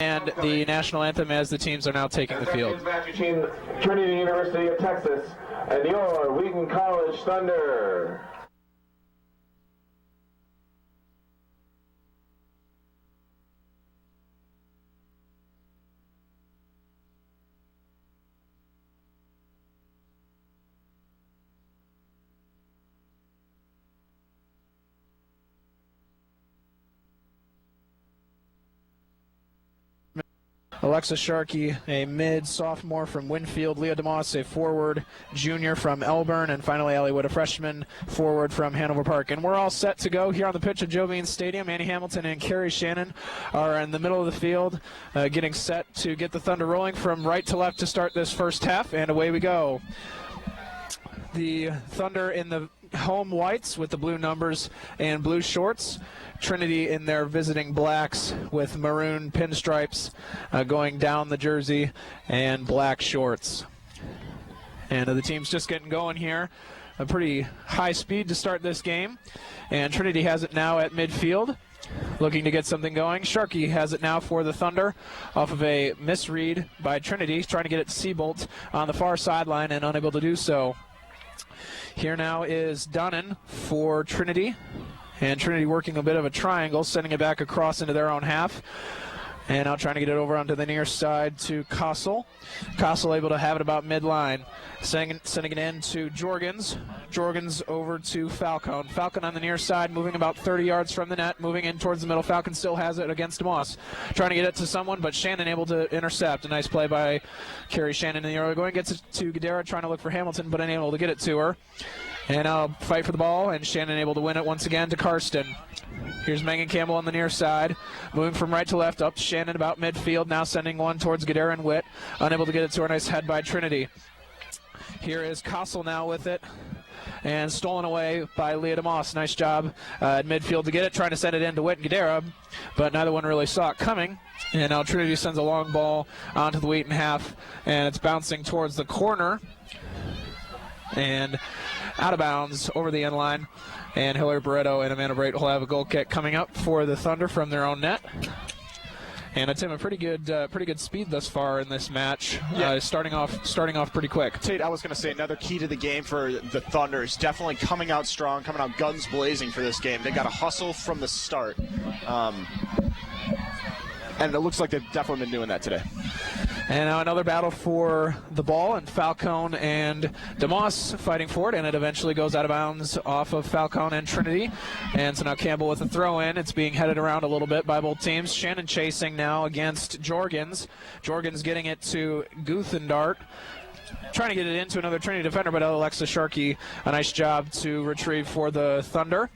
And the national anthem as the teams are now taking the field. Match between Trinity University of Texas and your Wheaton College Thunder. Alexa Sharkey, a mid-sophomore from Winfield. Leah DeMoss, a forward junior from Elburn. And finally, Allie Wood, a freshman forward from Hanover Park. And we're all set to go here on the pitch at Joe Beans Stadium. Annie Hamilton and Carrie Shannon are in the middle of the field, getting set to get the Thunder rolling from right to left to start this first half. And away we go. The Thunder in the home whites with the blue numbers and blue shorts. Trinity in their visiting blacks with maroon pinstripes going down the jersey and black shorts. And the team's just getting going here. A pretty high speed to start this game. And Trinity has it now at midfield, looking to get something going. Sharkey has it now for the Thunder off of a misread by Trinity, trying to get it to Seabolt on the far sideline and unable to do so. Here now is Dunnan for Trinity. And Trinity working a bit of a triangle, sending it back across into their own half. And now trying to get it over onto the near side to Kossel. Kossel able to have it about midline. Sending it in to Jorgens. Jorgens over to Falcone. Falcone on the near side, moving about 30 yards from the net, moving in towards the middle. Falcone still has it against Moss. Trying to get it to someone, but Shannon able to intercept. A nice play by Carrie Shannon in the early going. Gets it to Gadara, trying to look for Hamilton, but unable to get it to her. And now fight for the ball, and Shannon able to win it once again to Karsten. Here's Megan Campbell on the near side, moving from right to left up to Shannon about midfield, now sending one towards Gadara and Witt. Unable to get it to her. Nice head by Trinity. Here is Kossel now with it, and stolen away by Leah DeMoss. Nice job at midfield to get it, trying to send it in to Witt and Gadara, but neither one really saw it coming. And now Trinity sends a long ball onto the Wheaton half, and it's bouncing towards the corner. And out of bounds over the end line. And Hillary Barreto and Amanda Brait will have a goal kick coming up for the Thunder from their own net. And Tim, a pretty good speed thus far in this match. Yeah. Starting off pretty quick. Tate, I was going to say another key to the game for the Thunder is definitely coming out strong, coming out guns blazing for this game. They got to hustle from the start. And it looks like they've definitely been doing that today. And now another battle for the ball, and Falcone and DeMoss fighting for it, and it eventually goes out of bounds off of Falcone and Trinity. And so now Campbell with a throw in. It's being headed around a little bit by both teams. Shannon chasing now against Jorgens. Jorgens getting it to Guthendart. Trying to get it into another Trinity defender, but Alexa Sharkey, a nice job to retrieve for the Thunder.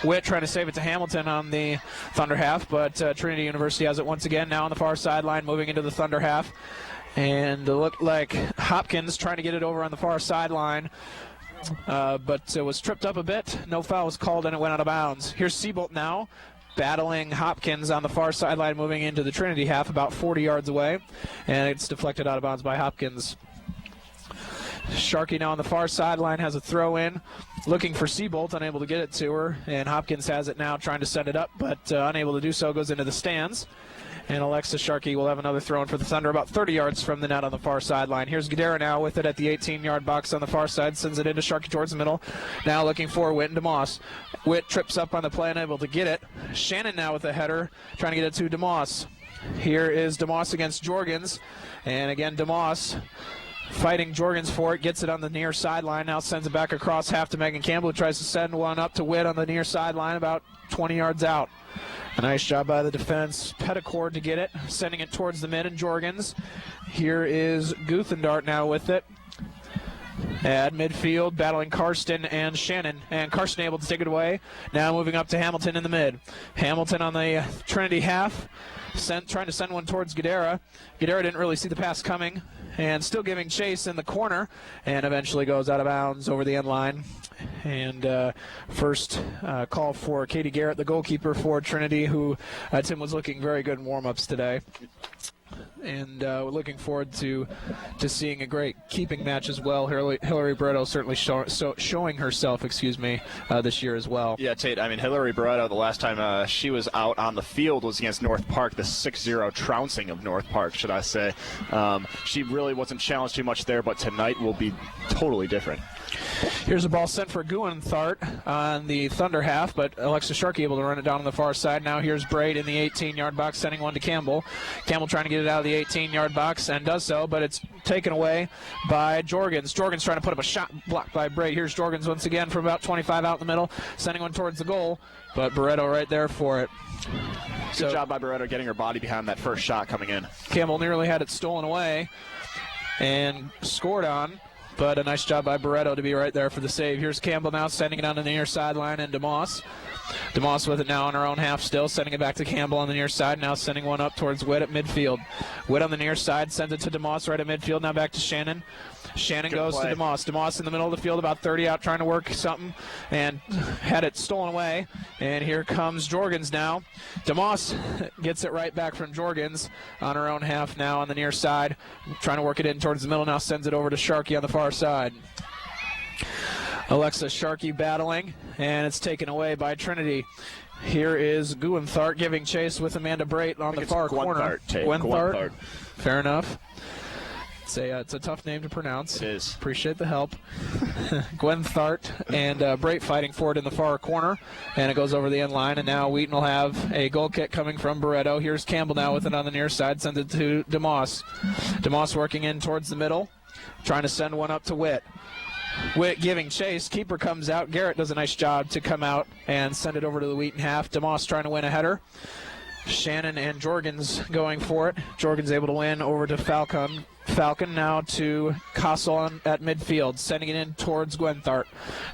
Witt trying to save it to Hamilton on the Thunder half, but Trinity University has it once again now on the far sideline, moving into the Thunder half. And it looked like Hopkins trying to get it over on the far sideline, but it was tripped up a bit. No foul was called, and it went out of bounds. Here's Seabolt now, battling Hopkins on the far sideline, moving into the Trinity half about 40 yards away, and it's deflected out of bounds by Hopkins. Sharkey now on the far sideline has a throw in, looking for Seabolt, unable to get it to her, and Hopkins has it now, trying to send it up, but unable to do so, goes into the stands. And Alexa Sharkey will have another throw in for the Thunder about 30 yards from the net on the far sideline. Here's Gadara now with it at the 18-yard box on the far side, sends it into Sharkey towards the middle. Now looking for Witt and DeMoss. Witt trips up on the play, unable to get it. Shannon now with a header, trying to get it to DeMoss. Here is DeMoss against Jorgens, and again DeMoss fighting Jorgens for it, gets it on the near sideline, now sends it back across half to Megan Campbell, who tries to send one up to Witt on the near sideline about 20 yards out. A nice job by the defense. Petticord to get it, sending it towards the mid and Jorgens. Here is Guthendart now with it. At midfield, battling Karsten and Shannon. And Karsten able to take it away. Now moving up to Hamilton in the mid. Hamilton on the Trinity half, trying to send one towards Gadara. Gadara didn't really see the pass coming, and still giving chase in the corner, and eventually goes out of bounds over the end line. And first call for Katie Garrett, the goalkeeper for Trinity, who Tim was looking very good in warm-ups today. and we're looking forward to seeing a great keeping match as well. Hillary Barreto certainly showing herself, this year as well. Yeah, Tate, I mean, Hillary Barreto, the last time she was out on the field was against North Park, the 6-0 trouncing of North Park, should I say. She really wasn't challenged too much there, but tonight will be totally different. Here's a ball sent for Guenthart on the Thunder half, but Alexa Sharkey able to run it down on the far side. Now here's Braid in the 18-yard box, sending one to Campbell. Campbell trying to get it out of the 18-yard box and does so, but it's taken away by Jorgens. Jorgens trying to put up a shot blocked by Braid. Here's Jorgens once again from about 25 out in the middle, sending one towards the goal, but Barreto right there for it. Good job by Barreto getting her body behind that first shot coming in. Campbell nearly had it stolen away and scored on. But a nice job by Barreto to be right there for the save. Here's Campbell now sending it on the near sideline, and DeMoss. DeMoss with it now on her own half still, sending it back to Campbell on the near side, now sending one up towards Witt at midfield. Witt on the near side sends it to DeMoss right at midfield, now back to Shannon. Shannon Good goes play. to DeMoss. DeMoss in the middle of the field, about 30 out, trying to work something, and had it stolen away. And here comes Jorgens now. DeMoss gets it right back from Jorgens on her own half now on the near side, trying to work it in towards the middle, now sends it over to Sharkey on the far side. Alexa Sharkey battling, and it's taken away by Trinity. Here is Guenthart giving chase with Amanda Brait on the far corner. Guenthart. Fair enough. It's a tough name to pronounce. It is. Appreciate the help. Guenthart and Brait fighting for it in the far corner, and it goes over the end line, and now Wheaton will have a goal kick coming from Barreto. Here's Campbell now with it on the near side, sends it to DeMoss. DeMoss working in towards the middle, trying to send one up to Witt. Witt giving chase. Keeper comes out. Garrett does a nice job to come out and send it over to the Wheaton half. DeMoss trying to win a header. Shannon and Jorgens going for it. Jorgens able to win over to Falcon. Falcon now to Castle at midfield, sending it in towards Guenthart.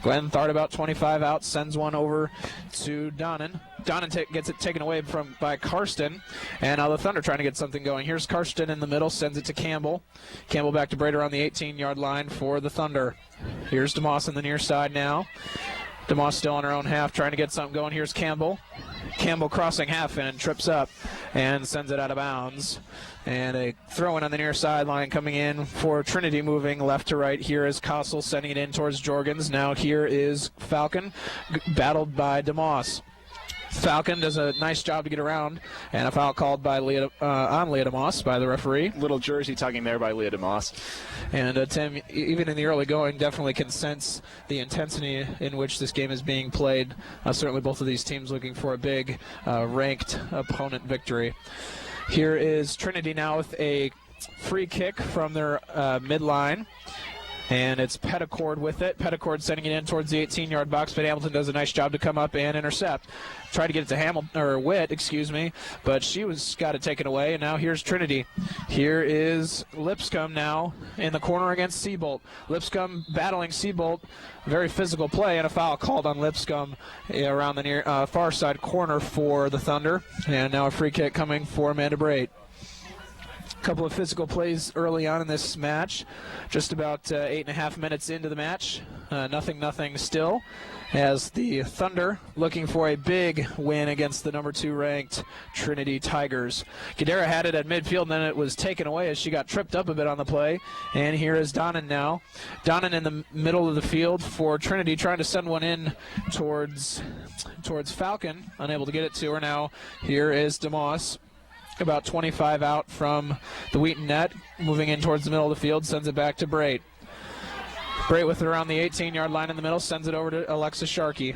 Guenthart about 25 out, sends one over to Donnan. Donnan gets it taken away by Karsten, and now the Thunder trying to get something going. Here's Karsten in the middle, sends it to Campbell. Campbell back to Brader on the 18-yard line for the Thunder. Here's DeMoss on the near side now. DeMoss still on her own half, trying to get something going. Here's Campbell. Campbell crossing half and trips up and sends it out of bounds. And a throw-in on the near sideline coming in for Trinity, moving left to right. Here is Castle sending it in towards Jorgens. Now here is Falcon, battled by DeMoss. Falcon does a nice job to get around, and a foul called by on Leah DeMoss by the referee. Little jersey tugging there by Leah DeMoss. And Tim, even in the early going, definitely can sense the intensity in which this game is being played. Certainly both of these teams looking for a big ranked opponent victory. Here is Trinity now with a free kick from their midline. And it's Petticord with it. Petticord sending it in towards the 18-yard box, but Hamilton does a nice job to come up and intercept. Tried to get it to Witt, but she got it taken away, and now here's Trinity. Here is Lipscomb now in the corner against Seabolt. Lipscomb battling Seabolt. Very physical play, and a foul called on Lipscomb around the near far side corner for the Thunder. And now a free kick coming for Amanda Brait. Couple of physical plays early on in this match. Just about 8.5 minutes into the match. Nothing still, as the Thunder looking for a big win against the number 2 ranked Trinity Tigers. Gadara had it at midfield, and then it was taken away as she got tripped up a bit on the play. And here is Donnan now. Donnan in the middle of the field for Trinity, trying to send one in towards Falcon. Unable to get it to her now. Here is DeMoss. About 25 out from the Wheaton net, moving in towards the middle of the field, sends it back to Brait. Brait with it around the 18-yard line in the middle, sends it over to Alexa Sharkey.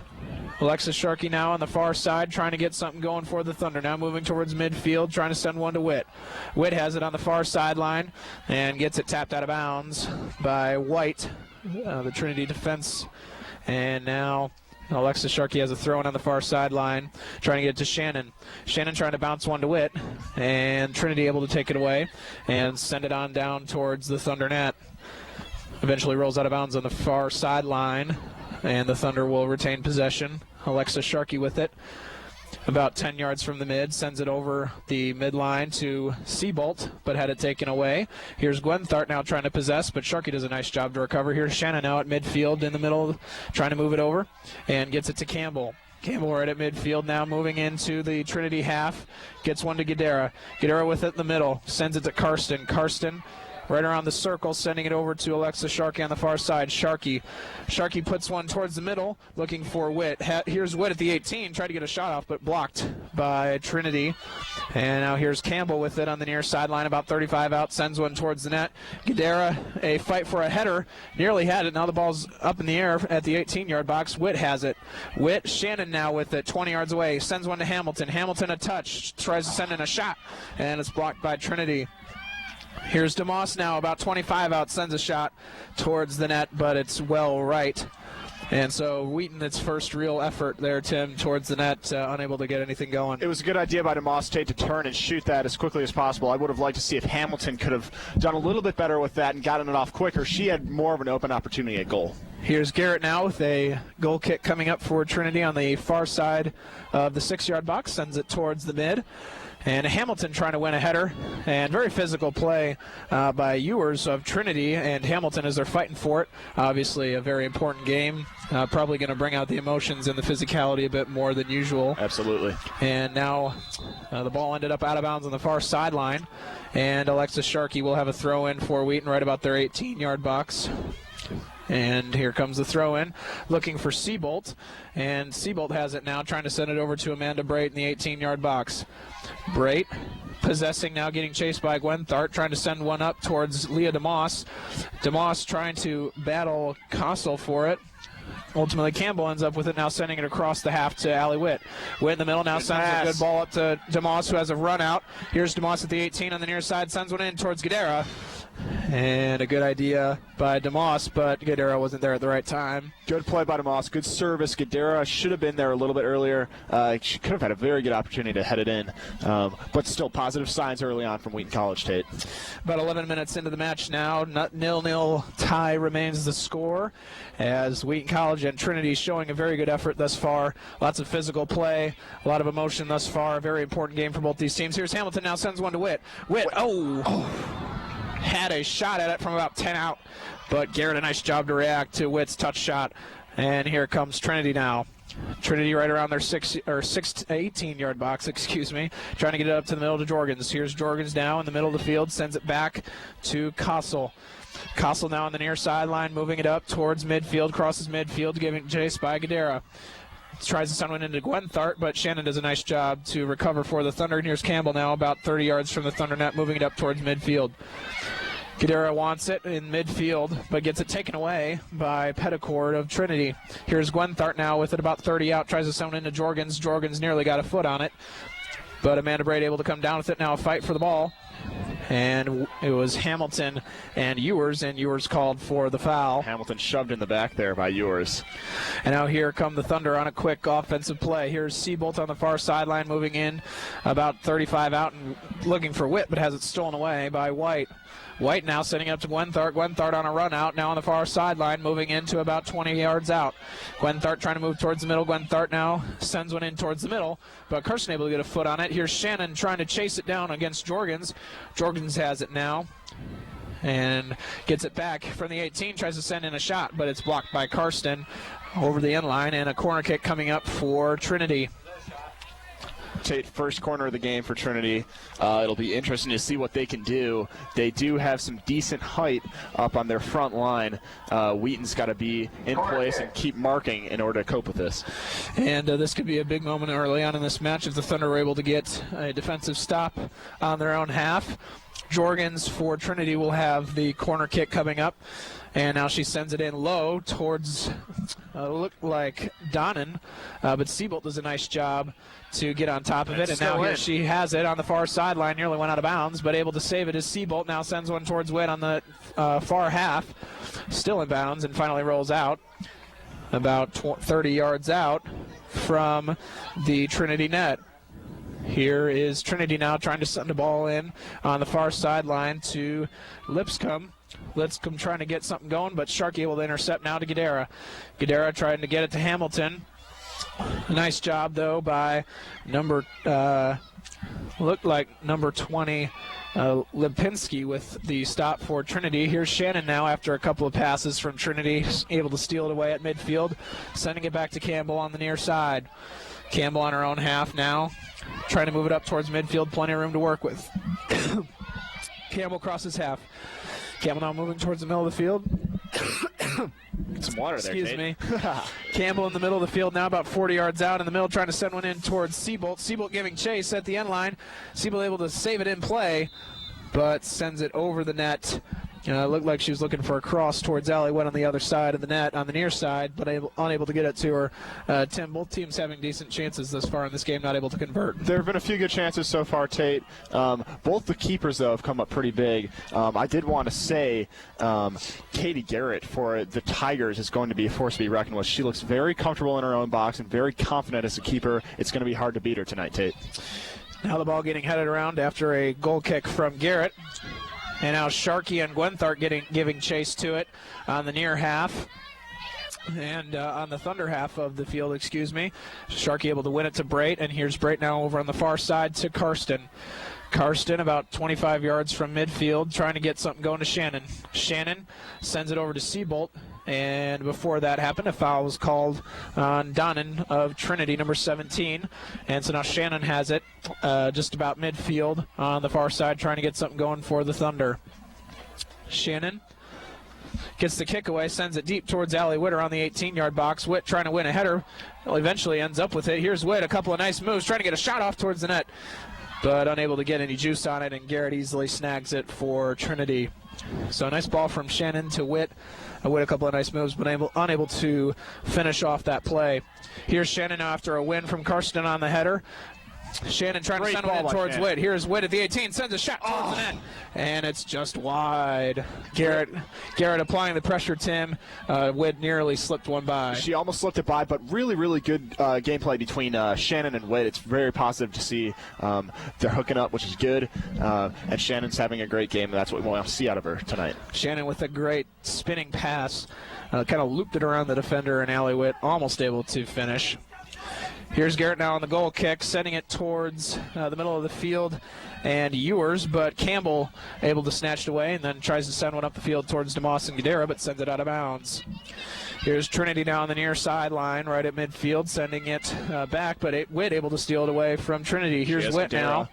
Alexa Sharkey now on the far side, trying to get something going for the Thunder. Now moving towards midfield, trying to send one to Witt. Witt has it on the far sideline and gets it tapped out of bounds by White, the Trinity defense. And now Alexa Sharkey has a throw-in on the far sideline, trying to get it to Shannon. Shannon trying to bounce one to Witt, and Trinity able to take it away and send it on down towards the Thunder net. Eventually rolls out of bounds on the far sideline, and the Thunder will retain possession. Alexa Sharkey with it. About 10 yards from the mid, sends it over the midline to Seabolt, but had it taken away. Here's Guenthart now trying to possess, but Sharkey does a nice job to recover. Here's Shannon now at midfield in the middle, trying to move it over, and gets it to Campbell. Campbell right at midfield now, moving into the Trinity half. Gets one to Guidera. Guidera with it in the middle. Sends it to Karsten. Karsten right around the circle, sending it over to Alexa Sharkey on the far side. Sharkey puts one towards the middle, looking for Witt. Here's Witt at the 18, tried to get a shot off, but blocked by Trinity. And now here's Campbell with it on the near sideline, about 35 out, sends one towards the net. Guidera, a fight for a header, nearly had it. Now the ball's up in the air at the 18-yard box. Witt has it. Witt, Shannon now with it, 20 yards away, sends one to Hamilton. Hamilton a touch, tries to send in a shot, and it's blocked by Trinity. Here's DeMoss now, about 25 out, sends a shot towards the net, but it's well right. And so Wheaton, its first real effort there, Tim, towards the net, unable to get anything going. It was a good idea by DeMoss Tate to turn and shoot that as quickly as possible. I would have liked to see if Hamilton could have done a little bit better with that and gotten it off quicker. She had more of an open opportunity at goal. Here's Garrett now with a goal kick coming up for Trinity on the far side of the 6-yard box, sends it towards the mid. And Hamilton trying to win a header, and very physical play by Ewers of Trinity and Hamilton as they're fighting for it. Obviously a very important game, probably going to bring out the emotions and the physicality a bit more than usual. Absolutely. And now the ball ended up out of bounds on the far sideline, and Alexis Sharkey will have a throw in for Wheaton right about their 18-yard box. And here comes the throw-in, looking for Seabolt. And Seabolt has it now, trying to send it over to Amanda Brait in the 18-yard box. Brait possessing now, getting chased by Gwenthart, trying to send one up towards Leah DeMoss. DeMoss trying to battle Kossel for it. Ultimately, Campbell ends up with it now, sending it across the half to Allie Witt. Witt in the middle now sends a good ball up to DeMoss, who has a run out. Here's DeMoss at the 18 on the near side, sends one in towards Guidera. And a good idea by DeMoss, but Guidera wasn't there at the right time. Good play by DeMoss. Good service. Guidera should have been there a little bit earlier. She could have had a very good opportunity to head it in. But still positive signs early on from Wheaton College, Tate. About 11 minutes into the match now. 0-0 tie remains the score as Wheaton College and Trinity showing a very good effort thus far. Lots of physical play, a lot of emotion thus far. A very important game for both these teams. Here's Hamilton now, sends one to Witt. Witt, had a shot at it from about 10 out, but Garrett a nice job to react to Witt's touch shot. And here comes Trinity now. Trinity right around their 18-yard box, trying to get it up to the middle to Jorgens. Here's Jorgens now in the middle of the field, sends it back to Kossel. Kossel now on the near sideline, moving it up towards midfield, crosses midfield, giving chase by Guidera. Tries to send one into Gwenthart, but Shannon does a nice job to recover for the Thunder. And here's Campbell now about 30 yards from the Thunder net, moving it up towards midfield. Guidera wants it in midfield, but gets it taken away by Petticord of Trinity. Here's Gwenthart now with it about 30 out, tries to send it into Jorgens. Jorgens nearly got a foot on it, but Amanda Brait able to come down with it. Now a fight for the ball. And it was Hamilton and Ewers called for the foul. Hamilton shoved in the back there by Ewers. And now here come the Thunder on a quick offensive play. Here's Seabolt on the far sideline, moving in about 35 out and looking for Witt, but has it stolen away by White. White now sending up to Gwenthart. Gwenthart on a run out, now on the far sideline, moving into about 20 yards out. Gwenthart trying to move towards the middle. Gwenthart now sends one in towards the middle, but Carson able to get a foot on it. Here's Shannon trying to chase it down against Jorgens. Jorgens has it now and gets it back from the 18, tries to send in a shot, but it's blocked by Karsten over the end line, and a corner kick coming up for Trinity. Tate, first corner of the game for Trinity. It'll be interesting to see what they can do. They do have some decent height up on their front line. Wheaton's got to be in place and keep marking in order to cope with this. And this could be a big moment early on in this match if the Thunder are able to get a defensive stop on their own half. Jorgens for Trinity will have the corner kick coming up. And now she sends it in low towards, look like Donnan. But Seabolt does a nice job to get on top of it. And now here she has it on the far sideline. Nearly went out of bounds, but able to save it is Seabolt. Now sends one towards Witt on the far half. Still in bounds and finally rolls out about 30 yards out from the Trinity net. Here is Trinity now trying to send the ball in on the far sideline to Lipscomb. Lipscomb trying to get something going, but Sharkey able to intercept now to Guidera. Guidera trying to get it to Hamilton. Nice job, though, by looked like number 20, Lipinski with the stop for Trinity. Here's Shannon now after a couple of passes from Trinity, able to steal it away at midfield, sending it back to Campbell on the near side. Campbell on her own half now, trying to move it up towards midfield, plenty of room to work with. Campbell crosses half. Campbell now moving towards the middle of the field. Get some water there, Excuse Tate. me. Campbell in the middle of the field now, about 40 yards out in the middle, trying to send one in towards Seabolt. Seabolt giving chase at the end line. Seabolt able to save it in play, but sends it over the net. It looked like she was looking for a cross towards Allie Went on the other side of the net, on the near side, but unable to get it to her. Tim, both teams having decent chances thus far in this game, not able to convert. There have been a few good chances so far, Tate. Both the keepers, though, have come up pretty big. I did want to say Katie Garrett for the Tigers is going to be a force to be reckoned with. She looks very comfortable in her own box and very confident as a keeper. It's going to be hard to beat her tonight, Tate. Now the ball getting headed around after a goal kick from Garrett. And now Sharkey and Gwenthart giving chase to it on the near half. And on the Thunder half of the field, excuse me. Sharkey able to win it to Brait. And here's Brait now over on the far side to Karsten. Karsten about 25 yards from midfield, trying to get something going to Shannon. Shannon sends it over to Seabolt. And before that happened, a foul was called on Donnan of Trinity, number 17. And so now Shannon has it just about midfield on the far side, trying to get something going for the Thunder. Shannon gets the kick away, sends it deep towards Allie Witt around the 18-yard box. Witt trying to win a header. Well, eventually ends up with it. Here's Witt, a couple of nice moves, trying to get a shot off towards the net, but unable to get any juice on it, and Garrett easily snags it for Trinity. So a nice ball from Shannon to Witt. Witt a couple of nice moves, but unable to finish off that play. Here's Shannon now after a win from Karsten on the header. Shannon trying to send it in towards Witt. Here's Witt at the 18, sends a shot towards the net, and it's just wide. Garrett applying the pressure, Tim. Witt nearly slipped one by. She almost slipped it by, but really, really good gameplay between Shannon and Witt. It's very positive to see they're hooking up, which is good, and Shannon's having a great game, and that's what we want to see out of her tonight. Shannon with a great spinning pass, kind of looped it around the defender, and Allie Witt almost able to finish. Here's Garrett now on the goal kick, sending it towards the middle of the field and Ewers, but Campbell able to snatch it away and then tries to send one up the field towards DeMoss and Gadara, but sends it out of bounds. Here's Trinity now on the near sideline, right at midfield, sending it back, but Witt able to steal it away from Trinity. Here's Witt now.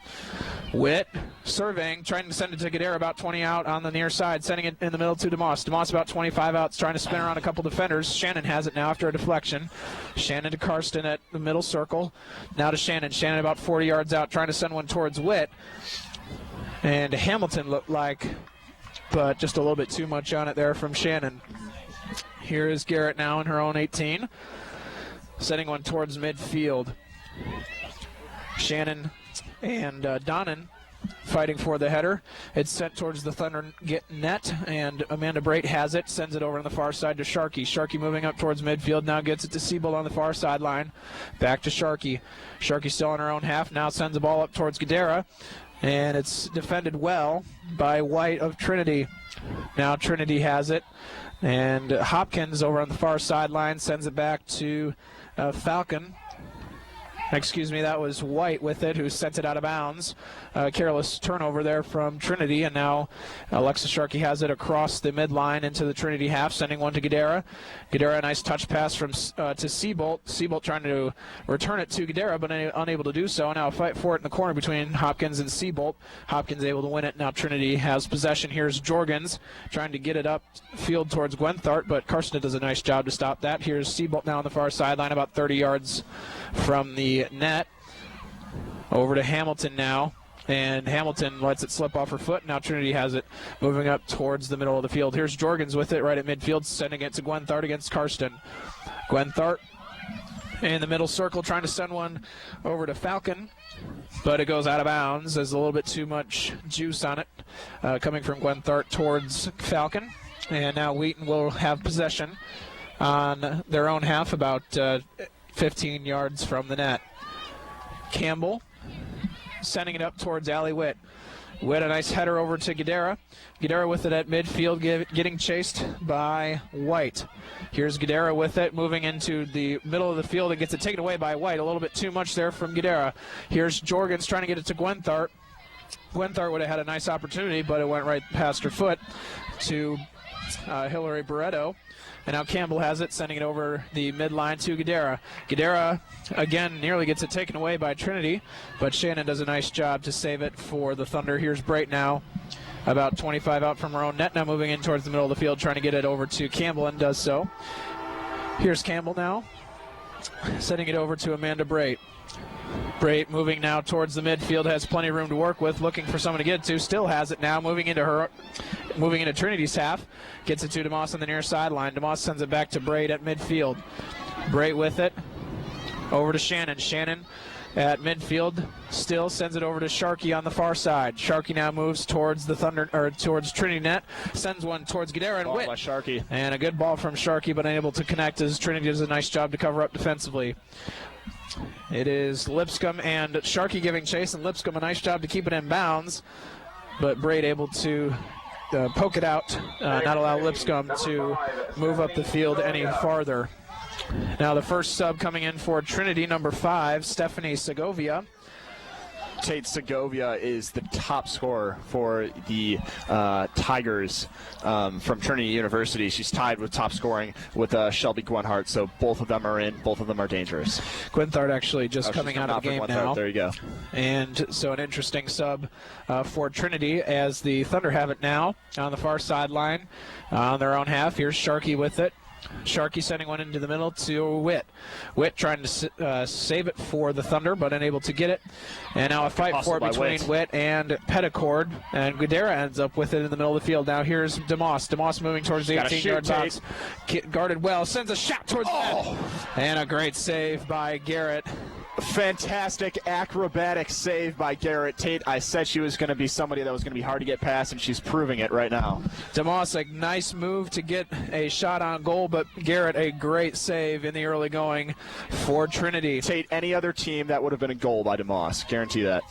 Witt surveying, trying to send it to Gadara, about 20 out on the near side, sending it in the middle to DeMoss. DeMoss about 25 out, trying to spin around a couple defenders. Shannon has it now after a deflection. Shannon to Karsten at the middle circle. Now to Shannon. Shannon about 40 yards out, trying to send one towards Witt. And Hamilton looked like, but just a little bit too much on it there from Shannon. Here is Garrett now in her own 18, sending one towards midfield. Shannon and Donnan fighting for the header. It's sent towards the Thunder net, and Amanda Brait has it, sends it over on the far side to Sharkey. Sharkey moving up towards midfield, now gets it to Siebold on the far sideline. Back to Sharkey. Sharkey still on her own half, now sends the ball up towards Gadara, and it's defended well by White of Trinity. Now Trinity has it, and Hopkins over on the far sideline sends it back to Falcon. Excuse me, that was White with it, who sent it out of bounds. Careless turnover there from Trinity, and now Alexis Sharkey has it across the midline into the Trinity half, sending one to Gadara. Gadara, a nice touch pass from to Seabolt. Seabolt trying to return it to Gadara, but unable to do so. Now a fight for it in the corner between Hopkins and Seabolt. Hopkins able to win it. Now Trinity has possession. Here's Jorgens trying to get it up field towards Gwenthart, but Karsten does a nice job to stop that. Here's Seabolt now on the far sideline, about 30 yards from the net. Over to Hamilton now, and Hamilton lets it slip off her foot. Now Trinity has it moving up towards the middle of the field. Here's Jorgens with it right at midfield, sending it to Gwenthart against Karsten. Gwenthart in the middle circle trying to send one over to Falcon, but it goes out of bounds. There's a little bit too much juice on it coming from Gwenthart towards Falcon, and now Wheaton will have possession on their own half, about 15 yards from the net. Campbell sending it up towards Allie Witt. Witt, a nice header over to Guidera. Guidera with it at midfield, getting chased by White. Here's Guidera with it, moving into the middle of the field and gets it taken away by White. A little bit too much there from Guidera. Here's Jorgens trying to get it to Gwenthart. Gwenthart would have had a nice opportunity, but it went right past her foot to Hillary Barreto. And now Campbell has it, sending it over the midline to Guidera. Guidera, again, nearly gets it taken away by Trinity, but Shannon does a nice job to save it for the Thunder. Here's Brate now, about 25 out from her own net, now moving in towards the middle of the field, trying to get it over to Campbell, and does so. Here's Campbell now, sending it over to Amanda Brate. Brate moving now towards the midfield, has plenty of room to work with, looking for someone to get to, still has it now, moving into Trinity's half, gets it to DeMoss on the near sideline. DeMoss sends it back to Brate at midfield. Brate with it, over to Shannon. Shannon at midfield, still sends it over to Sharkey on the far side. Sharkey now moves towards the Thunder, or towards Trinity net, sends one towards Guidera and Witt. Sharkey. And a good ball from Sharkey, but unable to connect as Trinity does a nice job to cover up defensively. It is Lipscomb and Sharkey giving chase, and Lipscomb a nice job to keep it in bounds, but Brate able to poke it out, not allow Lipscomb to move up the field any farther. Now the first sub coming in for Trinity, number 5, Stephanie Segovia. Tate Segovia is the top scorer for the Tigers from Trinity University. She's tied with top scoring with Shelby Gwenhart, so both of them are in. Both of them are dangerous. Gwenthart actually just coming out of the game now. There you go. And so an interesting sub for Trinity as the Thunder have it now on the far sideline on their own half. Here's Sharkey with it. Sharkey sending one into the middle to Witt. Witt trying to save it for the Thunder, but unable to get it. And now a fight for it between Witt and Petticord. And Guidera ends up with it in the middle of the field. Now here's DeMoss. DeMoss moving towards the 18-yard box. Guarded well. Sends a shot towards the net. And a great save by Garrett. Fantastic acrobatic save by Garrett. Tate, I said she was going to be somebody that was going to be hard to get past, and she's proving it right now. DeMoss, a nice move to get a shot on goal, but Garrett, a great save in the early going for Trinity. Tate, any other team, that would have been a goal by DeMoss. Guarantee that.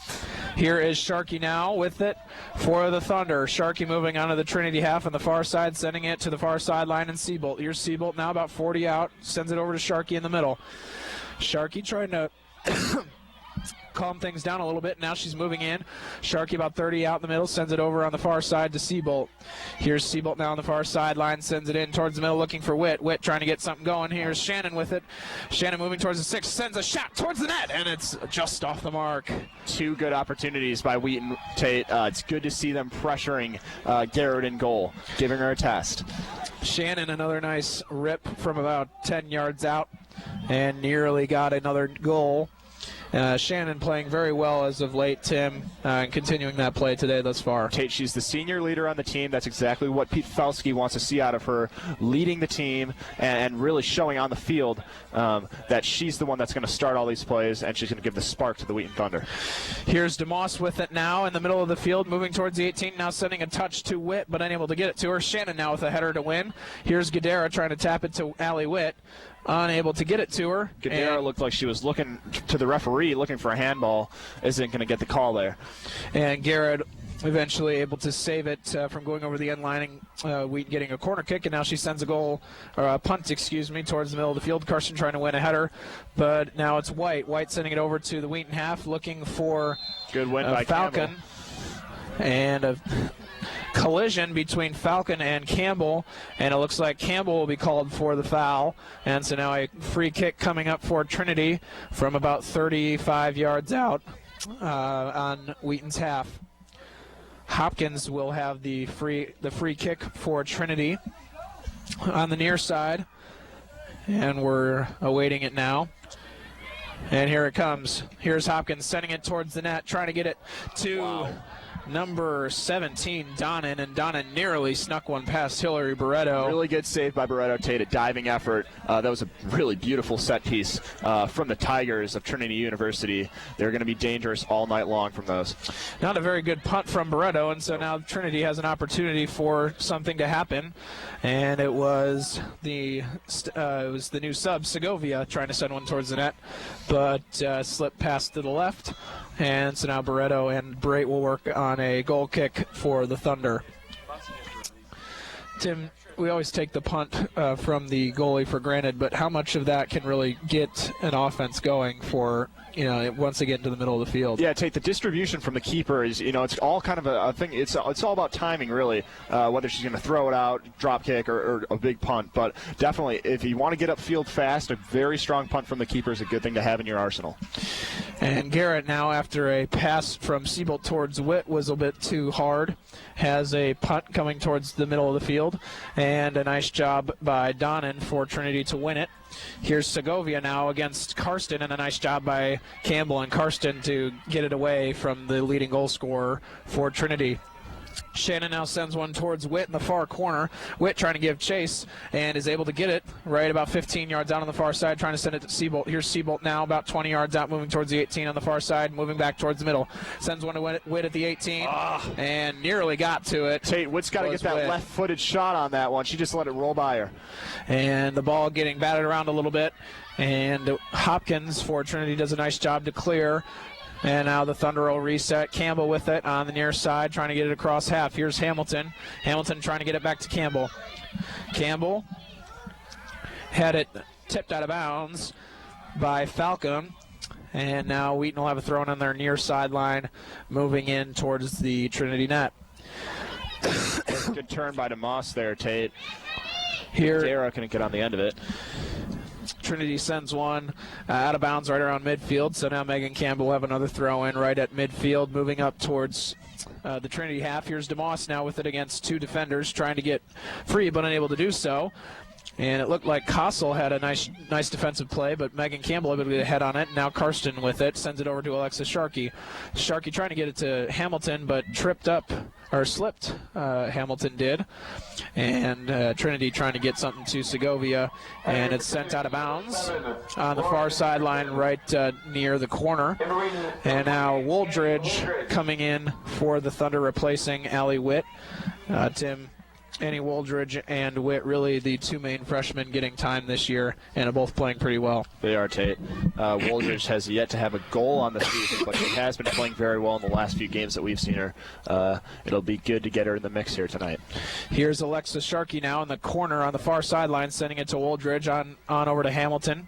Here is Sharkey now with it for the Thunder. Sharkey moving onto the Trinity half on the far side, sending it to the far sideline, and Seabolt. Here's Seabolt now about 40 out, sends it over to Sharkey in the middle. Sharkey trying to calm things down a little bit. Now she's moving in. Sharkey about 30 out in the middle, sends it over on the far side to Seabolt. Here's Seabolt now on the far sideline, sends it in towards the middle, looking for Witt. Witt trying to get something going. Here's Shannon with it. Shannon moving towards the 6, sends a shot towards the net, and it's just off the mark. Two good opportunities by Wheaton. Tate, it's good to see them pressuring Garrett in goal, giving her a test. Shannon, another nice rip from about 10 yards out, and nearly got another goal. Shannon playing very well as of late, Tim, and continuing that play today thus far. Tate, she's the senior leader on the team. That's exactly what Pete Falski wants to see out of her, leading the team and really showing on the field that she's the one that's going to start all these plays, and she's going to give the spark to the Wheaton Thunder. Here's DeMoss with it now in the middle of the field, moving towards the 18, now sending a touch to Witt, but unable to get it to her. Shannon now with a header to win. Here's Guidera trying to tap it to Allie Witt. Unable to get it to her. Guidera looked like she was looking to the referee, looking for a handball. Isn't going to get the call there. And Garrett eventually able to save it from going over the end lining. Wheaton getting a corner kick, and now she sends a goal, or a punt, towards the middle of the field. Carson trying to win a header, but now it's White. White sending it over to the Wheaton half, looking for good win by Falcon. Campbell. And a collision between Falcon and Campbell, and it looks like Campbell will be called for the foul. And so now a free kick coming up for Trinity from about 35 yards out on Wheaton's half. Hopkins will have the free kick for Trinity on the near side, and we're awaiting it now. And here it comes. Here's Hopkins sending it towards the net, trying to get it to number 17, Donnan, and Donnan nearly snuck one past Hillary Barreto. Really good save by Barreto. Tate, a diving effort. That was a really beautiful set piece from the Tigers of Trinity University. They're going to be dangerous all night long from those. Not a very good punt from Barreto, and so now Trinity has an opportunity for something to happen. And it was the new sub, Segovia, trying to send one towards the net, but slipped past to the left. And so now Barreto and Brait will work on a goal kick for the Thunder. Tim, we always take the punt from the goalie for granted, but how much of that can really get an offense going for, once they get into the middle of the field? Yeah, take the distribution from the keeper is, it's all kind of a thing. It's all about timing, really, whether she's going to throw it out, drop kick, or a big punt. But definitely, if you want to get upfield fast, a very strong punt from the keeper is a good thing to have in your arsenal. And Garrett now, after a pass from Siebold towards Witt was a bit too hard, has a punt coming towards the middle of the field. And a nice job by Donnan for Trinity to win it. Here's Segovia now against Karsten, and a nice job by Campbell and Karsten to get it away from the leading goal scorer for Trinity. Shannon now sends one towards Witt in the far corner. Witt trying to give chase and is able to get it right about 15 yards out on the far side, trying to send it to Siebold. Here's Siebold now about 20 yards out, moving towards the 18 on the far side, moving back towards the middle. Sends one to Witt at the 18 and nearly got to it. Tate, Witt's got to get that left-footed shot on that one. She just let it roll by her. And the ball getting batted around a little bit. And Hopkins for Trinity does a nice job to clear. And now the Thunder will reset. Campbell with it on the near side, trying to get it across half. Here's Hamilton. Hamilton trying to get it back to Campbell. Campbell had it tipped out of bounds by Falcon. And now Wheaton will have a throw in on their near sideline, moving in towards the Trinity net. Good turn by DeMoss there, Tate. Here, Dara couldn't get on the end of it. Trinity sends one out of bounds right around midfield, so now Megan Campbell will have another throw in right at midfield, moving up towards the Trinity half. Here's DeMoss now with it against two defenders, trying to get free but unable to do so. And it looked like Kossel had a nice defensive play, but Megan Campbell able to get a head on it. Now Karsten with it, sends it over to Alexis Sharkey. Sharkey trying to get it to Hamilton, but slipped, Hamilton did. And Trinity trying to get something to Segovia, and it's sent out of bounds on the far sideline right near the corner. And now Wooldridge coming in for the Thunder, replacing Allie Witt. Tim, Annie Wooldridge and Witt, really the two main freshmen getting time this year, and are both playing pretty well. They are, Tate. Wooldridge has yet to have a goal on the season, but she has been playing very well in the last few games that we've seen her. It'll be good to get her in the mix here tonight. Here's Alexis Sharkey now in the corner on the far sideline, sending it to Wooldridge on over to Hamilton.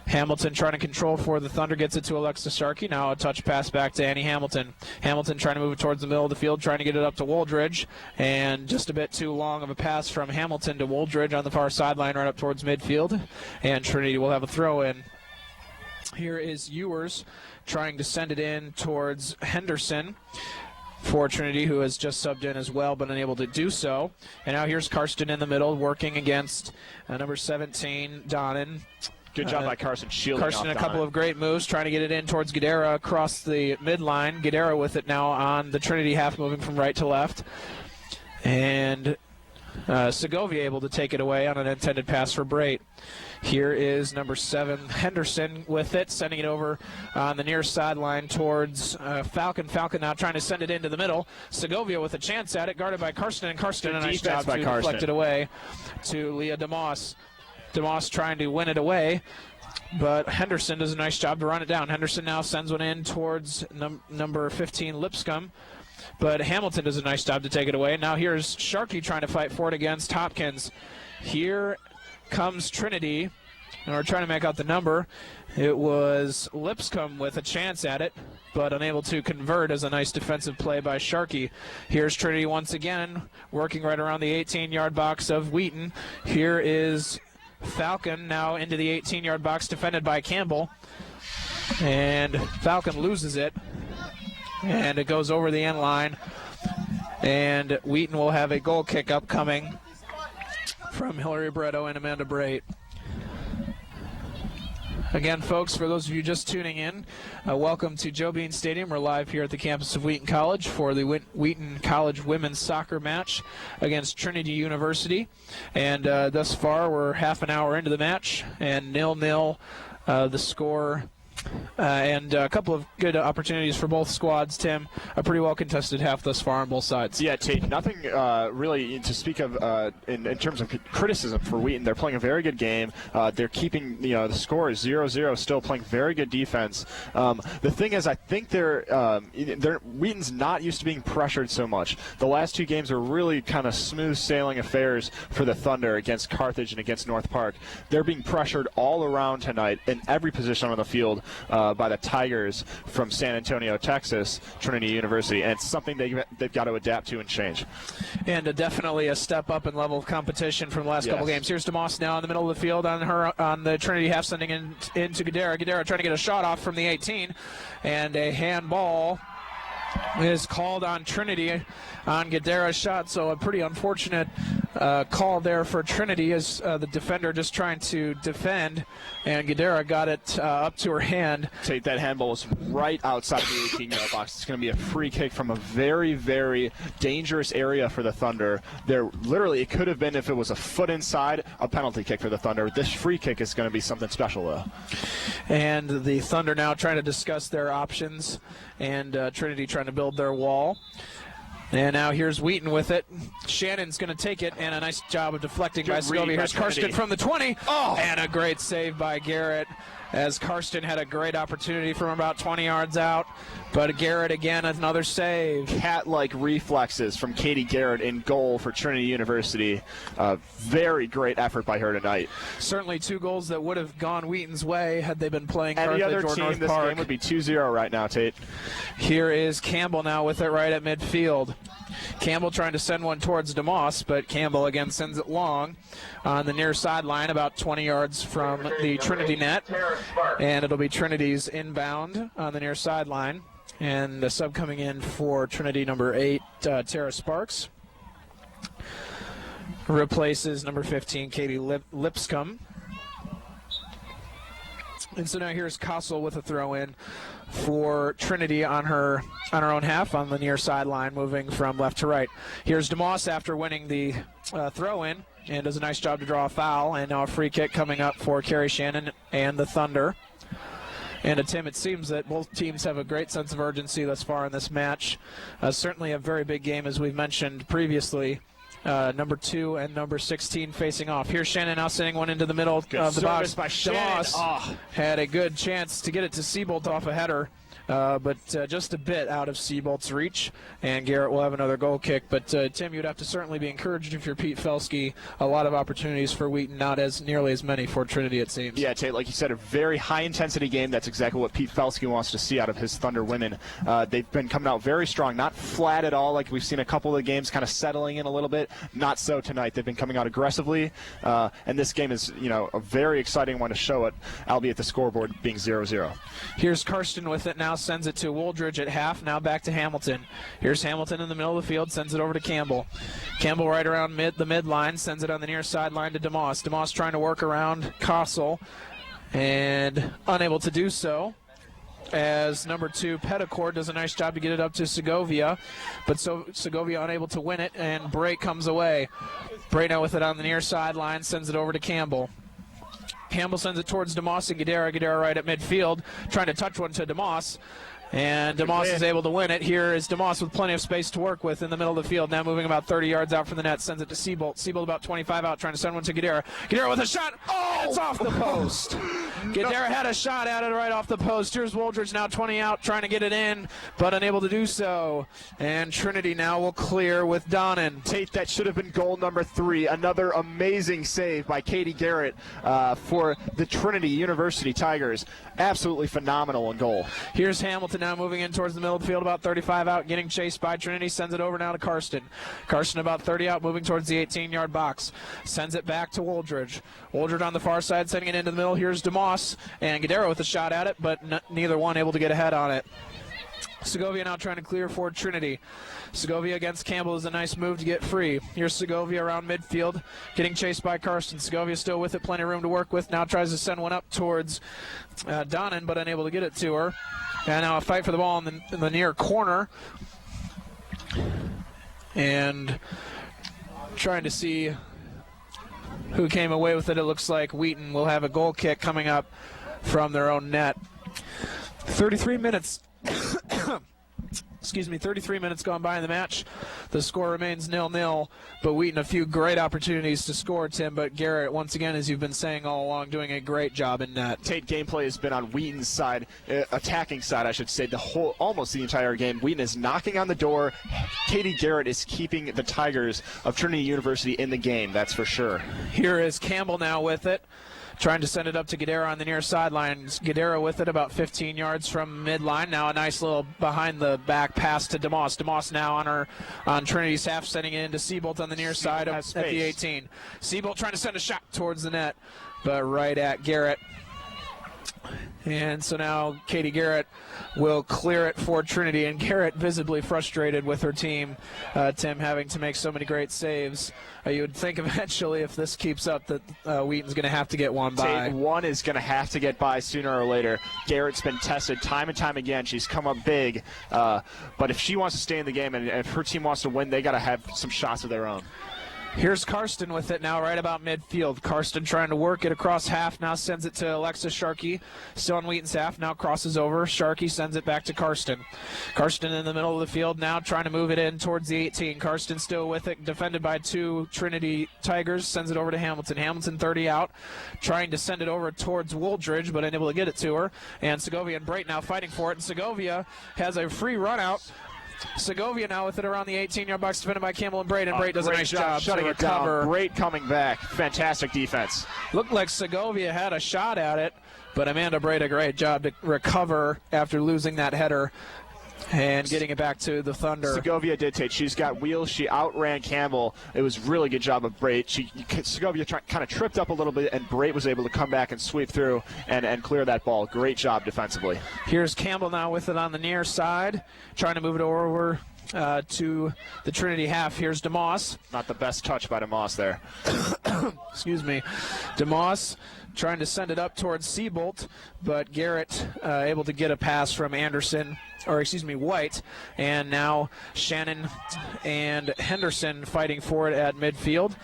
Hamilton trying to control for the Thunder, gets it to Alexis Sharkey. Now a touch pass back to Annie Hamilton. Hamilton trying to move it towards the middle of the field, trying to get it up to Wooldridge. And just a bit too long of a pass from Hamilton to Wooldridge on the far sideline right up towards midfield. And Trinity will have a throw in. Here is Ewers trying to send it in towards Henderson for Trinity, who has just subbed in as well, but unable to do so. And now here's Karsten in the middle, working against number 17, Donnan. Good job by Carson shielding off Carson, a couple of great moves, trying to get it in towards Guidera across the midline. Guidera with it now on the Trinity half, moving from right to left. And Segovia able to take it away on an intended pass for Brait. Here is number 7, Henderson with it, sending it over on the near sideline towards Falcon. Falcon now trying to send it into the middle. Segovia with a chance at it, guarded by Karsten, and Karsten a nice job to deflect it away to Leah DeMoss. DeMoss trying to win it away, but Henderson does a nice job to run it down. Henderson now sends one in towards number 15, Lipscomb, but Hamilton does a nice job to take it away. Now here's Sharkey trying to fight for it against Hopkins. Here comes Trinity, and we're trying to make out the number. It was Lipscomb with a chance at it, but unable to convert, as a nice defensive play by Sharkey. Here's Trinity once again, working right around the 18-yard box of Wheaton. Here is Falcon now into the 18-yard box, defended by Campbell. And Falcon loses it. And it goes over the end line. And Wheaton will have a goal kick upcoming from Hillary Barreto and Amanda Brait. Again, folks, for those of you just tuning in, welcome to Joe Bean Stadium. We're live here at the campus of Wheaton College for the Wheaton College women's soccer match against Trinity University. And thus far, we're half an hour into the match, and 0-0 the score And a couple of good opportunities for both squads, Tim. A pretty well contested half thus far on both sides. Yeah, Tate, nothing really to speak of in terms of criticism for Wheaton. They're playing a very good game. They're keeping, the score is 0-0, still playing very good defense. The thing is, I think Wheaton's not used to being pressured so much. The last two games are really kind of smooth sailing affairs for the Thunder against Carthage and against North Park. They're being pressured all around tonight in every position on the field by the Tigers from San Antonio, Texas, Trinity University, and it's something they've got to adapt to and change. And definitely a step up in level of competition from the last couple games. Here's DeMoss now in the middle of the field on the Trinity half, sending into Guerrero. Guerrero trying to get a shot off from the 18, and a handball is called on Trinity on Guerrero's shot, so a pretty unfortunate call there for Trinity as the defender just trying to defend, and Guerrero got it up to her hand. Tate, that handball was right outside the 18-yard box. It's going to be a free kick from a very, very dangerous area for the Thunder. It could have been, if it was a foot inside, a penalty kick for the Thunder. This free kick is going to be something special, though. And the Thunder now trying to discuss their options, and Trinity trying to build their wall. And now here's Wheaton with it. Shannon's going to take it, and a nice job of deflecting by Segovia. Here's Karsten from the 20, and a great save by Garrett, as Karsten had a great opportunity from about 20 yards out. But Garrett again, another save. Cat-like reflexes from Katie Garrett in goal for Trinity University. Very great effort by her tonight. Certainly two goals that would have gone Wheaton's way had they been playing Carthage or North Park. Any other team, this game would be 2-0 right now, Tate. Here is Campbell now with it right at midfield. Campbell trying to send one towards DeMoss, but Campbell again sends it long on the near sideline, about 20 yards from the Trinity net. And it'll be Trinity's inbound on the near sideline. And the sub coming in for Trinity, number 8, Tara Sparks. Replaces number 15, Katie Lipscomb. And so now here's Kossel with a throw-in for Trinity on her own half on the near sideline, moving from left to right. Here's DeMoss after winning the throw-in, and does a nice job to draw a foul. And now a free kick coming up for Carrie Shannon and the Thunder. And Tim, it seems that both teams have a great sense of urgency thus far in this match. Certainly a very big game, as we've mentioned previously. Number 2 and number 16 facing off. Here's Shannon now sending one into the middle of the box. DeMoss had a good chance to get it to Seabolt off a header, but just a bit out of Seabolt's reach, and Garrett will have another goal kick. But Tim, you'd have to certainly be encouraged if you're Pete Felsky. A lot of opportunities for Wheaton, not as nearly as many for Trinity, it seems. Yeah, Tate, like you said, a very high-intensity game. That's exactly what Pete Felsky wants to see out of his Thunder women. They've been coming out very strong, not flat at all like we've seen a couple of the games kind of settling in a little bit. Not so tonight. They've been coming out aggressively, and this game is, a very exciting one to show it, albeit the scoreboard being 0-0. Here's Karsten with it now, sends it to Wooldridge at half, now back to Hamilton. Here's Hamilton in the middle of the field, sends it over to Campbell. Campbell right around the midline, sends it on the near sideline to DeMoss. DeMoss trying to work around Kossel, and unable to do so, as number 2, Petticord, does a nice job to get it up to Segovia, but Segovia unable to win it, and Bray comes away. Bray now with it on the near sideline, sends it over to Campbell. Campbell sends it towards DeMoss and Guerrero. Guerrero right at midfield, trying to touch one to DeMoss. And DeMoss is able to win it. Here is DeMoss with plenty of space to work with in the middle of the field. Now moving about 30 yards out from the net. Sends it to Seabolt. Seabolt about 25 out, trying to send one to Guerrero. Guerrero with a shot. Oh! It's off the post. Guerrero had a shot at it right off the post. Here's Wooldridge now 20 out, trying to get it in, but unable to do so. And Trinity now will clear with Donnan. Tate, that should have been goal number 3. Another amazing save by Katie Garrett for the Trinity University Tigers. Absolutely phenomenal in goal. Here's Hamilton now moving in towards the middle of the field, about 35 out, getting chased by Trinity. Sends it over now to Karsten. Karsten about 30 out, moving towards the 18-yard box. Sends it back to Wooldridge. Wooldridge on the far side, sending it into the middle. Here's DeMoss and Guerrero with a shot at it, but neither one able to get ahead on it. Segovia now trying to clear for Trinity. Segovia against Campbell is a nice move to get free. Here's Segovia around midfield, getting chased by Karsten. Segovia still with it, plenty of room to work with. Now tries to send one up towards Donnan, but unable to get it to her. And now a fight for the ball in the near corner. And trying to see who came away with it. It looks like Wheaton will have a goal kick coming up from their own net. 33 minutes. Excuse me, 33 minutes gone by in the match. The score remains 0-0, but Wheaton a few great opportunities to score, Tim, but Garrett, once again, as you've been saying all along, doing a great job in net. Tate, gameplay has been on Wheaton's side, attacking side, I should say, almost the entire game. Wheaton is knocking on the door. Katie Garrett is keeping the Tigers of Trinity University in the game, that's for sure. Here is Campbell now with it, trying to send it up to Guidera on the near sideline. Guidera with it about 15 yards from midline. Now a nice little behind-the-back pass to DeMoss. DeMoss now on Trinity's half, sending it into Seabolt on the near side at the 18. Seabolt trying to send a shot towards the net, but right at Garrett. And so now Katie Garrett will clear it for Trinity, and Garrett visibly frustrated with her team, Tim, having to make so many great saves. You would think eventually if this keeps up that Wheaton's going to have to get one by. One is going to have to get by sooner or later. Garrett's been tested time and time again. She's come up big, but if she wants to stay in the game and if her team wants to win, they got to have some shots of their own. Here's Karsten with it now right about midfield. Karsten trying to work it across half, now sends it to Alexis Sharkey. Still on Wheaton's half, now crosses over. Sharkey sends it back to Karsten. Karsten in the middle of the field now trying to move it in towards the 18. Karsten still with it, defended by two Trinity Tigers. Sends it over to Hamilton. Hamilton 30 out, trying to send it over towards Wooldridge, but unable to get it to her. And Segovia and Brate now fighting for it. And Segovia has a free run out. Segovia now with it around the 18-yard box, defended by Campbell and Brate, and Brate does a nice job shutting it down. Brate coming back. Fantastic defense. Looked like Segovia had a shot at it, but Amanda Brate a great job to recover after losing that header and getting it back to the Thunder. Segovia did take. She's got wheels. She outran Campbell. It was really good job of Brate. Segovia kind of tripped up a little bit, and Brate was able to come back and sweep through and clear that ball. Great job defensively. Here's Campbell now with it on the near side, trying to move it over to the Trinity half. Here's DeMoss. Not the best touch by DeMoss there. Excuse me. DeMoss trying to send it up towards Seabolt, but Garrett able to get a pass from White, and now Shannon and Henderson fighting for it at midfield,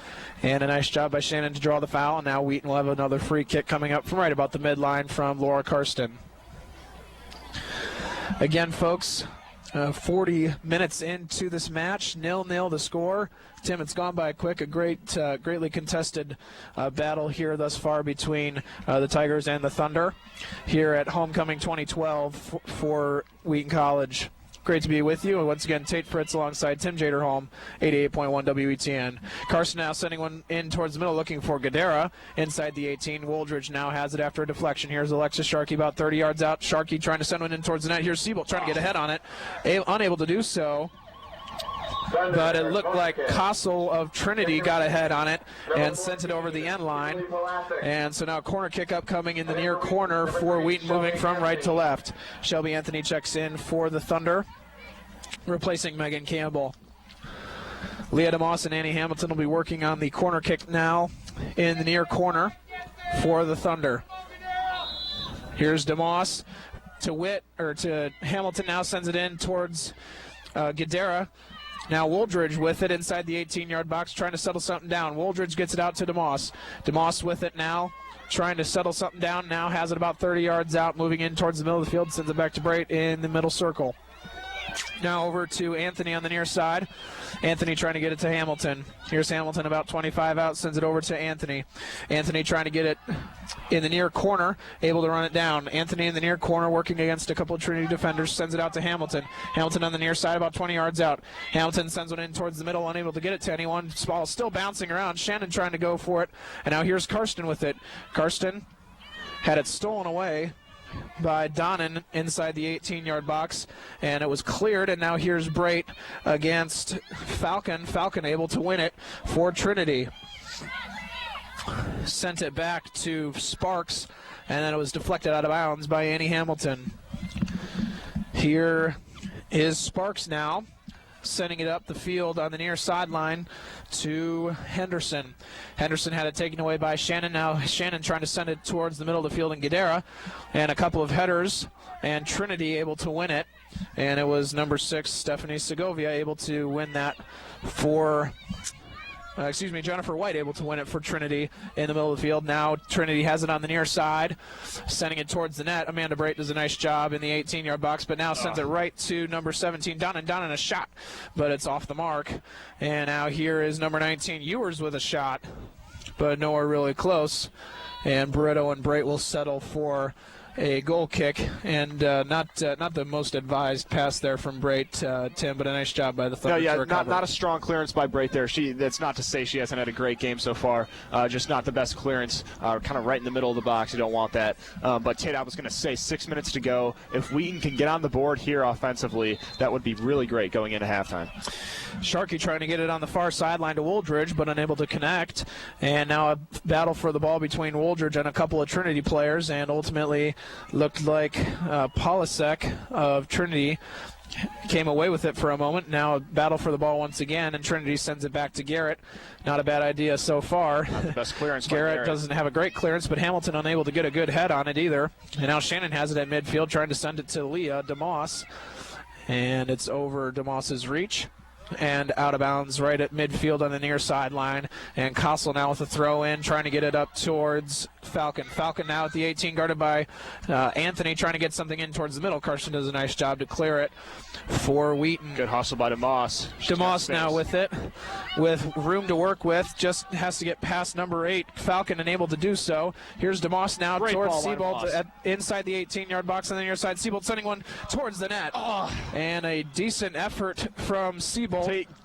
and a nice job by Shannon to draw the foul, and now Wheaton will have another free kick coming up from right about the midline from Laura Karsten. Again, folks, 40 minutes into this match, 0-0 the score. Tim, it's gone by quick. A greatly contested battle here thus far between the Tigers and the Thunder here at Homecoming 2012 for Wheaton College. Great to be with you. And once again, Tate Fritz alongside Tim Jaderholm, 88.1 WETN. Carson now sending one in towards the middle, looking for Guidera inside the 18. Wooldridge now has it after a deflection. Here's Alexis Sharkey about 30 yards out. Sharkey trying to send one in towards the net. Here's Seabolt trying to get ahead on it. Unable to do so. But it looked like Kossel of Trinity got ahead on it and sent it over the end line. And so now corner kick upcoming in the near corner for Wheaton, moving from right to left. Shelby Anthony checks in for the Thunder, replacing Megan Campbell. Leah DeMoss and Annie Hamilton will be working on the corner kick now in the near corner for the Thunder. Here's DeMoss to Hamilton, now sends it in towards Guidera. Now Wooldridge with it inside the 18-yard box, trying to settle something down. Wooldridge gets it out to DeMoss. DeMoss with it now, trying to settle something down. Now has it about 30 yards out, moving in towards the middle of the field, sends it back to Brate in the middle circle. Now over to Anthony on the near side. Anthony trying to get it to Hamilton. Here's Hamilton about 25 out, sends it over to Anthony. Anthony trying to get it in the near corner, able to run it down. Anthony in the near corner working against a couple of Trinity defenders, sends it out to Hamilton. Hamilton on the near side about 20 yards out. Hamilton sends one in towards the middle, unable to get it to anyone. Ball still bouncing around. Shannon trying to go for it. And now here's Karsten with it. Karsten had it stolen away by Donnan inside the 18-yard box, and it was cleared, and now here's Brate against Falcon. Falcon able to win it for Trinity. Sent it back to Sparks, and then it was deflected out of bounds by Annie Hamilton. Here is Sparks now, sending it up the field on the near sideline to Henderson. Henderson had it taken away by Shannon. Now Shannon trying to send it towards the middle of the field in Guidera, and a couple of headers, and Trinity able to win it. And it was number 6, Stephanie Segovia, able to win that for Jennifer White able to win it for Trinity in the middle of the field. Now Trinity has it on the near side, sending it towards the net. Amanda Brate does a nice job in the 18-yard box, but now sends it right to number 17, Donnan a shot, but it's off the mark. And now here is number 19, Ewers with a shot, but nowhere really close. And Barreto and Brate will settle for a goal kick, and not the most advised pass there from Brate, Tim, but a nice job by the Thunder. No, yeah, not a strong clearance by Brate there. That's not to say she hasn't had a great game so far. Just not the best clearance. Kind of right in the middle of the box. You don't want that. But Tate, I was going to say 6 minutes to go. If Wheaton can get on the board here offensively, that would be really great going into halftime. Sharkey trying to get it on the far sideline to Wooldridge, but unable to connect. And now a battle for the ball between Wooldridge and a couple of Trinity players, and ultimately looked like Polasek of Trinity came away with it for a moment. Now a battle for the ball once again, and Trinity sends it back to Garrett. Not a bad idea so far. Not the best clearance. Garrett doesn't have a great clearance, but Hamilton unable to get a good head on it either. And now Shannon has it at midfield, trying to send it to Leah DeMoss. And it's over DeMoss's reach and out of bounds right at midfield on the near sideline. And Kossel now with a throw in, trying to get it up towards Falcon. Falcon now at the 18, guarded by Anthony, trying to get something in towards the middle. Carson does a nice job to clear it for Wheaton. Good hustle by DeMoss. DeMoss now with it, with room to work with, just has to get past number 8. Falcon unable to do so. Here's DeMoss now Great towards ball by Siebold DeMoss. inside the 18-yard box on the near side. Siebold sending one towards the net. And a decent effort from Siebold.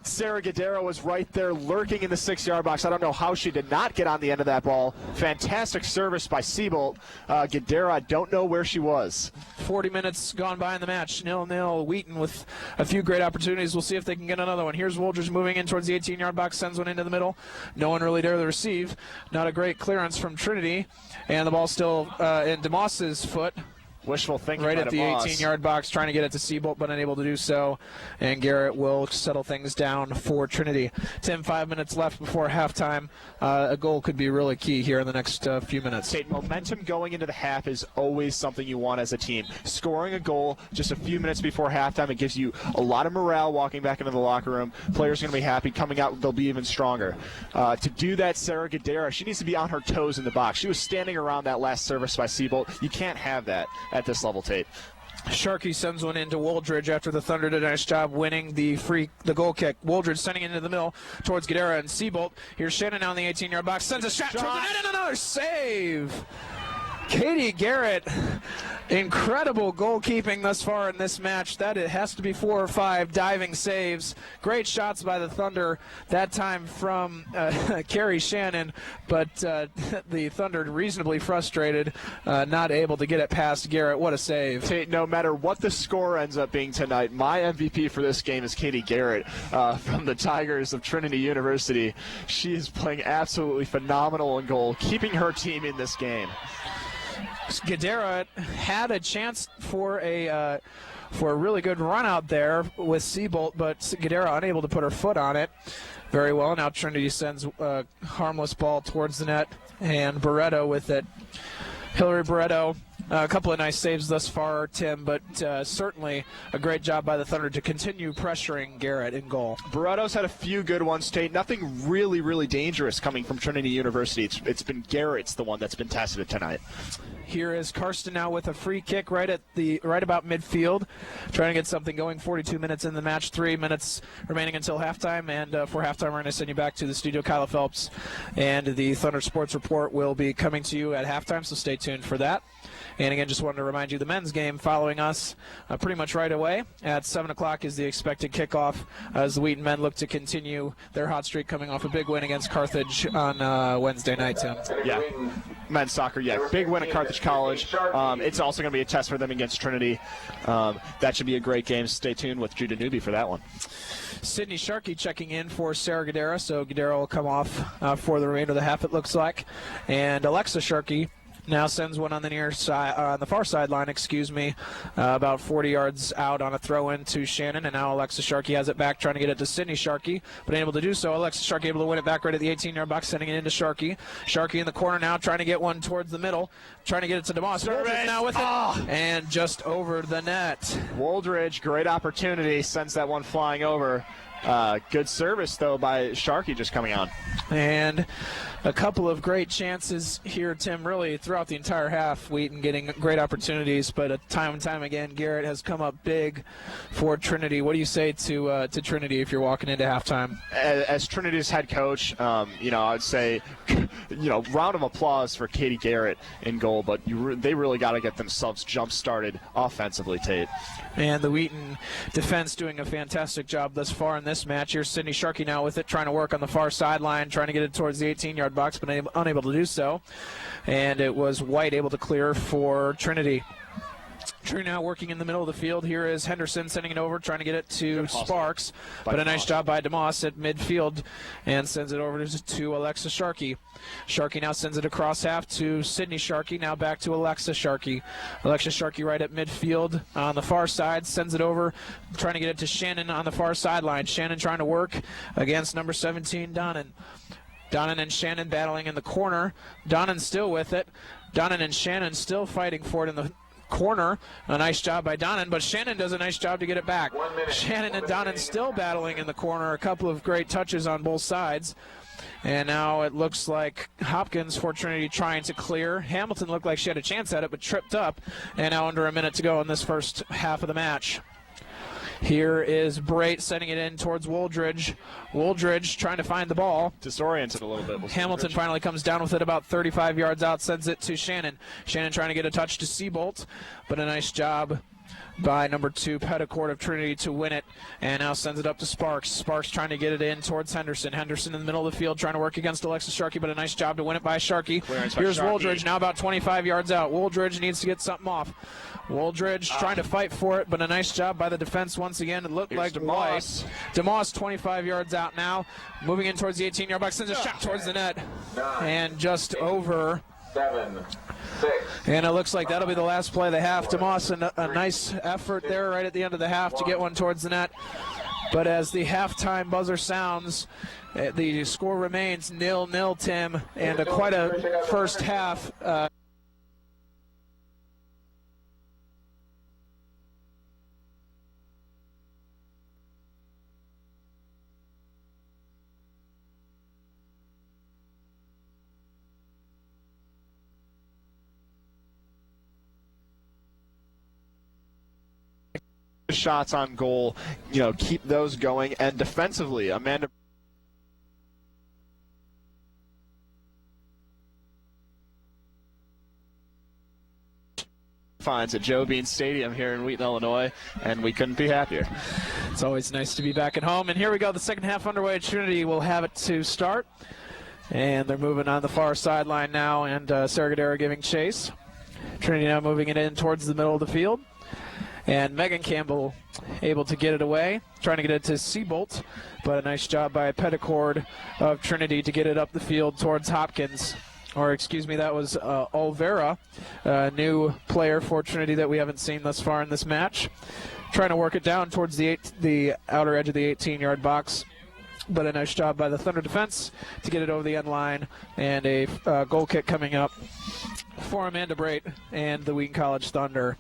Sarah Gadara was right there lurking in the 6-yard box. I don't know how she did not get on the end of that ball. Fantastic service by Siebold. Gadara, I don't know where she was. 40 minutes gone by in the match. 0-0. Wheaton with a few great opportunities. We'll see if they can get another one. Here's Wooldridge moving in towards the 18-yard box, sends one into the middle. No one really there to receive. Not a great clearance from Trinity. And the ball still in DeMoss's foot. Wishful thinking right by at the DeMoss. 18-yard box, trying to get it to Siebold, but unable to do so. And Garrett will settle things down for Trinity. 5 minutes left before halftime. A goal could be really key here in the next few minutes. Tate, momentum going into the half is always something you want as a team. Scoring a goal just a few minutes before halftime, it gives you a lot of morale walking back into the locker room. Players are going to be happy. Coming out, they'll be even stronger. To do that, Sarah Gadara, she needs to be on her toes in the box. She was standing around that last service by Siebold. You can't have that at this level, Tate. Sharkey sends one into Wooldridge after the Thunder did a nice job winning the goal kick. Wooldridge sending it into the middle towards Gadara and Siebold. Here's Shannon now in the 18-yard box. Sends a shot towards the net and another save. Katie Garrett, incredible goalkeeping thus far in this match. That it has to be 4 or 5 diving saves. Great shots by the Thunder, that time from Carrie Shannon, but the Thunder reasonably frustrated, not able to get it past Garrett. What a save. Tate, no matter what the score ends up being tonight, my MVP for this game is Katie Garrett from the Tigers of Trinity University. She is playing absolutely phenomenal in goal, keeping her team in this game. Gadara had a chance for a really good run out there with Siebold, but Gadara unable to put her foot on it very well. Now Trinity sends a harmless ball towards the net, and Barreto with it. Hillary Barreto, a couple of nice saves thus far, Tim, but certainly a great job by the Thunder to continue pressuring Garrett in goal. Barreto's had a few good ones, Tate. Nothing really, really dangerous coming from Trinity University. It's been Garrett's the one that's been tested tonight. Here is Karsten now with a free kick right about midfield, trying to get something going. 42 minutes in the match, 3 minutes remaining until halftime, and for halftime we're going to send you back to the studio. Kyla Phelps and the Thunder Sports Report will be coming to you at halftime, so stay tuned for that. And again, just wanted to remind you, the men's game following us pretty much right away. At 7 o'clock is the expected kickoff as the Wheaton men look to continue their hot streak coming off a big win against Carthage on Wednesday night, Tim. Yeah, men's soccer, yeah. Big win at Carthage College. It's also going to be a test for them against Trinity. That should be a great game. Stay tuned with Judah Newby for that one. Sydney Sharkey checking in for Sarah Gadara, so Gadara will come off for the remainder of the half, it looks like. And Alexa Sharkey now sends one on the near side, on the far sideline, about 40 yards out on a throw-in to Shannon, and now Alexa Sharkey has it back, trying to get it to Sydney Sharkey, but unable to do so. Alexa Sharkey able to win it back right at the 18-yard box, sending it into Sharkey. Sharkey in the corner now, trying to get one towards the middle, trying to get it to DeMoss. Wooldridge now with it, and just over the net. Wooldridge, great opportunity, sends that one flying over. Good service, though, by Sharkey just coming on. And a couple of great chances here, Tim, really throughout the entire half. Wheaton getting great opportunities, but time and time again, Garrett has come up big for Trinity. What do you say to Trinity if you're walking into halftime? As Trinity's head coach, I'd say, round of applause for Katie Garrett in goal, but they really got to get themselves jump-started offensively, Tate. And the Wheaton defense doing a fantastic job thus far in this match. Here's Sydney Sharkey now with it, trying to work on the far sideline, trying to get it towards the 18-yard box, but unable to do so. And it was White able to clear for Trinity. Trinity now working in the middle of the field. Here is Henderson sending it over, trying to get it to Sparks. But a nice job by DeMoss at midfield and sends it over to Alexa Sharkey. Sharkey now sends it across half to Sydney Sharkey. Now back to Alexa Sharkey. Alexa Sharkey right at midfield on the far side. Sends it over, trying to get it to Shannon on the far sideline. Shannon trying to work against number 17, Donnan. Donnan and Shannon battling in the corner. Donnan still with it. Donnan and Shannon still fighting for it in the corner. A nice job by Donnan, but Shannon does a nice job to get it back. Shannon and Donnan still battling in the corner. A couple of great touches on both sides. And now it looks like Hopkins for Trinity trying to clear. Hamilton looked like she had a chance at it, but tripped up. And now under a minute to go in this first half of the match. Here is Brait sending it in towards Wooldridge. Wooldridge trying to find the ball. Disoriented a little bit. Hamilton finally comes down with it about 35 yards out, sends it to Shannon. Shannon trying to get a touch to Seabolt, but a nice job by number 2, Petticourt of Trinity to win it, and now sends it up to Sparks. Sparks trying to get it in towards Henderson. Henderson in the middle of the field trying to work against Alexa Sharkey, but a nice job to win it by Sharkey. Here's Wooldridge now about 25 yards out. Wooldridge needs to get something off. Wooldridge trying to fight for it, but a nice job by the defense once again. It looked like DeMoss. DeMoss 25 yards out now, moving in towards the 18-yard box, sends a shot towards the net, and just over. 7, 6. And it looks like that'll be the last play of the half. DeMoss, a nice effort there right at the end of the half to get one towards the net. But as the halftime buzzer sounds, the score remains 0-0, Tim, and quite a first half. Shots on goal, keep those going. And defensively, Amanda finds at Joe Bean Stadium here in Wheaton, Illinois, and we couldn't be happier. It's always nice to be back at home. And here we go, the second half underway. Trinity will have it to start. And they're moving on the far sideline now, and Sarah Gadara giving chase. Trinity now moving it in towards the middle of the field. And Megan Campbell able to get it away, trying to get it to Seabolt, but a nice job by Petticourt of Trinity to get it up the field towards Hopkins. Or, excuse me, that was Olvera, a new player for Trinity that we haven't seen thus far in this match. Trying to work it down towards the outer edge of the 18-yard box. But a nice job by the Thunder defense to get it over the end line. And a goal kick coming up for Amanda Brait and the Wheaton College Thunder.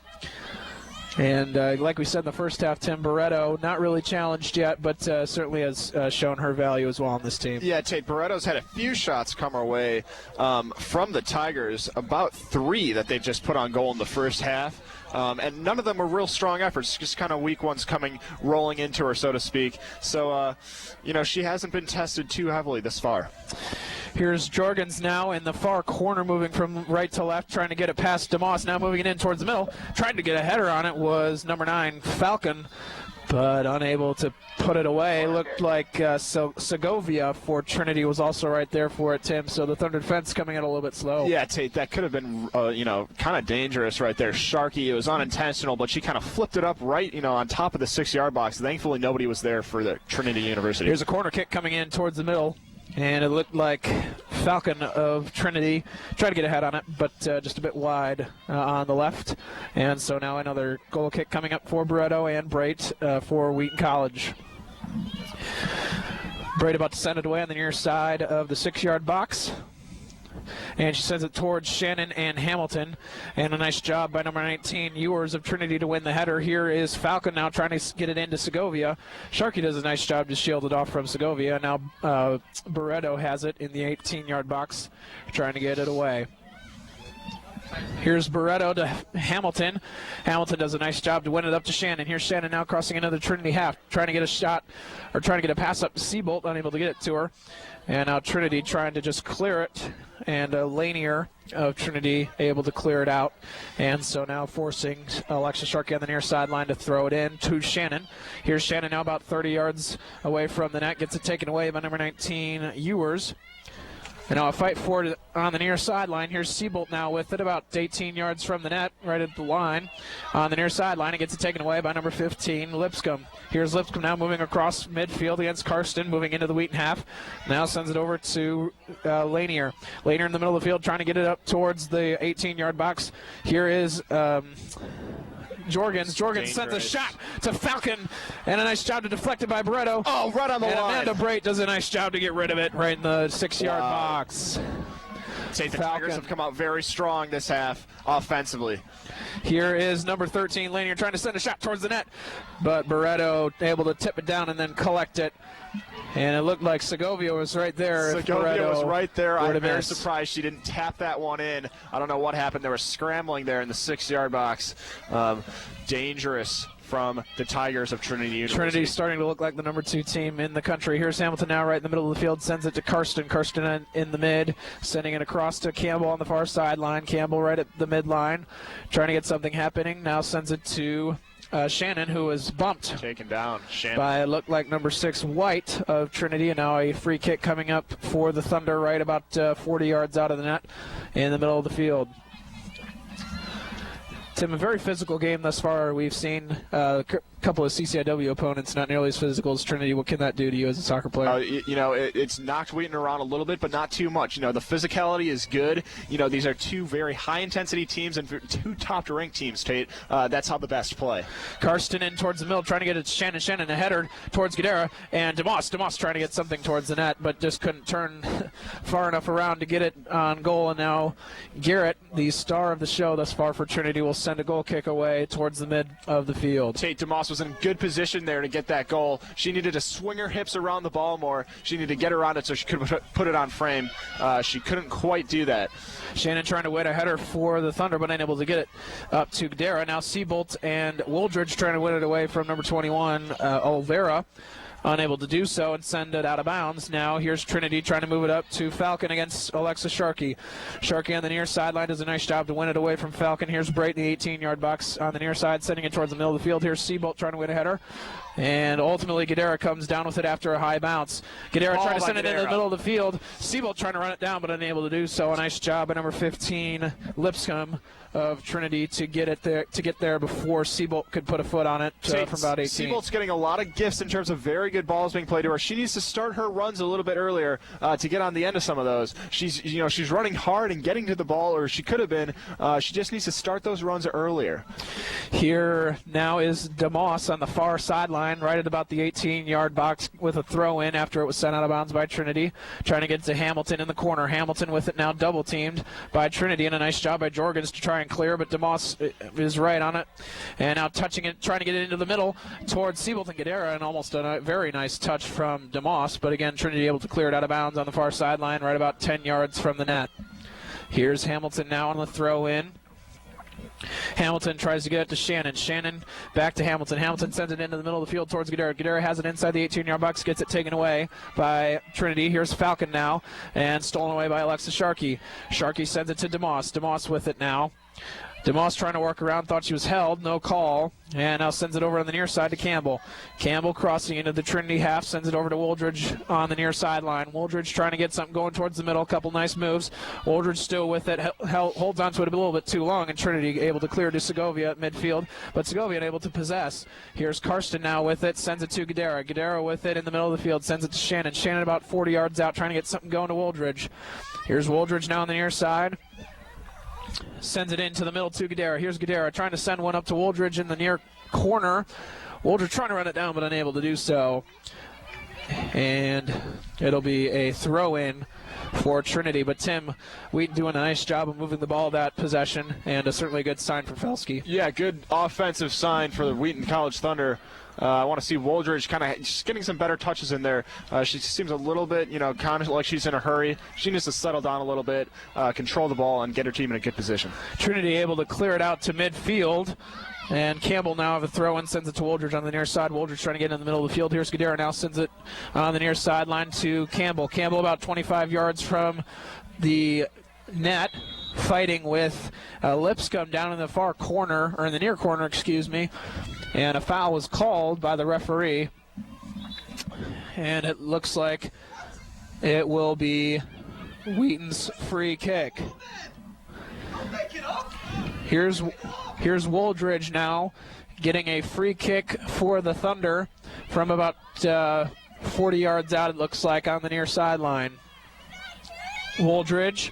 And like we said in the first half, Tim Barretto, not really challenged yet, but certainly has shown her value as well on this team. Yeah, Tate, Barretto's had a few shots come our way from the Tigers, about 3 that they just put on goal in the first half. And none of them were real strong efforts, just kind of weak ones rolling into her, so to speak. So, she hasn't been tested too heavily this far. Here's Jorgens now in the far corner, moving from right to left, trying to get it past DeMoss, now moving it in towards the middle. Trying to get a header on it was number 9, Falcon, but unable to put it away. Looked like Segovia for Trinity was also right there for it, Tim, so the Thunder defense coming in a little bit slow. Yeah, Tate, that could have been, kind of dangerous right there. Sharkey, it was unintentional, but she kind of flipped it up right, on top of the 6-yard box. Thankfully, nobody was there for the Trinity University. Here's a corner kick coming in towards the middle. And it looked like Falcon of Trinity tried to get a head on it, but just a bit wide on the left. And so now another goal kick coming up for Barretto and Brait for Wheaton College. Brait about to send it away on the near side of the 6-yard box. And she sends it towards Shannon and Hamilton. And a nice job by number 19, Ewers of Trinity, to win the header. Here is Falcon now trying to get it into Segovia. Sharkey does a nice job to shield it off from Segovia. Now Barreto has it in the 18-yard box, trying to get it away. Here's Barreto to Hamilton. Hamilton does a nice job to win it up to Shannon. Here's Shannon now crossing into the Trinity half, trying to get a shot, or trying to get a pass up to Seabolt, unable to get it to her. And now Trinity trying to just clear it, and Lanier of Trinity able to clear it out. And so now forcing Alexa Sharkey on the near sideline to throw it in to Shannon. Here's Shannon now about 30 yards away from the net, gets it taken away by number 19, Ewers. And now a fight for it on the near sideline. Here's Seabolt now with it about 18 yards from the net, right at the line. On the near sideline, it gets it taken away by number 15, Lipscomb. Here's Lipscomb now moving across midfield against Karsten, moving into the Wheaton half. Now sends it over to Lanier. Lanier in the middle of the field trying to get it up towards the 18-yard box. Here is Jorgens. Jorgens sends a shot to Falcon, and a nice job to deflect it by Barreto. Oh, right on the line. Amanda Brait does a nice job to get rid of it right in the 6-yard box. The Tigers have come out very strong this half offensively. Here is number 13, Lanier, trying to send a shot towards the net, but Barreto able to tip it down and then collect it. And it looked like Segovia was right there. Segovia was right there. I'm very surprised she didn't tap that one in. I don't know what happened. They were scrambling there in the 6-yard box. Dangerous from the Tigers of Trinity University. Trinity starting to look like the number 2 team in the country. Here's Hamilton now right in the middle of the field, sends it to Karsten. Karsten in the mid, sending it across to Campbell on the far sideline. Campbell right at the midline, trying to get something happening. Now sends it to Shannon, who was bumped. Taken down. Shannon. By, it looked like number 6, White of Trinity. And now a free kick coming up for the Thunder right about 40 yards out of the net in the middle of the field. Tim, a very physical game thus far. We've seen a couple of CCIW opponents not nearly as physical as Trinity. What can that do to you as a soccer player? It's knocked Wheaton around a little bit, but not too much. The physicality is good. These are 2 very high-intensity teams and 2 top-ranked teams, Tate. That's how the best play. Karsten in towards the middle, trying to get it to Shannon. Shannon, a header towards Guidera, and DeMoss trying to get something towards the net, but just couldn't turn far enough around to get it on goal. And now Garrett, the star of the show thus far for Trinity, will send a goal kick away towards the mid of the field. Tate DeMoss was in good position there to get that goal. She needed to swing her hips around the ball more. She needed to get around it so she could put it on frame. She couldn't quite do that. Shannon trying to win a header for the Thunder, but unable to get it up to Guidera. Now Seabolt and Wooldridge trying to win it away from number 21, Olvera. Unable to do so and send it out of bounds. Now here's Trinity trying to move it up to Falcon against Alexa Sharkey. Sharkey on the near sideline does a nice job to win it away from Falcon. Here's Brait in the 18-yard box on the near side, sending it towards the middle of the field. Here's Seabolt trying to win a header. And ultimately, Guidera comes down with it after a high bounce. Guidera trying to send it into the middle of the field. Seabolt trying to run it down, but unable to do so. A nice job by number 15, Lipscomb of Trinity, to get there before Seabolt could put a foot on it from about 18. Seabolt's getting a lot of gifts in terms of very good balls being played to her. She needs to start her runs a little bit earlier to get on the end of some of those. She's running hard and getting to the ball, or she could have been. She just needs to start those runs earlier. Here now is DeMoss on the far sideline, right at about the 18-yard box with a throw-in after it was sent out of bounds by Trinity. Trying to get to Hamilton in the corner. Hamilton with it now double-teamed by Trinity, and a nice job by Jorgens to try and clear, but DeMoss is right on it. And now touching it, trying to get it into the middle towards Seabolt and Guidera, and almost a very nice touch from DeMoss, but again, Trinity able to clear it out of bounds on the far sideline, right about 10 yards from the net. Here's Hamilton now on the throw-in. Hamilton tries to get it to Shannon. Shannon back to Hamilton. Hamilton sends it into the middle of the field towards Guidera. Guidera has it inside the 18-yard box, gets it taken away by Trinity. Here's Falcon now, and stolen away by Alexa Sharkey. Sharkey sends it to DeMoss. DeMoss with it now. DeMoss trying to work around, thought she was held, no call, and now sends it over on the near side to Campbell. Campbell crossing into the Trinity half, sends it over to Wooldridge on the near sideline. Wooldridge trying to get something going towards the middle, a couple nice moves. Wooldridge still with it, holds onto it a little bit too long, and Trinity able to clear to Segovia at midfield, but Segovia unable to possess. Here's Karsten now with it, sends it to Guidera. Guidera with it in the middle of the field, sends it to Shannon. Shannon about 40 yards out, trying to get something going to Wooldridge. Here's Wooldridge now on the near side. Sends it into the middle to Guidera. Here's Guidera trying to send one up to Wooldridge in the near corner. Wooldridge trying to run it down, but unable to do so. And it'll be a throw-in for Trinity. But Tim, Wheaton doing a nice job of moving the ball that possession, and certainly a good sign for Felski. Yeah, good offensive sign for the Wheaton College Thunder. I want to see Woldridge kind of just getting some better touches in there. She seems a little bit, kind of like she's in a hurry. She needs to settle down a little bit, control the ball, and get her team in a good position. Trinity able to clear it out to midfield. And Campbell now have a throw-in, sends it to Woldridge on the near side. Woldridge trying to get in the middle of the field. Here's Gadara now sends it on the near sideline to Campbell. Campbell about 25 yards from the net, fighting with Lipscomb down in the far corner, or in the near corner, excuse me. And a foul was called by the referee. And it looks like it will be Wheaton's free kick. Here's Woldridge now getting a free kick for the Thunder from about 40 yards out, it looks like, on the near sideline. Woldridge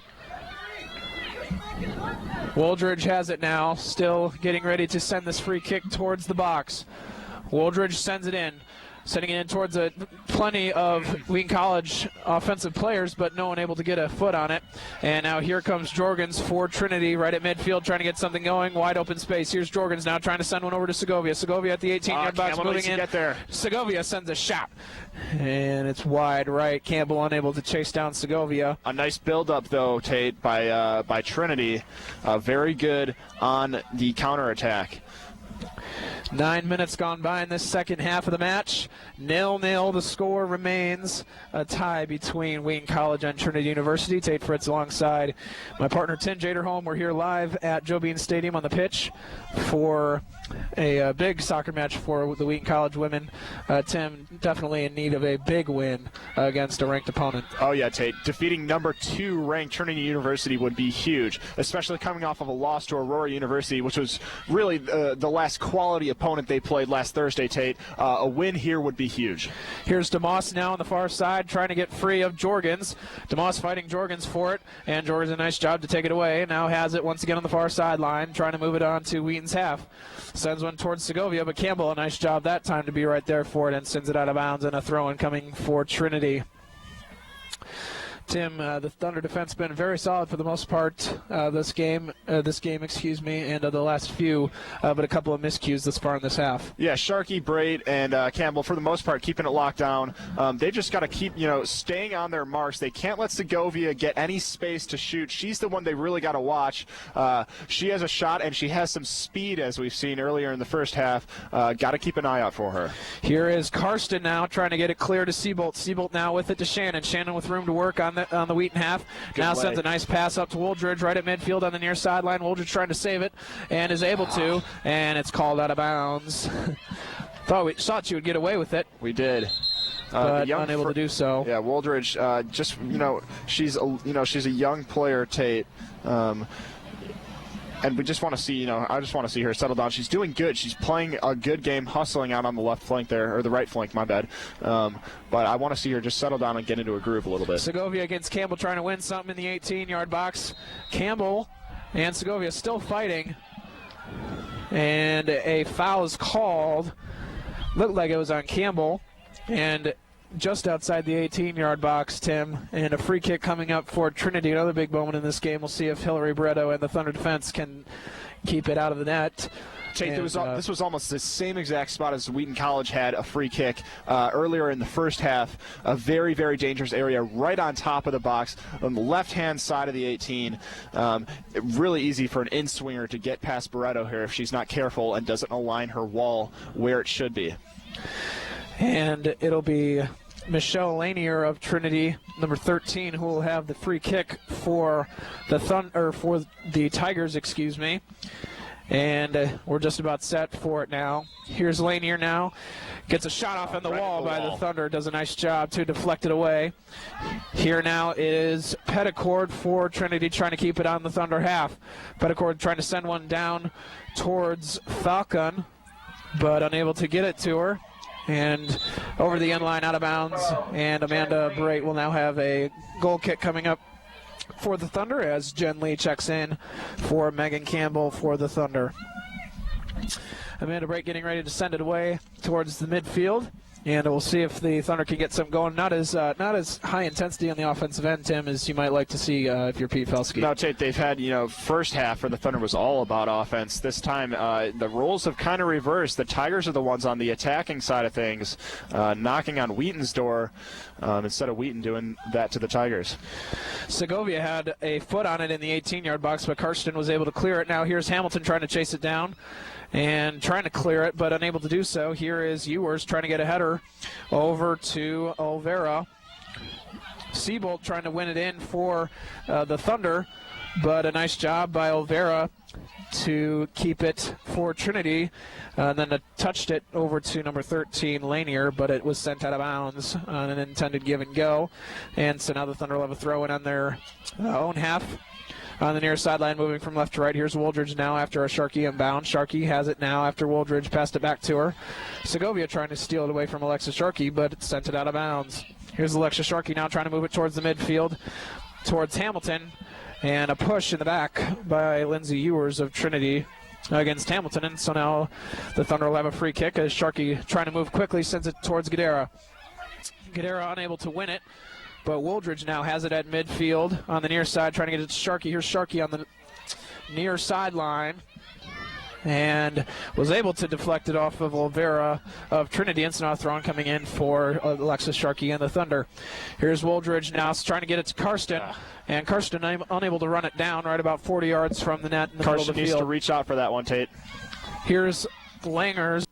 has it now, still getting ready to send this free kick towards the box. Woldridge sends it in. Sending it in towards plenty of Wheaton College offensive players, but no one able to get a foot on it. And now here comes Jorgens for Trinity right at midfield, trying to get something going. Wide open space. Here's Jorgens now trying to send one over to Segovia. Segovia at the 18-yard box, moving in. Get there. Segovia sends a shot, and it's wide right. Campbell unable to chase down Segovia. A nice build-up, though, Tate, by Trinity. Very good on the counterattack. 9 minutes gone by in this second half of the match. 0-0. The score remains a tie between Wheaton College and Trinity University. Tate Fritz alongside my partner Tim Jaderholm. We're here live at Joe Bean Stadium on the pitch for a big soccer match for the Wheaton College women. Tim, definitely in need of a big win against a ranked opponent. Oh, yeah, Tate. Defeating number 2 ranked Trinity University would be huge, especially coming off of a loss to Aurora University, which was really the last quality opponent they played last Thursday, Tate. A win here would be huge. Here's DeMoss now on the far side trying to get free of Jorgens. DeMoss fighting Jorgens for it, and Jorgens a nice job to take it away. Now has it once again on the far sideline, trying to move it on to Wheaton's half. Sends one towards Segovia, but Campbell a nice job that time to be right there for it and sends it out of bounds, and a throw-in coming for Trinity. Tim, the Thunder defense been very solid for the most part this game, and the last few, but a couple of miscues this far in this half. Yeah, Sharkey, Braid, and Campbell, for the most part, keeping it locked down. They've just got to keep, staying on their marks. They can't let Segovia get any space to shoot. She's the one they really got to watch. She has a shot, and she has some speed, as we've seen earlier in the first half. Got to keep an eye out for her. Here is Karsten now trying to get it clear to Seabolt. Seabolt now with it to Shannon. Shannon with room to work on the Wheaton half. Good now play. Sends a nice pass up to Woldridge right at midfield on the near sideline. Woldridge trying to save it and is able to, and it's called out of bounds. Thought you would get away with it. We did. But unable to do so. Yeah, Woldridge, she's a young player, Tate. And we just want to see, I just want to see her settle down. She's doing good. She's playing a good game, hustling out on the left flank there, or the right flank, my bad. But I want to see her just settle down and get into a groove a little bit. Segovia against Campbell trying to win something in the 18-yard box. Campbell and Segovia still fighting. And a foul is called. Looked like it was on Campbell. And just outside the 18-yard box, Tim, and a free kick coming up for Trinity. Another big moment in this game. We'll see if Hillary Bretto and the Thunder defense can keep it out of the net. Tate, this was almost the same exact spot as Wheaton College had a free kick earlier in the first half. A very, very dangerous area right on top of the box on the left-hand side of the 18. Really easy for an in-swinger to get past Bretto here if she's not careful and doesn't align her wall where it should be. And it'll be Michelle Lanier of Trinity, number 13, who will have the free kick for the Tigers, excuse me. And we're just about set for it now. Here's Lanier now. Gets a shot off on the wall by the Thunder. Does a nice job to deflect it away. Here now is Petticord for Trinity trying to keep it on the Thunder half. Petticord trying to send one down towards Falcon, but unable to get it to her. And over the end line, out of bounds. And Amanda Brait will now have a goal kick coming up for the Thunder as Jen Lee checks in for Megan Campbell for the Thunder. Amanda Brait getting ready to send it away towards the midfield. And we'll see if the Thunder can get some going. Not as high intensity on the offensive end, Tim, as you might like to see if you're Pete Felski. No, Tate, they've had, first half for the Thunder was all about offense. This time, the roles have kind of reversed. The Tigers are the ones on the attacking side of things, knocking on Wheaton's door instead of Wheaton doing that to the Tigers. Segovia had a foot on it in the 18-yard box, but Karsten was able to clear it. Now here's Hamilton trying to chase it down and trying to clear it, but unable to do so. Here is Ewers trying to get a header over to Olvera. Seabolt trying to win it in for the Thunder, but a nice job by Olvera to keep it for Trinity. And then touched it over to number 13, Lanier, but it was sent out of bounds on an intended give and go. And so now the Thunder will have a throw in on their own half. On the near sideline, moving from left to right. Here's Wooldridge now after a Sharkey inbound. Sharkey has it now after Wooldridge passed it back to her. Segovia trying to steal it away from Alexis Sharkey, but it sent it out of bounds. Here's Alexis Sharkey now trying to move it towards the midfield, towards Hamilton. And a push in the back by Lindsay Ewers of Trinity against Hamilton. And so now the Thunder will have a free kick as Sharkey trying to move quickly sends it towards Gadara. Gadara unable to win it. But Wooldridge now has it at midfield on the near side, trying to get it to Sharkey. Here's Sharkey on the near sideline and was able to deflect it off of Olvera of Trinity. And so now throwing coming in for Alexis Sharkey and the Thunder. Here's Wooldridge now trying to get it to Karsten. And Karsten unable to run it down right about 40 yards from the net in the middle of the field. Karsten needs to reach out for that one, Tate. Here's Langers.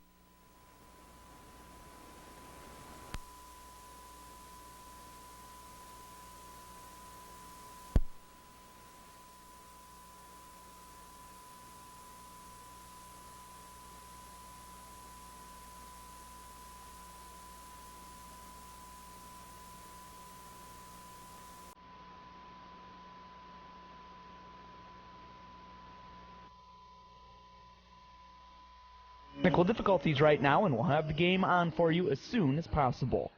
Technical difficulties right now, and we'll have the game on for you as soon as possible.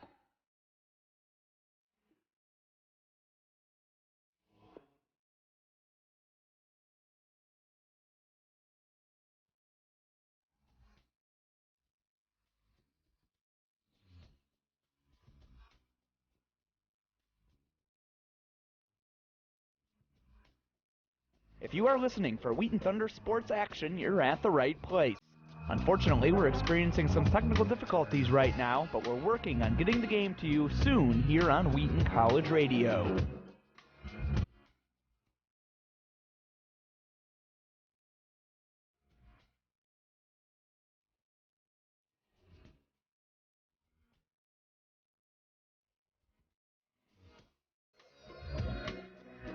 If you are listening for Wheaton Thunder sports action, you're at the right place. Unfortunately, we're experiencing some technical difficulties right now, but we're working on getting the game to you soon here on Wheaton College Radio.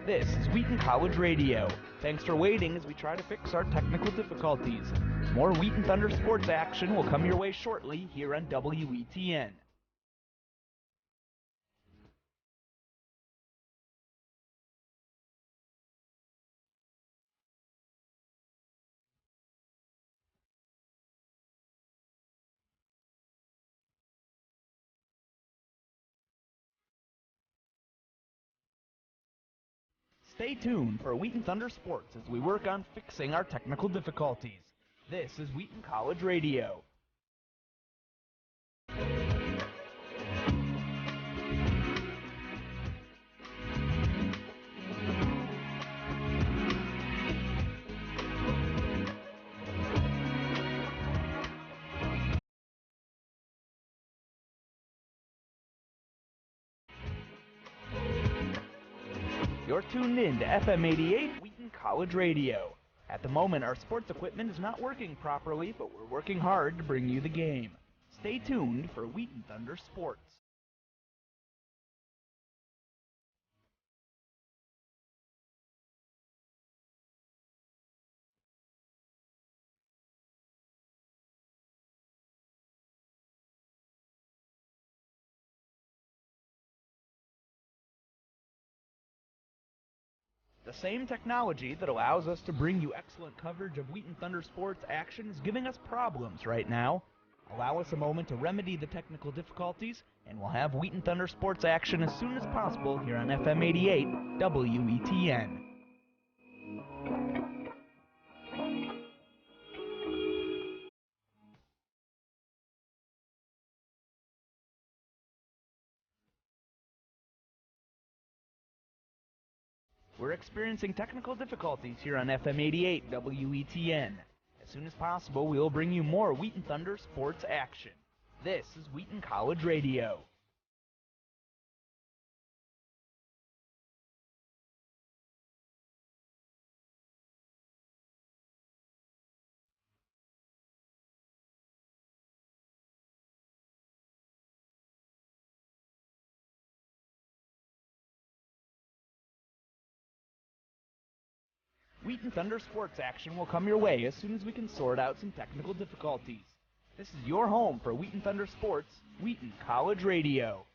This is Wheaton College Radio. Thanks for waiting as we try to fix our technical difficulties. More Wheaton Thunder sports action will come your way shortly here on WETN. Stay tuned for Wheaton Thunder Sports as we work on fixing our technical difficulties. This is Wheaton College Radio. You're tuned in to FM 88 Wheaton College Radio. At the moment, our sports equipment is not working properly, but we're working hard to bring you the game. Stay tuned for Wheaton Thunder Sports. The same technology that allows us to bring you excellent coverage of Wheaton Thunder sports action is giving us problems right now. Allow us a moment to remedy the technical difficulties, and we'll have Wheaton Thunder sports action as soon as possible here on FM 88 WETN. We're experiencing technical difficulties here on FM 88 WETN. As soon as possible, we will bring you more Wheaton Thunder sports action. This is Wheaton College Radio. Wheaton Thunder sports action will come your way as soon as we can sort out some technical difficulties. This is your home for Wheaton Thunder sports, Wheaton College Radio.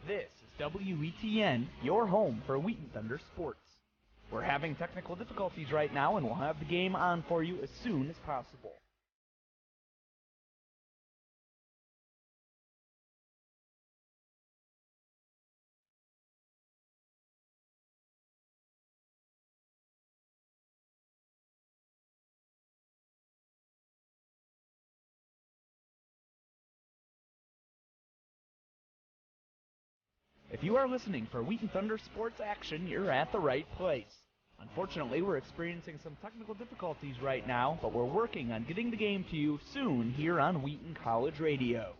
This is WETN, your home for Wheaton Thunder sports. We're having technical difficulties right now, and we'll have the game on for you as soon as possible. If you are listening for Wheaton Thunder sports action, you're at the right place. Unfortunately, we're experiencing some technical difficulties right now, but we're working on getting the game to you soon here on Wheaton College Radio.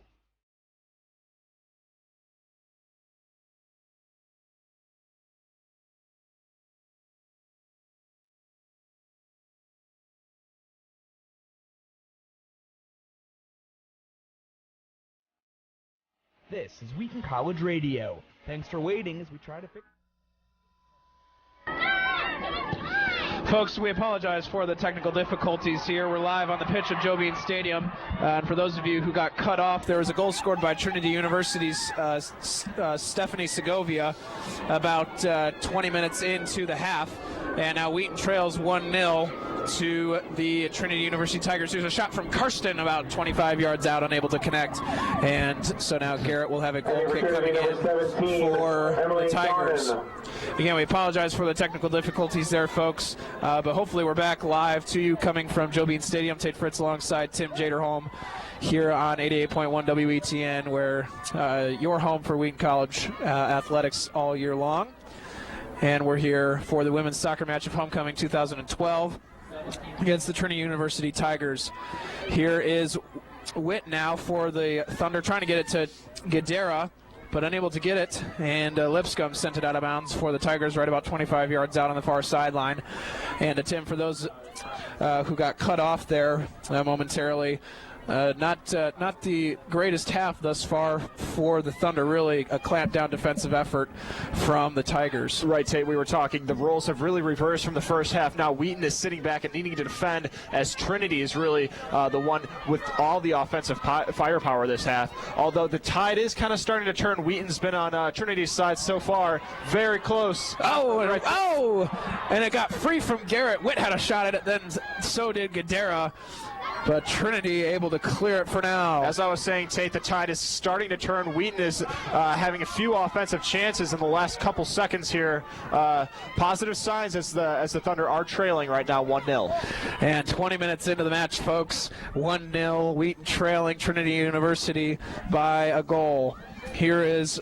This is Wheaton College Radio. Thanks for waiting as we try to fix... Folks, we apologize for the technical difficulties here. We're live on the pitch at Joe Bean Stadium. And for those of you who got cut off, there was a goal scored by Trinity University's Stephanie Segovia about 20 minutes into the half. And now Wheaton trails 1-0 to the Trinity University Tigers. There's a shot from Karsten about 25 yards out, unable to connect. And so now Garrett will have a goal kick coming in for the Tigers. Again, we apologize for the technical difficulties there, folks. But hopefully we're back live to you coming from Joe Bean Stadium. Tate Fritz alongside Tim Jaderholm here on 88.1 WETN, where your home for Wheaton College athletics all year long. And we're here for the women's soccer match of homecoming 2012 against the Trinity University Tigers. Here is Witt now for the Thunder, trying to get it to Gadara, but unable to get it, and Lipscomb sent it out of bounds for the Tigers right about 25 yards out on the far sideline. And Tim, for those who got cut off there momentarily, not the greatest half thus far for the Thunder, really a clamped-down defensive effort from the Tigers. Right, Tate, we were talking. The roles have really reversed from the first half. Now Wheaton is sitting back and needing to defend, as Trinity is really the one with all the offensive firepower this half. Although the tide is kind of starting to turn. Wheaton's been on Trinity's side so far. Very close. And it got free from Garrett. Witt had a shot at it, then so did Gadara. But Trinity able to clear it for now. As I was saying, Tate, the tide is starting to turn. Wheaton is having a few offensive chances in the last couple seconds here. Positive signs as the Thunder are trailing right now 1-0. And 20 minutes into the match, folks, 1-0. Wheaton trailing Trinity University by a goal. Here is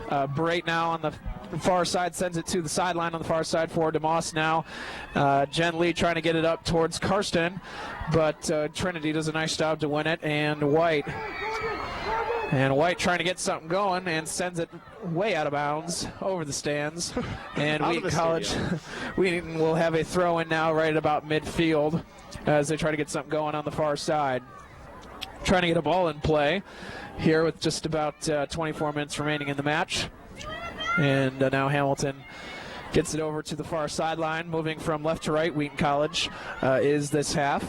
Brait now on the far side, sends it to the sideline on the far side for DeMoss now. Jen Lee trying to get it up towards Karsten, but Trinity does a nice job to win it, and White trying to get something going and sends it way out of bounds over the stands. And Wheaton will have a throw in now right at about midfield as they try to get something going on the far side. Trying to get a ball in play here with just about 24 minutes remaining in the match. And now Hamilton gets it over to the far sideline, moving from left to right. Wheaton College is this half.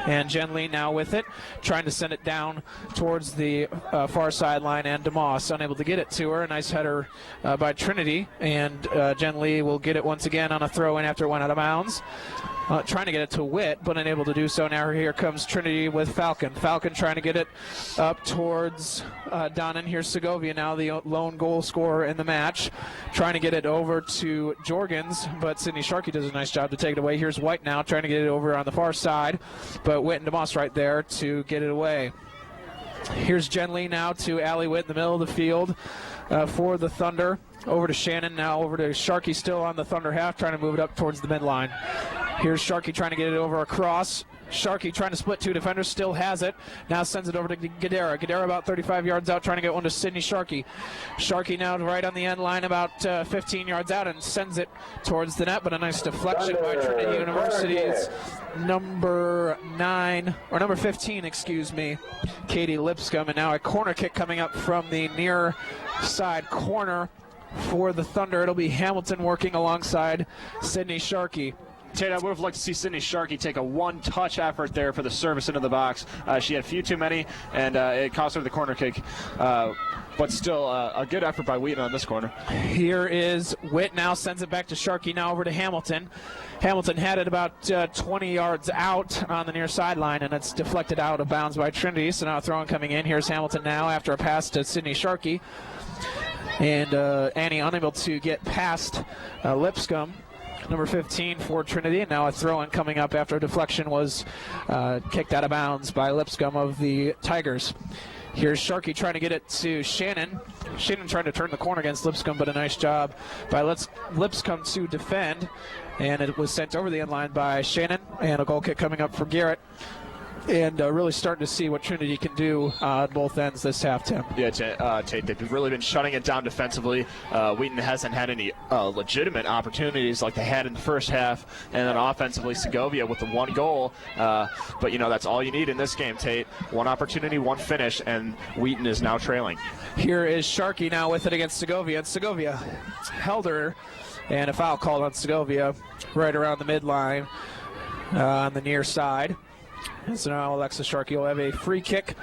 And Jen Lee now with it, trying to send it down towards the far sideline, and DeMoss unable to get it to her. A nice header by Trinity, and Jen Lee will get it once again on a throw-in after it went out of bounds. trying to get it to Witt, but unable to do so. Now here comes Trinity with Falcon. Falcon trying to get it up towards Donnan. Here's Segovia now, the lone goal scorer in the match, trying to get it over to Jorgens, but Sydney Sharkey does a nice job to take it away. Here's White now trying to get it over on the far side, but Witt and DeMoss right there to get it away. Here's Jen Lee now to Allie Witt in the middle of the field for the Thunder. Over to Shannon, now over to Sharkey, still on the Thunder half, trying to move it up towards the midline. Here's Sharkey trying to get it over across. Sharkey trying to split two defenders, still has it. Now sends it over to Gadara. Gadara about 35 yards out, trying to get one to Sydney Sharkey. Sharkey now right on the end line, about 15 yards out, and sends it towards the net, but a nice deflection by Trinity University's number 15, excuse me, Katie Lipscomb. And now a corner kick coming up from the near side corner for the Thunder. It'll be Hamilton working alongside Sydney Sharkey. Tate, I would have liked to see Sydney Sharkey take a one-touch effort there for the service into the box. She had a few too many, and it cost her the corner kick. But still, a good effort by Wheaton on this corner. Here is Witt now, sends it back to Sharkey, now over to Hamilton. Hamilton had it about 20 yards out on the near sideline, and it's deflected out of bounds by Trinity. So now a throw-in coming in. Here's Hamilton now after a pass to Sydney Sharkey. And Annie unable to get past Lipscomb, number 15 for Trinity. And now a throw-in coming up after a deflection was kicked out of bounds by Lipscomb of the Tigers. Here's Sharkey trying to get it to Shannon. Shannon trying to turn the corner against Lipscomb, but a nice job by Lipscomb to defend. And it was sent over the end line by Shannon. And a goal kick coming up for Garrett. And really starting to see what Trinity can do on both ends this half, Tim. Yeah, Tate, they've really been shutting it down defensively. Wheaton hasn't had any legitimate opportunities like they had in the first half. And then offensively, Segovia with the one goal. But, that's all you need in this game, Tate. One opportunity, one finish, and Wheaton is now trailing. Here is Sharkey now with it against Segovia. And Segovia held her, and a foul called on Segovia right around the midline on the near side. And so now Alexa Sharkey will have a free kick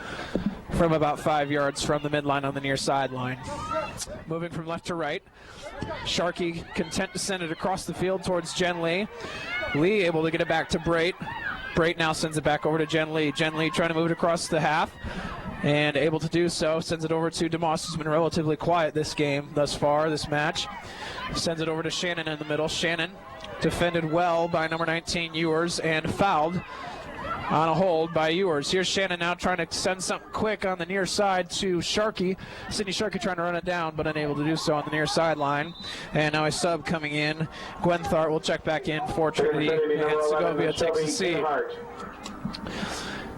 from about 5 yards from the midline on the near sideline. Moving from left to right, Sharkey content to send it across the field towards Jen Lee. Lee able to get it back to Brait. Brait now sends it back over to Jen Lee. Jen Lee trying to move it across the half, and able to do so. Sends it over to DeMoss, who's been relatively quiet this game thus far, this match. Sends it over to Shannon in the middle. Shannon defended well by number 19, Ewers, and fouled on a hold by Ewers. Here's Shannon now trying to send something quick on the near side to Sharkey. Sydney Sharkey trying to run it down, but unable to do so on the near sideline. And now a sub coming in. Gwenthart will check back in for Trinity, and Segovia takes a seat.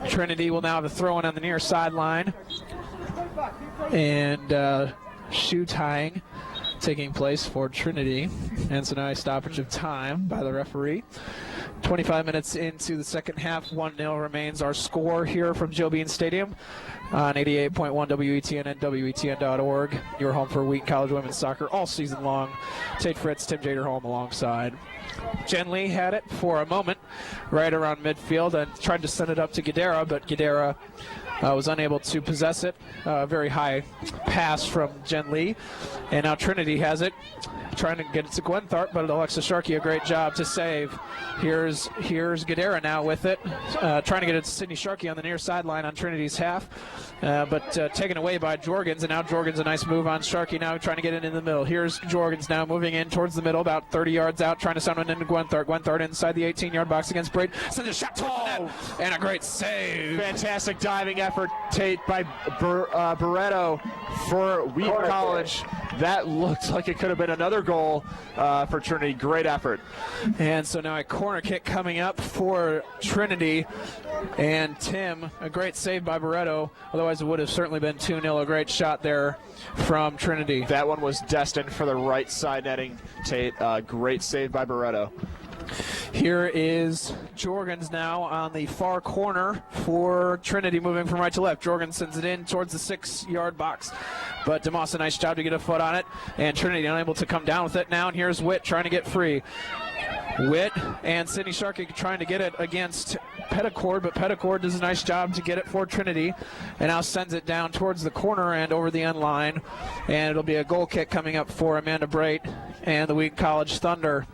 Trinity will now have a throw-in on the near sideline. And shoe tying taking place for Trinity. And so now a stoppage of time by the referee. 25 minutes into the second half, 1-0 remains our score here from Joe Bean Stadium on 88.1 WETN and WETN.org. Your home for Wheaton College women's soccer all season long. Tate Fritz, Tim Jaderholm alongside. Jen Lee had it for a moment right around midfield and tried to send it up to Gadara, but Gadara was unable to possess it. Very high pass from Jen Lee. And now Trinity has it, trying to get it to Gwenthart, but Alexa Sharkey, a great job to save. Here's Gadara now with it, trying to get it to Sydney Sharkey on the near sideline on Trinity's half, but taken away by Jorgens, and now Jorgens a nice move on Sharkey now trying to get it in the middle. Here's Jorgens now moving in towards the middle, about 30 yards out, trying to send one into Gwenthart. Gwenthart inside the 18-yard box against Brait, sends a shot toward the net, and a great save. Fantastic diving effort, Tate, by Barreto for Wheaton College. That looked like it could have been another goal for Trinity. Great effort. And so now a corner kick coming up for Trinity. And Tim, a great save by Barreto. Otherwise it would have certainly been 2-0. A great shot there from Trinity. That one was destined for the right side netting, Tate. Great save by Barreto. Here is Jorgens now on the far corner for Trinity, moving from right to left. Jorgens sends it in towards the 6-yard box, but DeMoss a nice job to get a foot on it, and Trinity unable to come down with it now. And here's Witt trying to get free. Witt and Sydney Sharkey trying to get it against Petticord, but Petticord does a nice job to get it for Trinity, and now sends it down towards the corner and over the end line, and it'll be a goal kick coming up for Amanda Brait and the Wheaton College Thunder.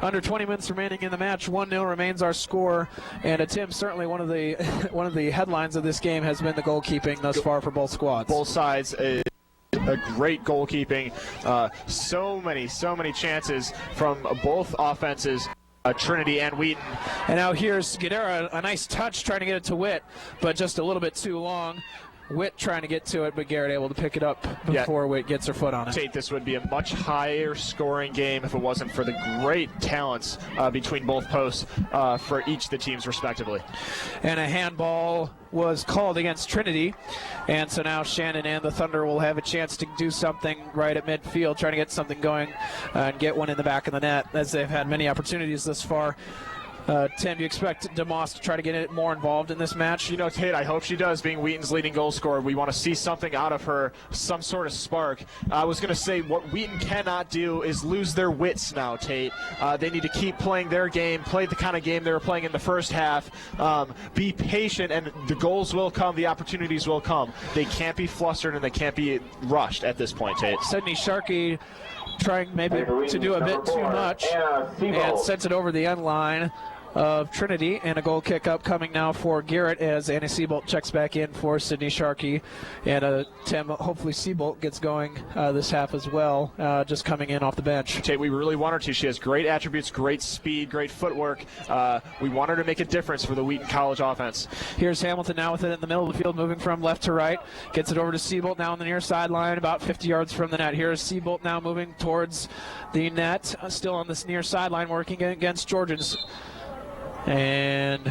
Under 20 minutes remaining in the match. 1-0 remains our score. And Tim, certainly one of the headlines of this game has been the goalkeeping thus far for both squads. Both sides. A great goalkeeping. So many chances from both offenses. Trinity and Wheaton. And now here's Guidera, a nice touch trying to get it to Witt, but just a little bit too long. Witt trying to get to it, but Garrett able to pick it up before Witt gets her foot on it. Tate, this would be a much higher scoring game if it wasn't for the great talents between both posts for each of the teams respectively. And a handball was called against Trinity, and so now Shannon and the Thunder will have a chance to do something right at midfield, trying to get something going and get one in the back of the net, as they've had many opportunities thus far. Tim, do you expect DeMoss to try to get it more involved in this match? You know, Tate, I hope she does, being Wheaton's leading goal scorer. We want to see something out of her, some sort of spark. I was going to say what Wheaton cannot do is lose their wits now, Tate. They need to keep playing their game, play the kind of game they were playing in the first half, be patient, and the goals will come, the opportunities will come. They can't be flustered and they can't be rushed at this point, Tate. Sydney Sharkey trying maybe to do a bit too much and sends it over the end line of Trinity, and a goal kick up coming now for Garrett as Annie Seabolt checks back in for Sydney Sharkey. And Tim, hopefully Seabolt gets going this half as well, just coming in off the bench. Tate, we really want her to. She has great attributes, great speed, great footwork. We want her to make a difference for the Wheaton College offense. Here's Hamilton now with it in the middle of the field, moving from left to right. Gets it over to Seabolt now on the near sideline, about 50 yards from the net. Here's Seabolt now moving towards the net, still on this near sideline, working against Georgians. And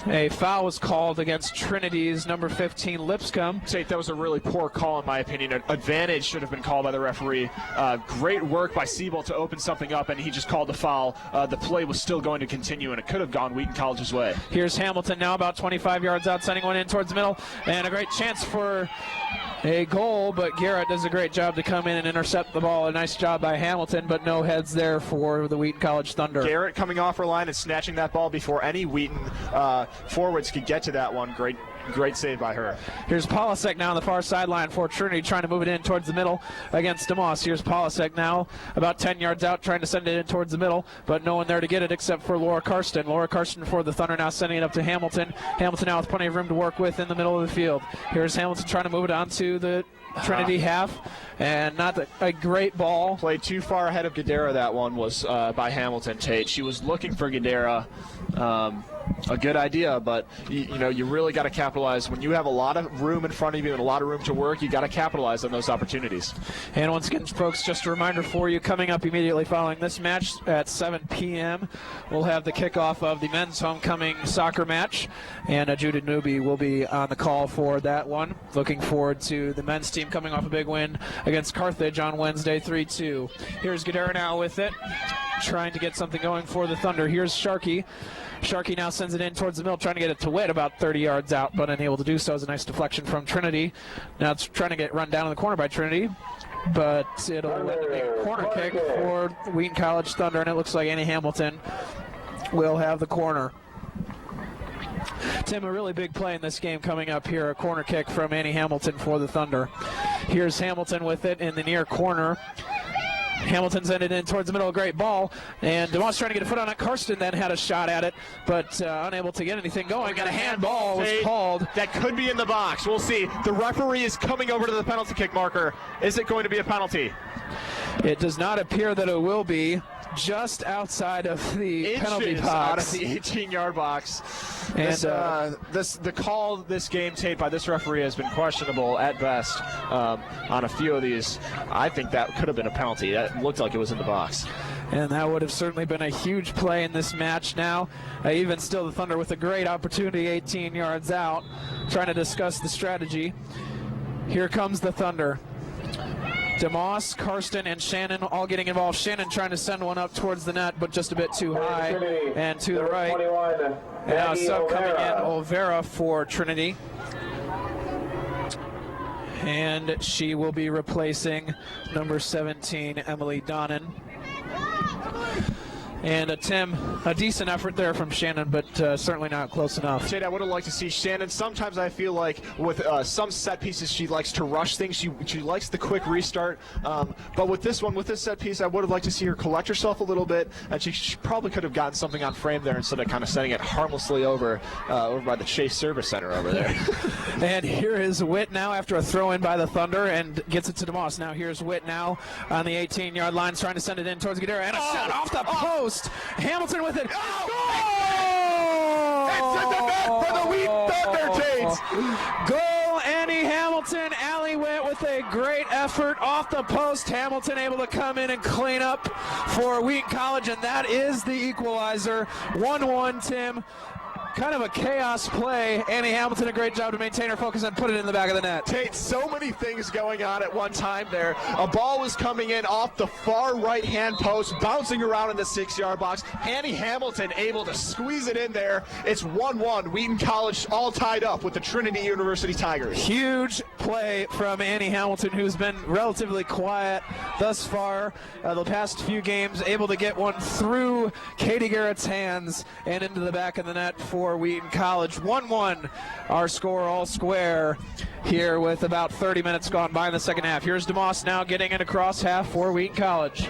a foul was called against Trinity's number 15, Lipscomb. Tate, that was a really poor call in my opinion. An advantage should have been called by the referee. Great work by Seabolt to open something up, and he just called the foul. The play was still going to continue, and it could have gone Wheaton College's way. Here's Hamilton now about 25 yards out, sending one in towards the middle, and a great chance for a goal, but Garrett does a great job to come in and intercept the ball. A nice job by Hamilton, but no heads there for the Wheaton College Thunder. Garrett coming off her line and snatching that ball before any Wheaton forwards could get to that one. Great save by her. Here's Polasek now on the far sideline for Trinity, trying to move it in towards the middle against DeMoss. Here's Polasek now about 10 yards out, trying to send it in towards the middle, but no one there to get it except for Laura Karsten. Laura Karsten for the Thunder now sending it up to Hamilton. Hamilton now with plenty of room to work with in the middle of the field. Here's Hamilton trying to move it onto the Trinity half, and not a great ball. Played too far ahead of Guidera. That one was by Hamilton, Tate. She was looking for Guidera. A good idea, but you really got to capitalize. When you have a lot of room in front of you and a lot of room to work, you got to capitalize on those opportunities. And once again, folks, just a reminder for you, coming up immediately following this match at 7 p.m., we'll have the kickoff of the men's homecoming soccer match, and Judith Newby will be on the call for that one. Looking forward to the men's team coming off a big win against Carthage on Wednesday, 3-2. Here's Guidera now with it, trying to get something going for the Thunder. Here's Sharkey. Sharkey now sends it in towards the middle, trying to get it to Witt about 30 yards out, but unable to do so. It's a nice deflection from Trinity. Now it's trying to get run down in the corner by Trinity, but it'll end up being a corner kick for Wheaton College Thunder, and it looks like Annie Hamilton will have the corner. Tim, a really big play in this game coming up here, a corner kick from Annie Hamilton for the Thunder. Here's Hamilton with it in the near corner. Hamilton sent it in towards the middle, a great ball, and DeMoss trying to get a foot on it. Karsten then had a shot at it, but unable to get anything going. Got a handball was called. That could be in the box. We'll see. The referee is coming over to the penalty kick marker. Is it going to be a penalty? It does not appear that it will be. Just outside of the penalty box. Out of the 18-yard box. And the call this game, Tate, by this referee has been questionable at best on a few of these. I think that could have been a penalty. That looked like it was in the box. And that would have certainly been a huge play in this match now. Even still, the Thunder with a great opportunity 18 yards out, trying to discuss the strategy. Here comes the Thunder. DeMoss, Karsten, and Shannon all getting involved. Shannon trying to send one up towards the net, but just a bit too high and to the right. And now sub coming in, Olvera for Trinity. And she will be replacing number 17, Emily Donnan. And Tim, a decent effort there from Shannon, but certainly not close enough. Tate, I would have liked to see Shannon. Sometimes I feel like with some set pieces, she likes to rush things. She likes the quick restart. But with this one, with this set piece, I would have liked to see her collect herself a little bit, and she probably could have gotten something on frame there instead of kind of sending it harmlessly over by the Chase Service Center over there. And here is Witt now after a throw in by the Thunder and gets it to DeMoss. Now here's Witt now on the 18-yard line trying to send it in towards Guerrero. And a shot off the post. Hamilton with it. Goal! It's in the net for the Wheaton Thunder, Tate. Goal, Annie Hamilton. Allie Witt with a great effort off the post. Hamilton able to come in and clean up for Wheaton College, and that is the equalizer. 1-1, Tim. Kind of a chaos play. Annie Hamilton, a great job to maintain her focus and put it in the back of the net. Tate, so many things going on at one time there. A ball was coming in off the far right-hand post, bouncing around in the 6-yard box. Annie Hamilton able to squeeze it in there. It's 1-1. Wheaton College all tied up with the Trinity University Tigers. Huge play from Annie Hamilton, who's been relatively quiet thus far the past few games, able to get one through Katie Garrett's hands and into the back of the net for Wheaton College. 1-1, our score all square here with about 30 minutes gone by in the second half. Here's DeMoss now getting it across half for Wheaton College.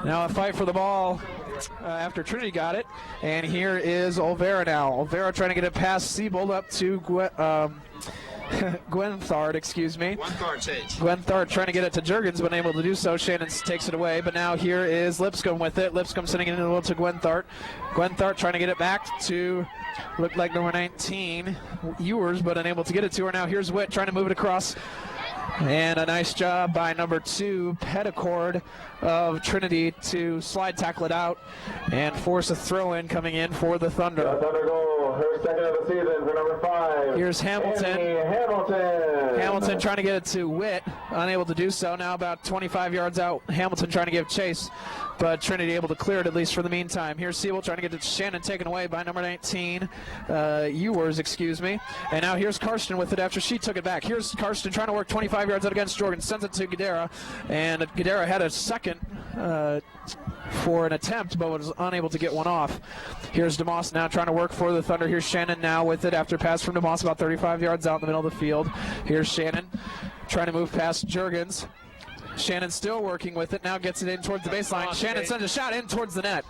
Now a fight for the ball after Trinity got it, and here is Olvera now. Olvera trying to get it past Siebold up to Gwenthard, excuse me. Gwenthard trying to get it to Jurgens, but unable to do so. Shannon takes it away, but now here is Lipscomb with it. Lipscomb sending it in a little to Gwenthart. Gwenthart trying to get it back to, looked like number 19, Ewers, but unable to get it to her. Now here's Witt trying to move it across. And a nice job by number 2, Petticord of Trinity, to slide tackle it out and force a throw-in coming in for the Thunder. The Thunder goal, her second of the season for number 5. Here's Hamilton. Annie Hamilton. Hamilton trying to get it to Witt, unable to do so. Now about 25 yards out, Hamilton trying to give chase, but Trinity able to clear it at least for the meantime. Here's Siebel trying to get it to Shannon, taken away by number 19, Ewers, excuse me. And now here's Karsten with it after she took it back. Here's Karsten trying to work 25 yards out against Jordan, sends it to Guerrero, and Guerrero had a second for an attempt, but was unable to get one off. Here's DeMoss now trying to work for the Thunder. Here's Shannon now with it after pass from DeMoss about 35 yards out in the middle of the field. Here's Shannon trying to move past Jurgens. Shannon still working with it, now gets it in towards the baseline. Shannon sends a shot in towards the net,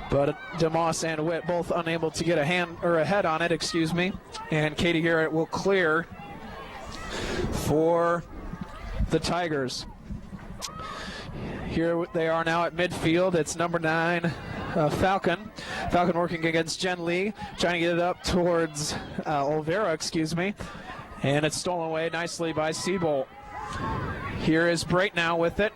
but DeMoss and Witt both unable to get a head on it, excuse me. And Katie Garrett will clear for the Tigers. Here they are now at midfield. It's number 9, Falcon. Falcon working against Jen Lee, trying to get it up towards Olvera, excuse me. And it's stolen away nicely by Siebold. Here is Brate now with it,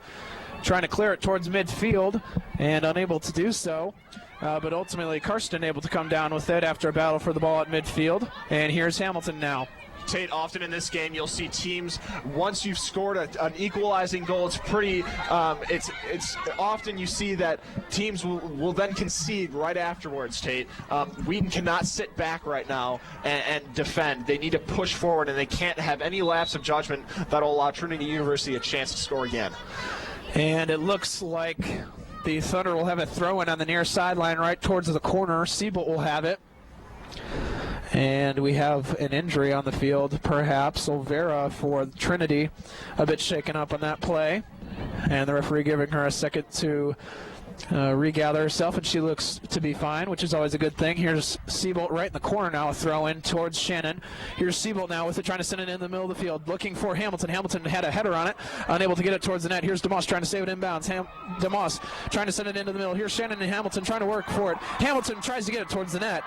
trying to clear it towards midfield and unable to do so. But ultimately Karsten able to come down with it after a battle for the ball at midfield. And here's Hamilton now. Tate, often in this game you'll see teams, once you've scored an equalizing goal, it's pretty it's often you see that teams will then concede right afterwards. Tate, Wheaton cannot sit back right now and defend. They need to push forward, and they can't have any lapse of judgment that'll allow Trinity University a chance to score again. And it looks like the Thunder will have a throw-in on the near sideline right towards the corner. Siebold will have it. And we have an injury on the field, perhaps. Olvera for Trinity, a bit shaken up on that play. And the referee giving her a second to regather herself, and she looks to be fine, which is always a good thing. Here's Siebold right in the corner now, a throw in towards Shannon. Here's Siebold now with it, trying to send it in the middle of the field, looking for Hamilton. Hamilton had a header on it, unable to get it towards the net. Here's DeMoss trying to save it inbounds. DeMoss trying to send it into the middle. Here's Shannon and Hamilton trying to work for it. Hamilton tries to get it towards the net,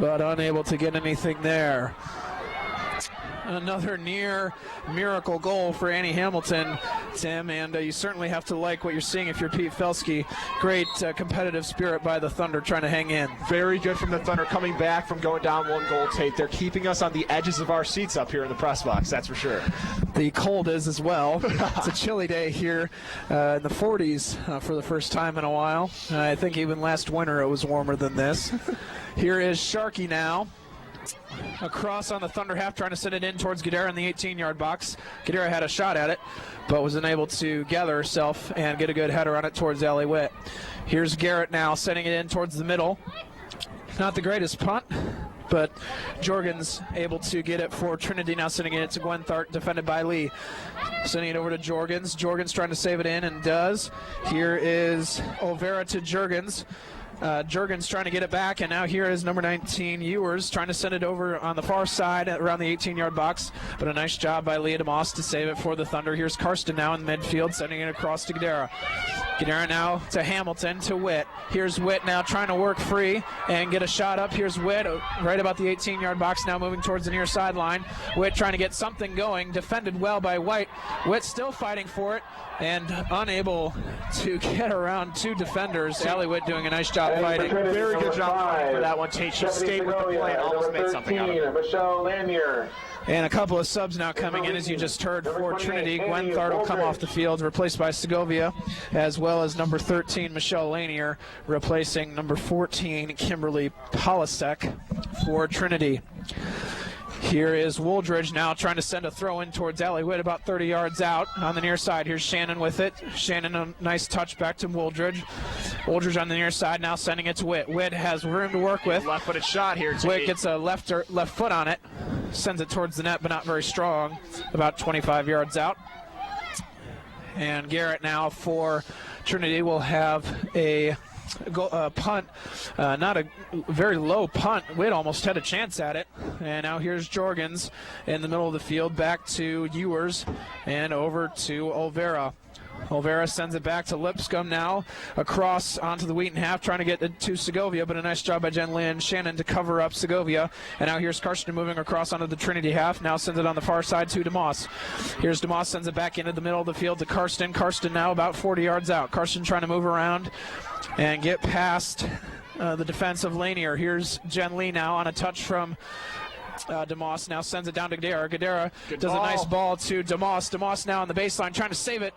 but unable to get anything there. Another near miracle goal for Annie Hamilton, Tim, and you certainly have to like what you're seeing if you're Pete Felsky. Great competitive spirit by the Thunder trying to hang in. Very good from the Thunder coming back from going down 1 goal, Tate. They're keeping us on the edges of our seats up here in the press box, that's for sure. The cold is as well. It's a chilly day here in the 40s for the first time in a while. I think even last winter it was warmer than this. Here is Sharkey now. across on the Thunder half, trying to send it in towards Gadara in the 18-yard box. Gadara had a shot at it, but was unable to gather herself and get a good header on it towards Allie Witt. Here's Garrett now sending it in towards the middle. Not the greatest punt, but Jorgens able to get it for Trinity. Now sending it to Gwenthart, defended by Lee. Sending it over to Jorgens. Jorgens trying to save it in and does. Here is Olvera to Jorgens. Jorgens trying to get it back, and now here is number 19, Ewers, trying to send it over on the far side around the 18-yard box, but a nice job by Leah DeMoss to save it for the Thunder. Here's Karsten now in midfield, sending it across to Gadara. Gadara now to Hamilton, to Witt. Here's Witt now trying to work free and get a shot up. Here's Witt right about the 18-yard box, now moving towards the near sideline. Witt trying to get something going, defended well by White. Witt still fighting for it and unable to get around two defenders. Allie Witt doing a nice job fighting. Very good job fighting for that one, Tate. She stayed with the play and almost made something out of it. Michelle Lanier. And a couple of subs now coming in, as you just heard, for Trinity. Gwenthart will come off the field, replaced by Segovia, as well as number 13, Michelle Lanier, replacing number 14, Kimberly Polisek, for Trinity. Here is Wooldridge now trying to send a throw in towards Allie Witt, about 30 yards out on the near side. Here's Shannon with it. Shannon, a nice touch back to Wooldridge. Wooldridge on the near side now sending it to Witt. Witt has room to work with. Left-footed shot here. Witt gets a left foot on it. Sends it towards the net, but not very strong. About 25 yards out. And Garrett now for Trinity will have a punt, not a very low punt. Witt almost had a chance at it. And now here's Jorgens in the middle of the field, back to Ewers and over to Olvera. Olvera sends it back to Lipscomb now, across onto the Wheaton half, trying to get it to Segovia, but a nice job by Jen Lynn Shannon to cover up Segovia. And now here's Karsten moving across onto the Trinity half, now sends it on the far side to DeMoss. Here's DeMoss, sends it back into the middle of the field to Karsten. Karsten now about 40 yards out. Karsten trying to move around and get past the defense of Lanier. Here's Jen Lee now on a touch from DeMoss, now sends it down to Gadara. Gadara does a nice ball to DeMoss. DeMoss now on the baseline trying to save it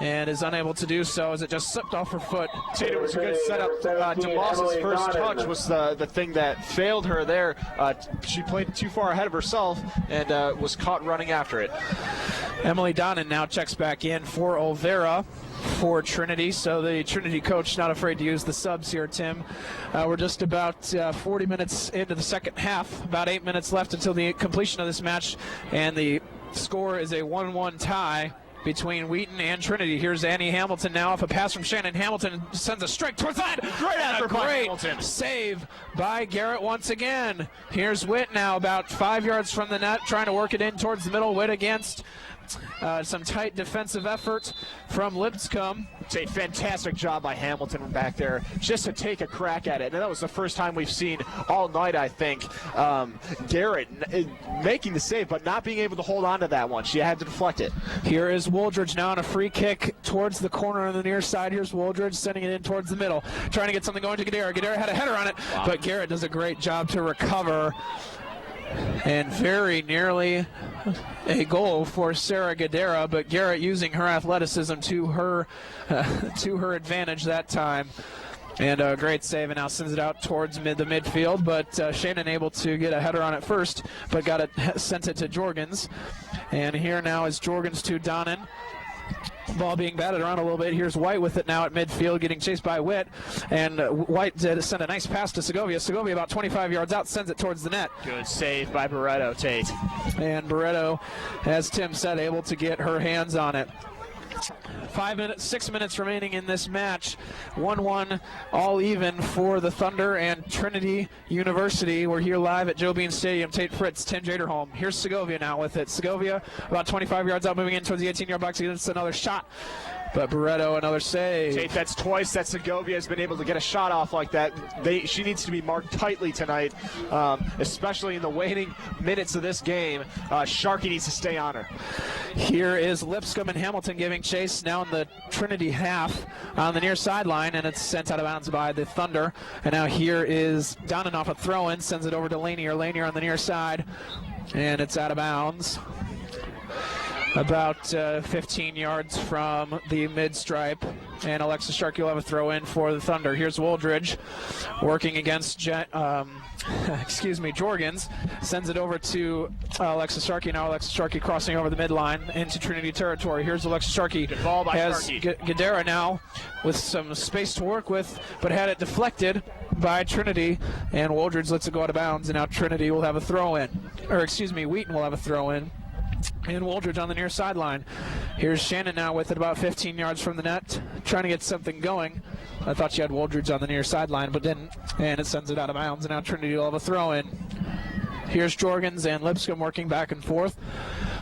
and is unable to do so as it just slipped off her foot. It was a good setup. DeMoss's first touch was the thing that failed her there. She played too far ahead of herself and was caught running after it. Emily Donnan now checks back in for Olvera for Trinity, so the Trinity coach not afraid to use the subs here, Tim. We're just about 40 minutes into the second half, about 8 minutes left until the completion of this match, and the score is a 1-1 tie between Wheaton and Trinity. Here's Annie Hamilton now off a pass from Shannon. Hamilton sends a strike towards that. Great save by Garrett once again. Here's Witt now about 5 yards from the net, trying to work it in towards the middle. Witt against some tight defensive effort from Lipscomb. It's a fantastic job by Hamilton back there just to take a crack at it. And that was the first time we've seen all night, I think, Garrett making the save but not being able to hold on to that one. She had to deflect it. Here is Wooldridge now on a free kick towards the corner on the near side. Here's Wooldridge sending it in towards the middle, trying to get something going to Gadara. Gadara had a header on it, but Garrett does a great job to recover. And very nearly a goal for Sarah Gadara, but Garrett using her athleticism to her advantage that time. And a great save, and now sends it out towards the midfield, but Shannon able to get a header on it first, but sent it to Jorgens. And here now is Jorgens to Donnan. Ball being batted around a little bit. Here's White with it now at midfield, getting chased by Witt. And White sent a nice pass to Segovia. Segovia about 25 yards out, sends it towards the net. Good save by Barreto, Tate. And Barreto, as Tim said, able to get her hands on it. 6 minutes remaining in this match. 1-1, all even for the Thunder and Trinity University. We're here live at Joe Bean Stadium. Tate Fritz, Tim Jaderholm. Here's Segovia now with it. Segovia about 25 yards out, moving in towards the 18-yard box. It's another shot. But Barreto, another save. Tate, that's twice that Segovia has been able to get a shot off like that. She needs to be marked tightly tonight, especially in the waning minutes of this game. Sharkey needs to stay on her. Here is Lipscomb and Hamilton giving chase now in the Trinity half on the near sideline, and it's sent out of bounds by the Thunder. And now here is Donnan off a throw-in, sends it over to Lanier. Lanier on the near side, and it's out of bounds. About 15 yards from the mid-stripe, and Alexis Sharkey will have a throw-in for the Thunder. Here's Wooldridge working against excuse me, Jorgens sends it over to Alexis Sharkey. Now Alexis Sharkey crossing over the midline into Trinity territory. Here's Alexis Sharkey. Good ball by has Sharkey. Gadara now with some space to work with, but had it deflected by Trinity, and Woldridge lets it go out of bounds, and now Trinity will have a throw-in. Or excuse me, Wheaton will have a throw-in. And Woldridge on the near sideline. Here's Shannon now with it about 15 yards from the net, trying to get something going. I thought she had Woldridge on the near sideline, but didn't, and it sends it out of bounds, and now Trinity will have a throw-in. Here's Jorgens and Lipscomb working back and forth.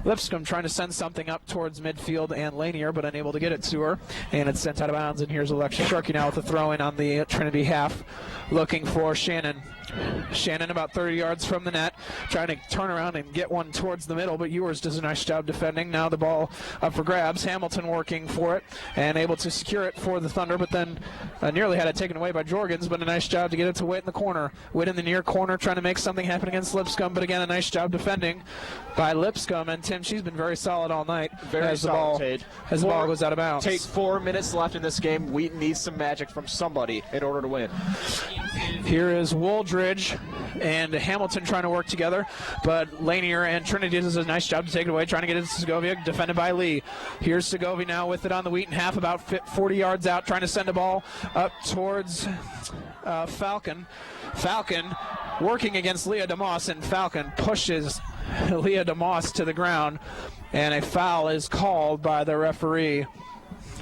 Lipscomb trying to send something up towards midfield and Lanier, but unable to get it to her, and it's sent out of bounds, and here's Alexis Sharkey now with a throw-in on the Trinity half, looking for Shannon. Shannon about 30 yards from the net, trying to turn around and get one towards the middle, but Ewers does a nice job defending. Now the ball up for grabs. Hamilton working for it and able to secure it for the Thunder, but then nearly had it taken away by Jorgens, but a nice job to get it to Witt in the corner. Witt in the near corner trying to make something happen against Lipscomb, but again a nice job defending by Lipscomb. And Tim, she's been very solid all night. Very solid, Tate. As the ball goes out of bounds. Tate, 4 minutes left in this game. Wheaton needs some magic from somebody in order to win. Here is Woldridge and Hamilton trying to work together, but Lanier and Trinity does a nice job to take it away, trying to get it to Segovia, defended by Lee. Here's Segovia now with it on the Wheaton half, about 40 yards out, trying to send a ball up towards Falcon. Falcon working against Leah DeMoss, and Falcon pushes Leah DeMoss to the ground, and a foul is called by the referee.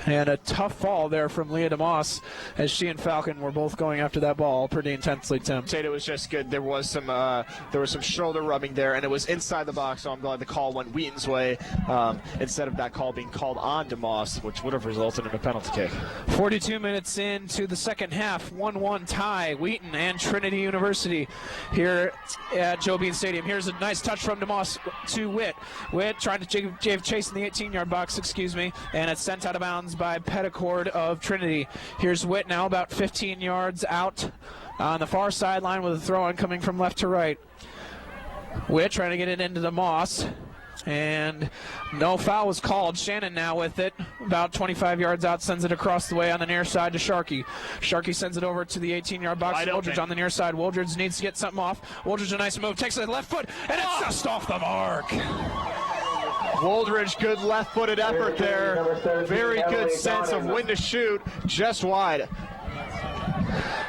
And a tough fall there from Leah DeMoss as she and Falcon were both going after that ball pretty intensely, Tim. Tate, it was just good. There was some shoulder rubbing there, and it was inside the box, so I'm glad the call went Wheaton's way instead of that call being called on DeMoss, which would have resulted in a penalty kick. 42 minutes into the second half, 1-1 tie, Wheaton and Trinity University here at Joe Bean Stadium. Here's a nice touch from DeMoss to Witt. Witt trying to give chase in the 18-yard box, and it's sent out of bounds by Petticord of Trinity. Here's Witt now about 15 yards out on the far sideline with a throw-in coming from left to right. Witt trying to get it into DeMoss, and no foul was called. Shannon now with it about 25 yards out, sends it across the way on the near side to Sharkey. Sharkey sends it over to the 18-yard box. Woldridge on the near side. Woldridge needs to get something off. Woldridge a nice move, takes it left foot, and it's just off the mark. Woldridge, good left-footed effort there. Very good sense of when to shoot, just wide.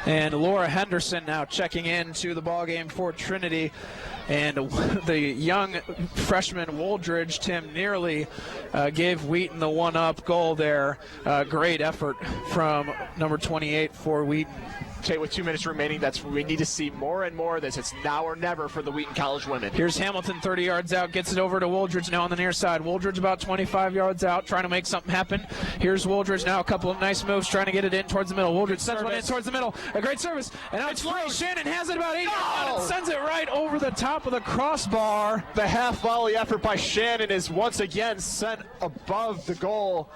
And Laura Henderson now checking into the ballgame for Trinity. And the young freshman Woldridge, Tim, nearly gave Wheaton the one-up goal there. Great effort from number 28 for Wheaton. Tate, with 2 minutes remaining, we need to see more and more of this. It's now or never for the Wheaton College women. Here's Hamilton 30 yards out, gets it over to Woldridge now on the near side. Woldridge about 25 yards out, trying to make something happen. Here's Woldridge now, a couple of nice moves, trying to get it in towards the middle. Woldridge sends one in towards the middle. A great service. And now it's free. Shannon has it about 8 yards out and sends it right over the top of the crossbar. The half volley effort by Shannon is once again sent above the goal.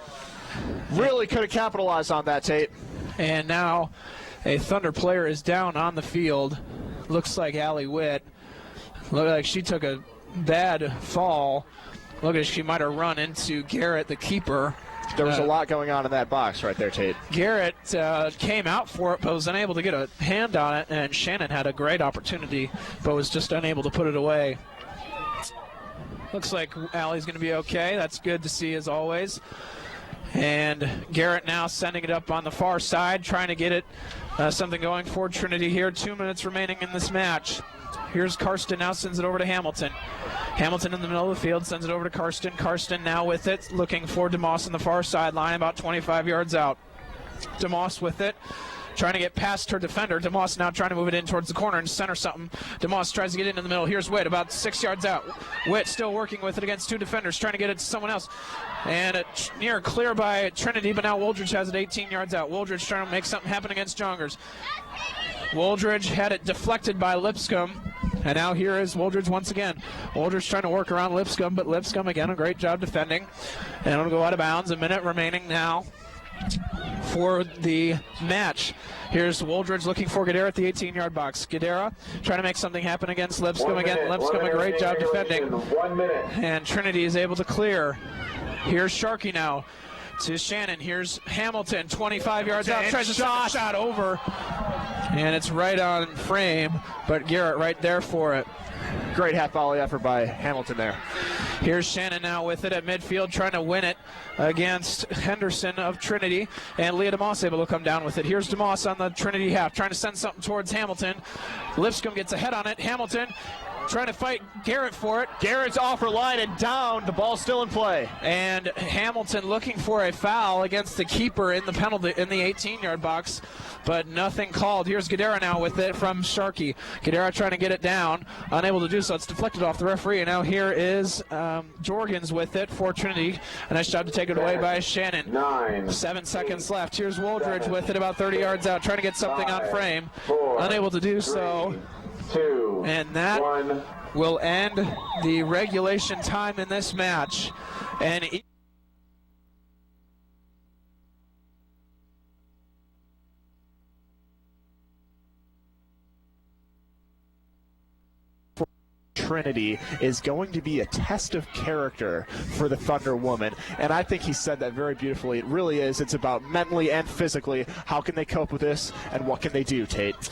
Really could have capitalized on that, Tate. And now a Thunder player is down on the field. Looks like Allie Witt. Looked like she took a bad fall. Look as she might have run into Garrett, the keeper. There was a lot going on in that box right there, Tate. Garrett came out for it, but was unable to get a hand on it, and Shannon had a great opportunity, but was just unable to put it away. Looks like Allie's going to be okay. That's good to see, as always. And Garrett now sending it up on the far side, trying to get it something going for Trinity here. 2 minutes remaining in this match. Here's Karsten, now sends it over to Hamilton. Hamilton in the middle of the field, sends it over to Karsten. Karsten now with it, looking for DeMoss on the far sideline, about 25 yards out. DeMoss with it, trying to get past her defender. DeMoss now trying to move it in towards the corner and center something. DeMoss tries to get into the middle. Here's Witt, about 6 yards out. Witt still working with it against two defenders, trying to get it to someone else. And near clear by Trinity, but now Woldridge has it 18 yards out. Woldridge trying to make something happen against Jongers. Woldridge had it deflected by Lipscomb. And now here is Woldridge once again. Woldridge trying to work around Lipscomb, but Lipscomb again a great job defending. And it'll go out of bounds. A minute remaining now for the match. Here's Woldridge looking for Gadara at the 18-yard box. Gadara trying to make something happen against Lipscomb. Again, Lipscomb a great job defending. 1 minute. And Trinity is able to clear. Here's Sharkey now to Shannon. Here's Hamilton, 25 yards out. Tries to shot over. And it's right on frame, but Garrett right there for it. Great half volley effort by Hamilton there. Here's Shannon now with it at midfield, trying to win it against Henderson of Trinity, and Leah DeMoss able to come down with it. Here's DeMoss on the Trinity half, trying to send something towards Hamilton. Lipscomb gets ahead on it. Hamilton trying to fight Garrett for it. Garrett's off her line and down. The ball's still in play. And Hamilton looking for a foul against the keeper in the penalty in the 18-yard box, but nothing called. Here's Gadara now with it from Sharkey. Gadara trying to get it down, unable to do so. It's deflected off the referee, and now here is Jorgens with it for Trinity. A nice job to take it away by Shannon. 7 seconds left. Here's Woldridge with it about 30 yards out, trying to get something on frame. Unable to do so. And that will end the regulation time in this match. And Trinity is going to be a test of character for the Thunder woman, and I think he said that very beautifully. It really is. It's about mentally and physically. How can they cope with this, and what can they do, Tate?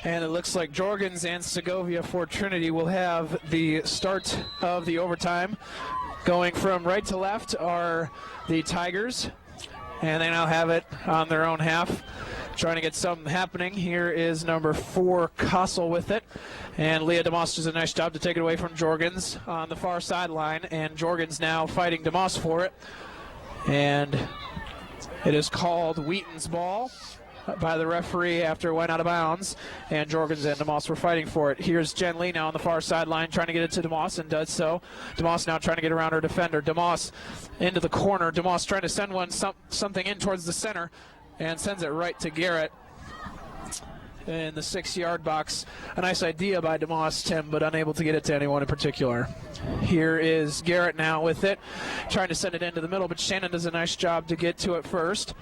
And it looks like Jorgens and Segovia for Trinity will have the start of the overtime. Going from right to left are the Tigers, and they now have it on their own half. Trying to get something happening. Here is number 4, Kossel with it. And Leah DeMoss does a nice job to take it away from Jorgens on the far sideline. And Jorgens now fighting DeMoss for it. And it is called Wheaton's ball by the referee after it went out of bounds, and Jorgens and DeMoss were fighting for it. Here's Jen Lee now on the far sideline trying to get it to DeMoss, and does so. DeMoss now trying to get around her defender. DeMoss into the corner. DeMoss trying to send something in towards the center, and sends it right to Garrett in the 6-yard box. A nice idea by DeMoss, Tim, but unable to get it to anyone in particular. Here is Garrett now with it, trying to send it into the middle, but Shannon does a nice job to get to it first.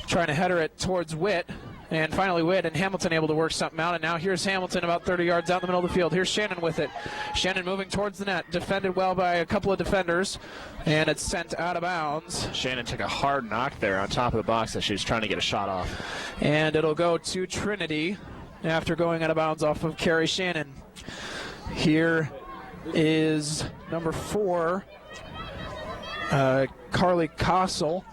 Trying to header it towards Witt, and finally Witt and Hamilton able to work something out, and now here's Hamilton about 30 yards down the middle of the field. Here's Shannon with it. Shannon moving towards the net, defended well by a couple of defenders, and it's sent out of bounds. Shannon took a hard knock there on top of the box as she was trying to get a shot off. And it'll go to Trinity after going out of bounds off of Carrie Shannon. Here is number 4, Carly Kossel,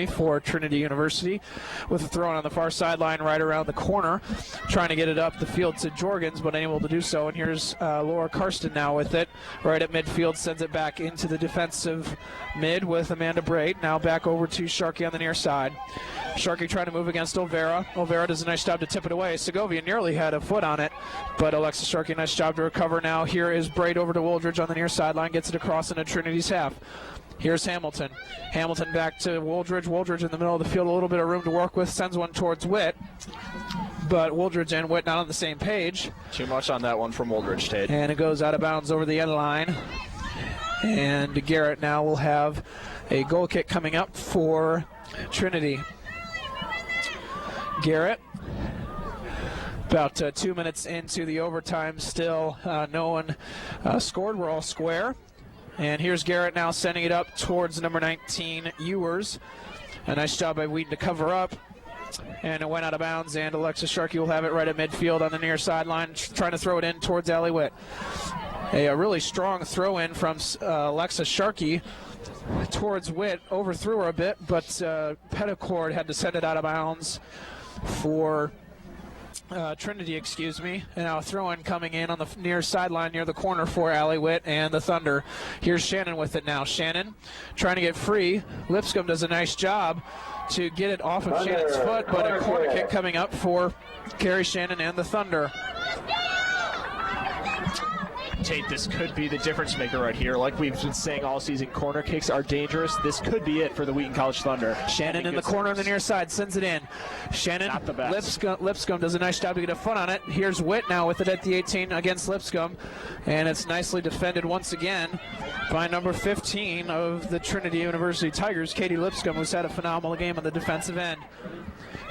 for Trinity University, with a throw on the far sideline right around the corner, trying to get it up the field to Jorgens, but unable to do so. And here's Laura Karsten now with it, right at midfield, sends it back into the defensive mid with Amanda Braid. Now back over to Sharkey on the near side. Sharkey trying to move against Olvera. Olvera does a nice job to tip it away. Segovia nearly had a foot on it, but Alexis Sharkey, nice job to recover now. Here is Braid over to Woldridge on the near sideline, gets it across into Trinity's half. Here's Hamilton. Hamilton back to Woldridge. Woldridge in the middle of the field, a little bit of room to work with, sends one towards Witt. But Woldridge and Witt not on the same page. Too much on that one from Woldridge, Tate. And it goes out of bounds over the end line. And Garrett now will have a goal kick coming up for Trinity. Garrett, about 2 minutes into the overtime, still no one scored. We're all square. And here's Garrett now sending it up towards number 19, Ewers. A nice job by Wheaton to cover up. And it went out of bounds, and Alexis Sharkey will have it right at midfield on the near sideline, trying to throw it in towards Allie Witt. A really strong throw in from Alexis Sharkey towards Witt. Overthrew her a bit, but Petticord had to send it out of bounds for Trinity, And now a throw-in coming in on the near sideline near the corner for Allie Witt and the Thunder. Here's Shannon with it now. Shannon trying to get free. Lipscomb does a nice job to get it off of Shannon's foot, but a corner kick coming up for Carrie Shannon and the Thunder. Tate, this could be the difference maker right here. Like we've been saying all season, corner kicks are dangerous. This could be it for the Wheaton College Thunder. Shannon in the corner on the near side sends it in. Shannon, not the best. Lipscomb does a nice job to get a foot on it. Here's Witt now with it at the 18 against Lipscomb, and it's nicely defended once again by number 15 of the Trinity University Tigers, Katie Lipscomb, who's had a phenomenal game on the defensive end.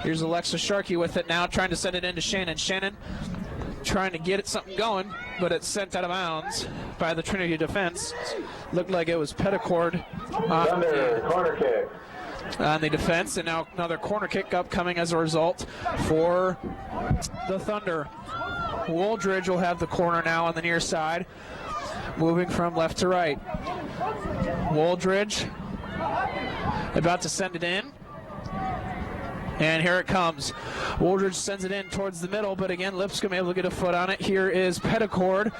Here's Alexis Sharkey with it now, trying to send it into Shannon. Shannon trying to get it something going, but it's sent out of bounds by the Trinity defense. Looked like it was Petticord. Thunder, corner kick. on the defense, and now another corner kick upcoming as a result for the Thunder. Wooldridge will have the corner now on the near side, moving from left to right. Wooldridge about to send it in. And here it comes. Wooldridge sends it in towards the middle, but again, Lipscomb able to get a foot on it. Here is Petticord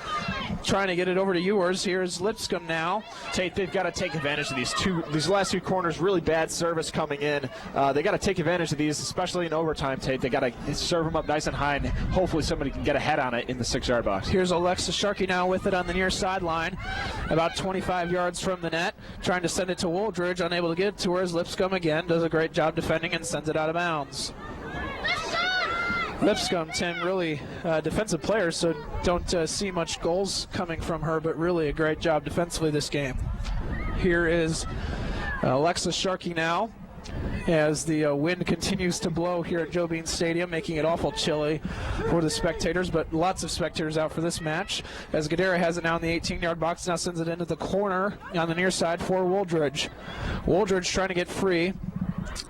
trying to get it over to Ewers. Here's Lipscomb now. Tate, they've got to take advantage of these last two corners. Really bad service coming in. They got to take advantage of these, especially in overtime. Tate, they got to serve them up nice and high, and hopefully somebody can get a head on it in the 6-yard box. Here's Alexa Sharkey now with it on the near sideline, about 25 yards from the net, trying to send it to Wooldridge, unable to get it to her as Lipscomb again does a great job defending and sends it out of bounds. Lipscomb, Tim, really defensive player, so don't see much goals coming from her, but really a great job defensively this game. Here is Alexa Sharkey now, as the wind continues to blow here at Joe Bean Stadium, making it awful chilly for the spectators, but lots of spectators out for this match, as Gadara has it now in the 18-yard box, now sends it into the corner on the near side for Wooldridge. Wooldridge trying to get free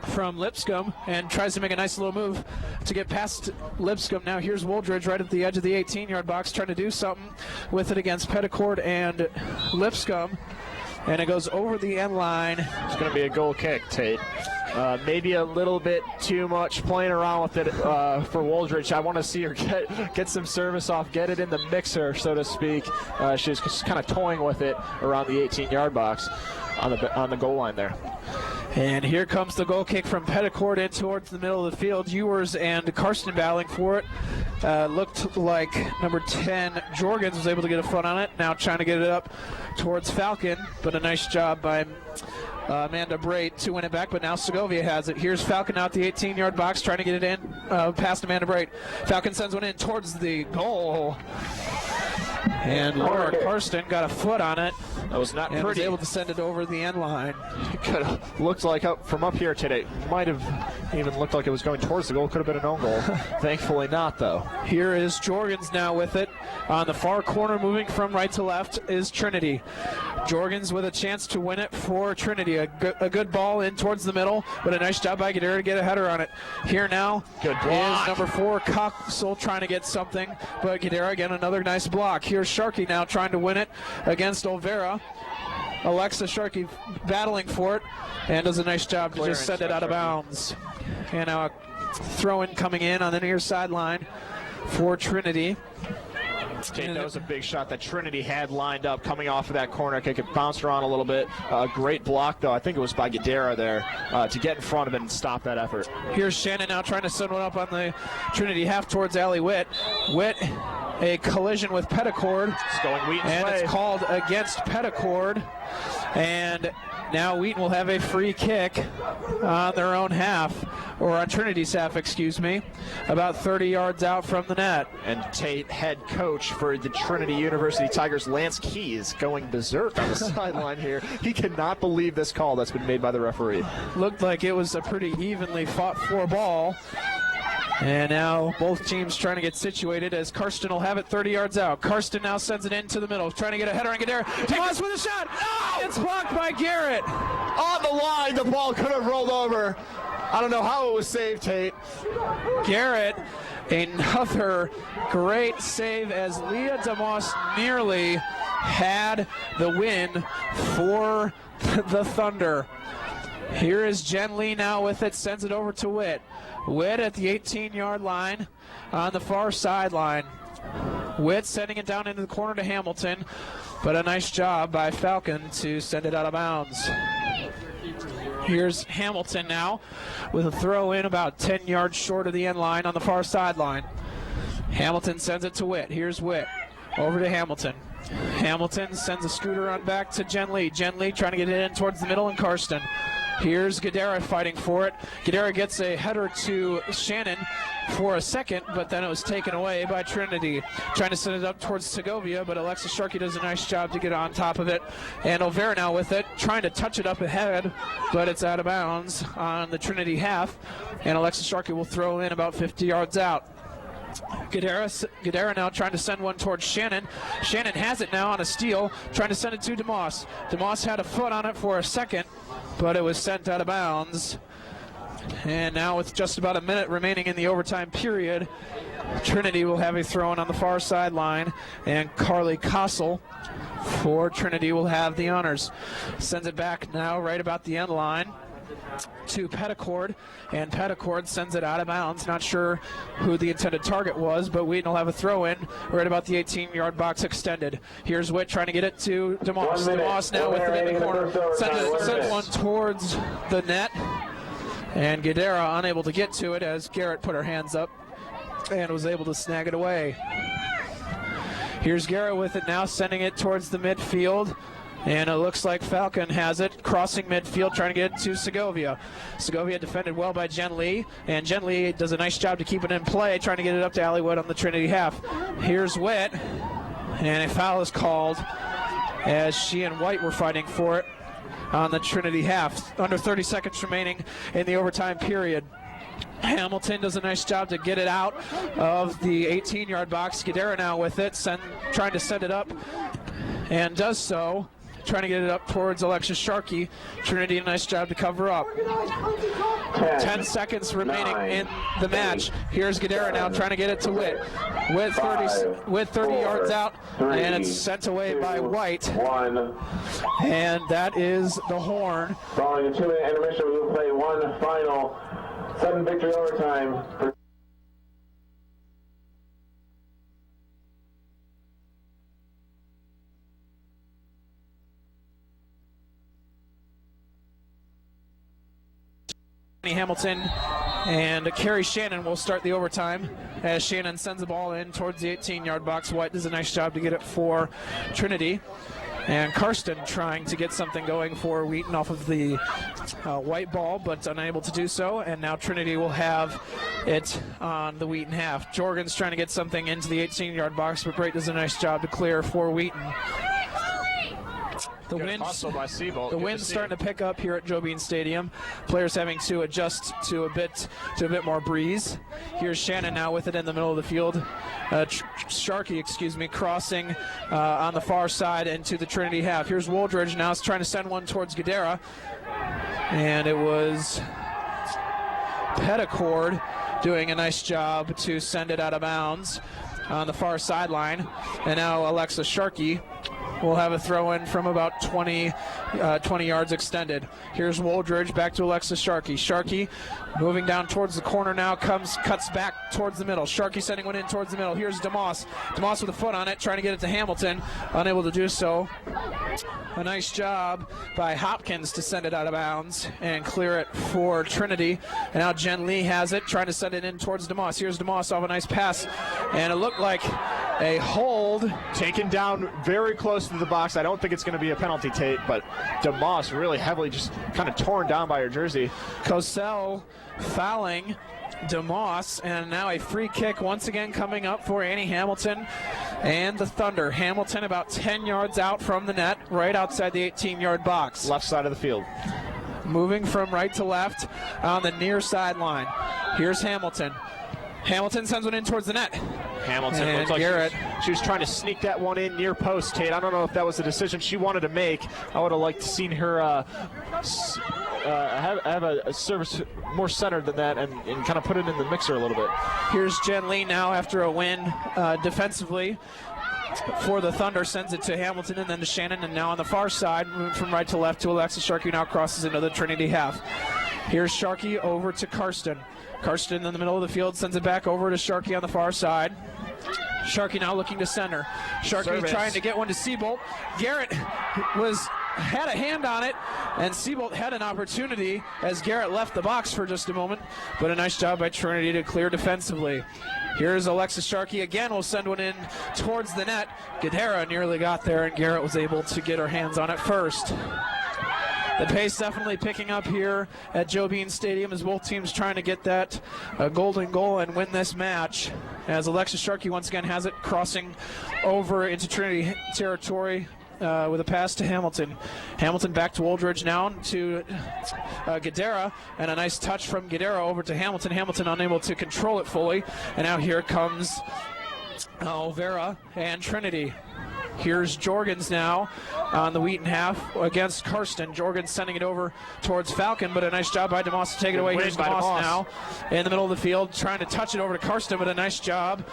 from Lipscomb and tries to make a nice little move to get past Lipscomb. Now here's Wooldridge right at the edge of the 18-yard box trying to do something with it against Petticord and Lipscomb, and it goes over the end line. It's going to be a goal kick, Tate. Maybe a little bit too much playing around with it for Wooldridge. I want to see her get some service off, get it in the mixer, so to speak. She's just kind of toying with it around the 18-yard box on the goal line there. And here comes the goal kick from Petticord in towards the middle of the field. Ewers and Karsten battling for it. Looked like number 10, Jorgens, was able to get a foot on it. Now trying to get it up towards Falcon, but a nice job by Amanda Brait to win it back, but now Segovia has it. Here's Falcon out the 18-yard box trying to get it in past Amanda Brait. Falcon sends one in towards the goal. And Laura Karsten got a foot on it. That was not and pretty. Was able to send it over the end line. It could have looked like from up here today. Might have even looked like it was going towards the goal. Could have been an own goal. Thankfully not, though. Here is Jorgens now with it. On the far corner, moving from right to left, is Trinity. Jorgens with a chance to win it for Trinity. A good ball in towards the middle, but a nice job by Gadara to get a header on it. Here now is number 4, Coxel, trying to get something, but Gadara again another nice block. Here's Sharkey now trying to win it against Olvera. Alexa Sharkey battling for it and does a nice job to just send it out of bounds. And now a throw-in coming in on the near sideline for Trinity. Tate, that was a big shot that Trinity had lined up coming off of that corner kick. It bounced around a little bit. Great block, though. I think it was by Gadara there to get in front of it and stop that effort. Here's Shannon now trying to send one up on the Trinity half towards Allie Witt. Witt, a collision with Petticord. It's going Wheaton's and way. It's called against Petticord. And now Wheaton will have a free kick on their own half, or on Trinity's half, excuse me, about 30 yards out from the net. And Tate, head coach for the Trinity University Tigers, Lance Keys, going berserk on the sideline here. He cannot believe this call that's been made by the referee. Looked like it was a pretty evenly fought for ball. And now both teams trying to get situated as Karsten will have it 30 yards out. Karsten now sends it into the middle, trying to get a header on Gadara. Tomas with a shot. Oh, it's blocked by Garrett. On the line, the ball could have rolled over. I don't know how it was saved, Tate. Garrett, another great save as Leah DeMoss nearly had the win for the Thunder. Here is Jen Lee now with it, sends it over to Witt. Witt at the 18-yard line on the far sideline. Witt sending it down into the corner to Hamilton, but a nice job by Falcon to send it out of bounds. Here's Hamilton now with a throw in about 10 yards short of the end line on the far sideline. Hamilton sends it to Witt. Here's Witt over to Hamilton. Hamilton sends a scooter on back to Jen Lee. Jen Lee trying to get it in towards the middle, and Karsten. Here's Gadara fighting for it. Gadara gets a header to Shannon for a second, but then it was taken away by Trinity. Trying to send it up towards Segovia, but Alexa Sharkey does a nice job to get on top of it. And Olvera now with it, trying to touch it up ahead, but it's out of bounds on the Trinity half. And Alexa Sharkey will throw in about 50 yards out. Guidera now trying to send one towards Shannon. Shannon has it now on a steal, trying to send it to DeMoss. DeMoss had a foot on it for a second, but it was sent out of bounds. And now with just about a minute remaining in the overtime period, Trinity will have a throw-in on the far sideline, and Carly Kossel for Trinity will have the honors. Sends it back now right about the end line to Petticord, and Petticord sends it out of bounds. Not sure who the intended target was, but Wheaton will have a throw-in right about the 18-yard box extended. Here's Witt trying to get it to DeMoss. DeMoss now with it in the corner. Sends one towards the net, and Guidera unable to get to it as Garrett put her hands up and was able to snag it away. Here's Garrett with it now, sending it towards the midfield. And it looks like Falcon has it, crossing midfield, trying to get it to Segovia. Segovia defended well by Jen Lee, and Jen Lee does a nice job to keep it in play, trying to get it up to Allie Wood on the Trinity half. Here's Witt, and a foul is called as she and White were fighting for it on the Trinity half. Under 30 seconds remaining in the overtime period. Hamilton does a nice job to get it out of the 18-yard box. Guidera now with it, trying to send it up, and does so. Trying to get it up towards Alexis Sharkey. Trinity, a nice job to cover up. 10 seconds remaining in the match. Here's Guidera now trying to get it to Witt. With 30 yards out, and it's sent away by White. And that is the horn. Following a 2-minute intermission, we will play one final 7 victory overtime for Hamilton, and Carrie Shannon will start the overtime as Shannon sends the ball in towards the 18-yard box. White does a nice job to get it for Trinity, and Karsten trying to get something going for Wheaton off of the white ball, but unable to do so, and now Trinity will have it on the Wheaton half. Jorgen's trying to get something into the 18-yard box, but Bright does a nice job to clear for Wheaton. The wind's starting to pick up here at Joe Bean Stadium. Players having to adjust to a bit more breeze. Here's Shannon now with it in the middle of the field. Sharkey, crossing on the far side into the Trinity half. Here's Woldridge now trying to send one towards Guidera, and it was Petticord doing a nice job to send it out of bounds on the far sideline. And now Alexis Sharkey will have a throw-in from about 20 yards extended. Here's Woldridge back to Alexis Sharkey. Sharkey moving down towards the corner now, cuts back towards the middle. Sharkey sending one in towards the middle. Here's DeMoss. DeMoss with a foot on it, trying to get it to Hamilton. Unable to do so. A nice job by Hopkins to send it out of bounds and clear it for Trinity. And now Jen Lee has it, trying to send it in towards DeMoss. Here's DeMoss off a nice pass, and it looked like a hold. Taken down very close to the box. I don't think it's going to be a penalty, Tate, but DeMoss really heavily just kind of torn down by her jersey. Cosell fouling DeMoss, and now a free kick once again coming up for Annie Hamilton and the Thunder. Hamilton about 10 yards out from the net, right outside the 18-yard box. Left side of the field. Moving from right to left on the near sideline. Here's Hamilton. Hamilton sends one in towards the net. Hamilton and looked like Garrett. She was trying to sneak that one in near post, Tate. I don't know if that was the decision she wanted to make. I would have liked to seen her have a service more centered than that and kind of put it in the mixer a little bit. Here's Jen Lee now after a win defensively for the Thunder, sends it to Hamilton and then to Shannon, and now on the far side, moving from right to left to Alexis Sharkey, now crosses into the Trinity half. Here's Sharkey over to Karsten. Karsten in the middle of the field sends it back over to Sharkey on the far side. Sharkey now looking to center. Sharkey trying to get one to Seabolt. Garrett had a hand on it, and Seabolt had an opportunity as Garrett left the box for just a moment, but a nice job by Trinity to clear defensively. Here's Alexis Sharkey again, will send one in towards the net. Guidera nearly got there, and Garrett was able to get her hands on it first. The pace definitely picking up here at Joe Bean Stadium as both teams trying to get that golden goal and win this match. As Alexis Sharkey once again has it, crossing over into Trinity territory with a pass to Hamilton. Hamilton back to Woldridge now to Guidera, and a nice touch from Guidera over to Hamilton. Hamilton unable to control it fully, and now here comes Olvera and Trinity. Here's Jorgens now on the Wheaton half against Karsten. Jorgens sending it over towards Falcon, but a nice job by DeMoss to take it away. Here's DeMoss now in the middle of the field trying to touch it over to Karsten, but a nice job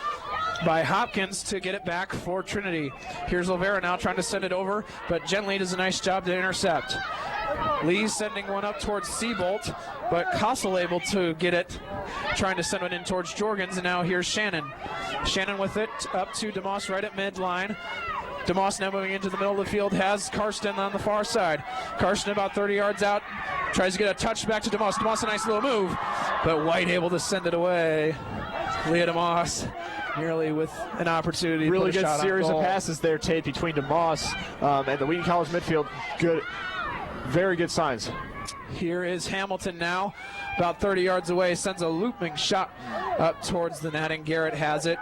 by Hopkins to get it back for Trinity. Here's Olvera now trying to send it over, but Jen Lee does a nice job to intercept. Lee sending one up towards Seabolt, but Kossel able to get it, trying to send it in towards Jorgens, and now here's Shannon. Shannon with it up to DeMoss right at midline. DeMoss now moving into the middle of the field, has Karsten on the far side. Karsten about 30 yards out, tries to get a touch back to DeMoss. DeMoss a nice little move, but White able to send it away. Leah DeMoss nearly with an opportunity to really put a good shot series on goal. of passes there, Tate, between DeMoss and the Wheaton College midfield. Good, very good signs. Here is Hamilton now, about 30 yards away, sends a looping shot up towards the net, and Garrett has it.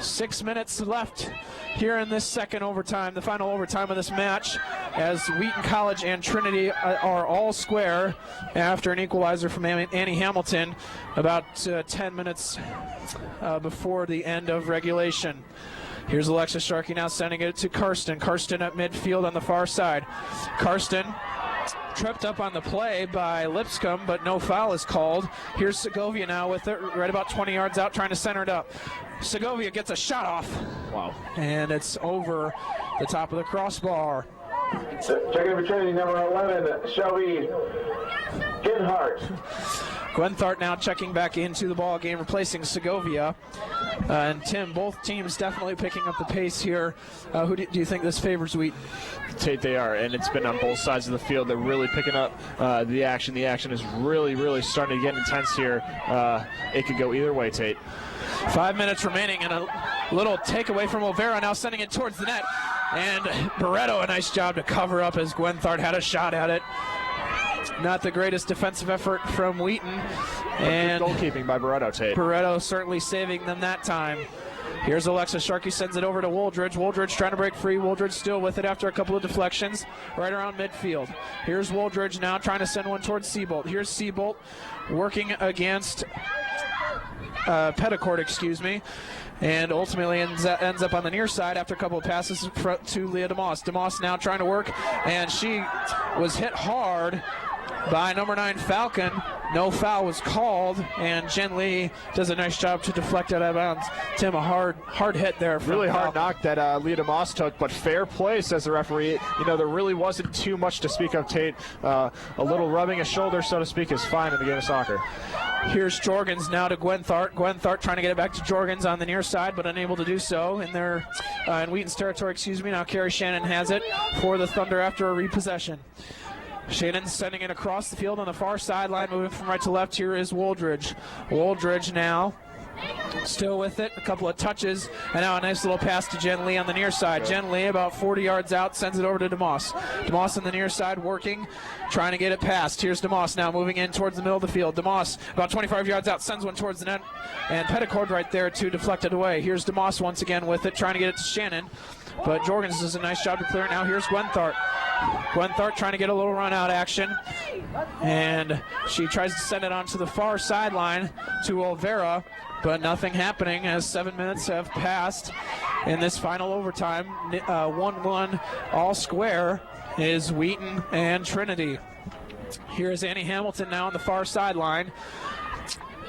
6 minutes left here in this second overtime, the final overtime of this match, as Wheaton College and Trinity are all square after an equalizer from Annie Hamilton about 10 minutes before the end of regulation. Here's Alexis Sharkey now sending it to Karsten. Karsten at midfield on the far side. Karsten tripped up on the play by Lipscomb, but no foul is called. Here's Segovia now with it, right about 20 yards out, trying to center it up. Segovia gets a shot off. Wow. And it's over the top of the crossbar. Checking for Trinity, number 11, Shelby Ginhart. Gwenthart now checking back into the ball game, replacing Segovia. And Tim, both teams definitely picking up the pace here. Who do you think this favors Wheaton? Tate, they are, and it's been on both sides of the field. They're really picking up the action. The action is really starting to get intense here. It could go either way, Tate. 5 minutes remaining, and a little takeaway from Olvera, now sending it towards the net. And Barreto, a nice job to cover up as Gwenthart had a shot at it. Not the greatest defensive effort from Wheaton. And good goalkeeping by Barreto, Tate. Barreto certainly saving them that time. Here's Alexis Sharkey, sends it over to Woldridge. Woldridge trying to break free. Woldridge still with it after a couple of deflections right around midfield. Here's Woldridge now trying to send one towards Seabolt. Here's Seabolt working against Petticourt, and ultimately ends up on the near side after a couple of passes to Leah DeMoss. DeMoss now trying to work, and she was hit hard by number 9 Falcon. No foul was called, and Jen Lee does a nice job to deflect it out of bounds. Tim, a hard hit there. Really hard knock that Leah DeMoss took, but fair play, says the referee. You know, there really wasn't too much to speak of, Tate. A little rubbing a shoulder, so to speak, is fine in the game of soccer. Here's Jorgens now to Gwenthart. Gwenthart trying to get it back to Jorgens on the near side, but unable to do so in Wheaton's territory. Now Carrie Shannon has it for the Thunder after a repossession. Shannon's sending it across the field on the far sideline, moving from right to left. Here is Woldridge. Woldridge now still with it, a couple of touches, and now a nice little pass to Jen Lee on the near side. Jen Lee about 40 yards out, sends it over to DeMoss. DeMoss on the near side working, trying to get it past. Here's DeMoss now moving in towards the middle of the field. DeMoss about 25 yards out, sends one towards the net, and Petticourt right there to deflect it away. Here's DeMoss once again with it, trying to get it to Shannon, but Jorgens does a nice job to clear it. Now here's Gwenthart. Gwenthart trying to get a little run out action, and she tries to send it onto the far sideline to Olvera, but nothing happening as 7 minutes have passed in this final overtime. 1-1 all square is Wheaton and Trinity. Here's Annie Hamilton now on the far sideline,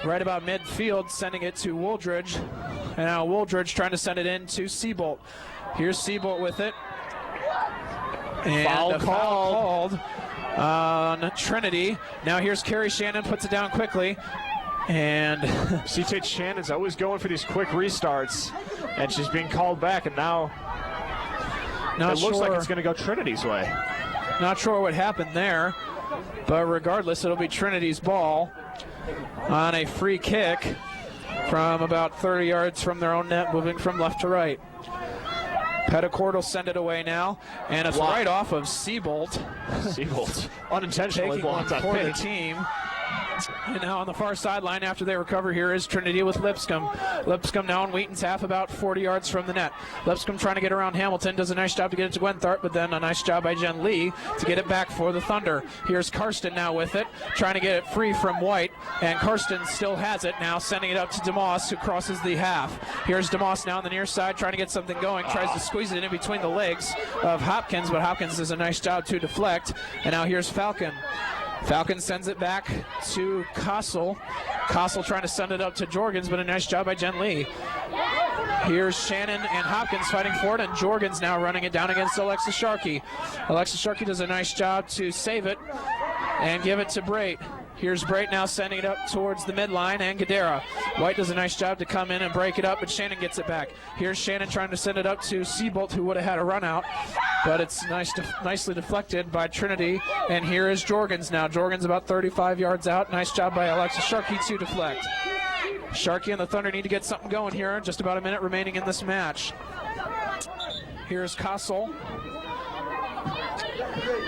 right about midfield, sending it to Woldridge, and now Woldridge trying to send it in to Seabolt. Here's Seabolt with it. And foul called on Trinity. Now here's Carrie Shannon, puts it down quickly. And CJ Shannon's always going for these quick restarts, and she's being called back, and now it looks like it's going to go Trinity's way. Not sure what happened there, but regardless, it'll be Trinity's ball on a free kick from about 30 yards from their own net, moving from left to right. Petticourt will send it away now, and it's right off of Seabolt. Seabolt unintentionally taking one blocked on for the pitch. team. And now on the far sideline, after they recover, here is Trinity with Lipscomb. Lipscomb now in Wheaton's half, about 40 yards from the net. Lipscomb trying to get around Hamilton, does a nice job to get it to Gwenthart, but then a nice job by Jen Lee to get it back for the Thunder. Here's Karsten now with it, trying to get it free from White, and Karsten still has it now, sending it up to DeMoss, who crosses the half. Here's DeMoss now on the near side, trying to get something going, tries to squeeze it in between the legs of Hopkins, but Hopkins does a nice job to deflect. And now here's Falcon. Falcon sends it back to Kossel. Kossel trying to send it up to Jorgens, but a nice job by Jen Lee. Here's Shannon and Hopkins fighting for it, and Jorgens now running it down against Alexa Sharkey. Alexa Sharkey does a nice job to save it and give it to Brait. Here's Brait now sending it up towards the midline, and Gadara. White does a nice job to come in and break it up, but Shannon gets it back. Here's Shannon trying to send it up to Seabolt, who would have had a run out, but it's nicely deflected by Trinity. And here is Jorgens now. Jorgens about 35 yards out. Nice job by Alexa Sharkey to deflect. Sharkey and the Thunder need to get something going here. Just about a minute remaining in this match. Here's Kossel.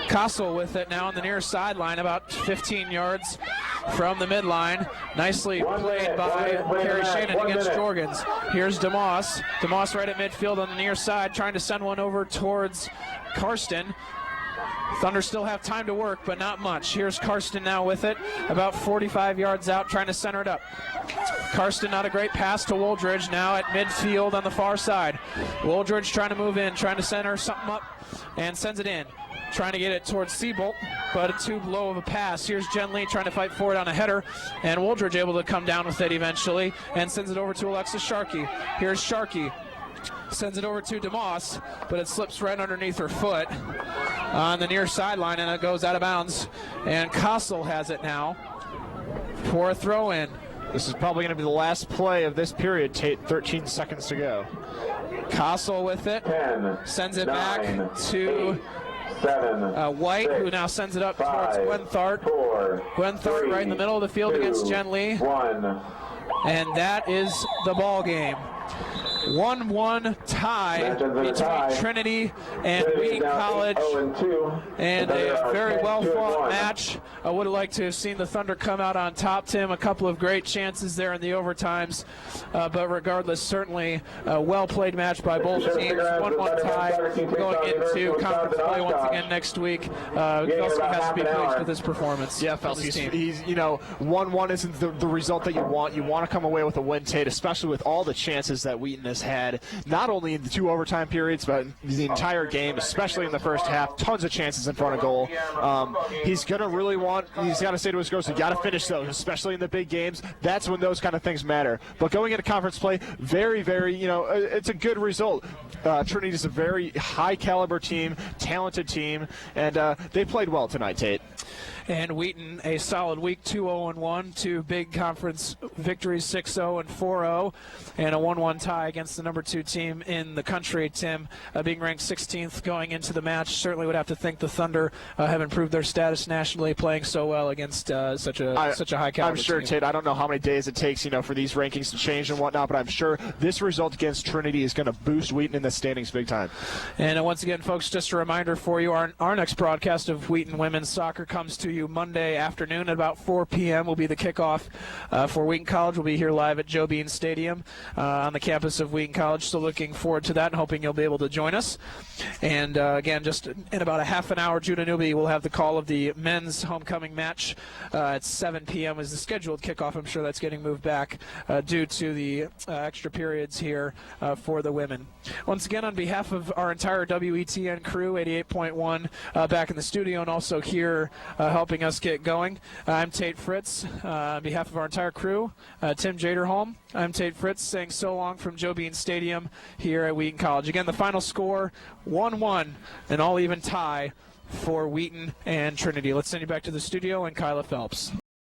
Kossel with it now on the near sideline, about 15 yards from the midline. Nicely played by Carrie Shannon against Jorgens. Here's DeMoss. DeMoss right at midfield on the near side, trying to send one over towards Karsten. Thunder still have time to work, but not much. Here's Karsten now with it, about 45 yards out, trying to center it up. Karsten, not a great pass to Woldridge, now at midfield on the far side. Woldridge trying to move in, trying to center something up, and sends it in. Trying to get it towards Seabolt, but too low of a pass. Here's Jen Lee trying to fight for it on a header, and Woldridge able to come down with it eventually, and sends it over to Alexis Sharkey. Here's Sharkey. Sends it over to DeMoss, but it slips right underneath her foot on the near sideline, and it goes out of bounds. And Kossel has it now for a throw-in. This is probably going to be the last play of this period, Tate. 13 seconds to go. Kossel with it. 10, sends it 9, back to 8, 7, White, 6, who now sends it up 5, towards Gwenthart. 4, Gwenthart 3, right in the middle of the field 2, against Jen Lee. 1. And that is the ball game. 1-1 tie between Trinity and Wheaton College, and a very well fought match. I would have liked to have seen the Thunder come out on top, Tim. A couple of great chances there in the overtimes, but regardless, certainly a well played match by both teams. 1-1 tie going into conference play once again next week. Felski has to be pleased with his performance. Yeah, Felski, he's 1-1 isn't the result that you want. You want to come away with a win, Tate, especially with all the chances that Wheaton has had, not only in the 2 overtime periods, but the entire game, especially in the first half. Tons of chances in front of goal. He's got to say to his girls, you got to finish those, especially in the big games. That's when those kind of things matter. But going into conference play, very, very, it's a good result. Trinity is a very high caliber team, talented team, and they played well tonight, Tate. And Wheaton, a solid week, 2-0-1, 2 big conference victories, 6-0 and 4-0, and a 1-1 tie against the number 2 team in the country, Tim, being ranked 16th going into the match. Certainly would have to think the Thunder have improved their status nationally, playing so well against such a high caliber I'm sure, team. Tate, I don't know how many days it takes, for these rankings to change and whatnot, but I'm sure this result against Trinity is going to boost Wheaton in the standings big time. And once again, folks, just a reminder for you, our next broadcast of Wheaton women's soccer comes to you Monday afternoon at about 4 p.m. will be the kickoff for Wheaton College. We'll be here live at Joe Bean Stadium on the campus of Wheaton College. So looking forward to that and hoping you'll be able to join us. And again, just in about a half an hour, Judah Newby will have the call of the men's homecoming match at 7 p.m. is the scheduled kickoff. I'm sure that's getting moved back due to the extra periods here for the women. Once again, on behalf of our entire WETN crew, 88.1 back in the studio and also here helping us get going. I'm Tate Fritz. On behalf of our entire crew, Tim Jaderholm, I'm Tate Fritz saying so long from Joe Bean Stadium here at Wheaton College. Again, the final score, 1-1, an all-even tie for Wheaton and Trinity. Let's send you back to the studio and Kyla Phelps.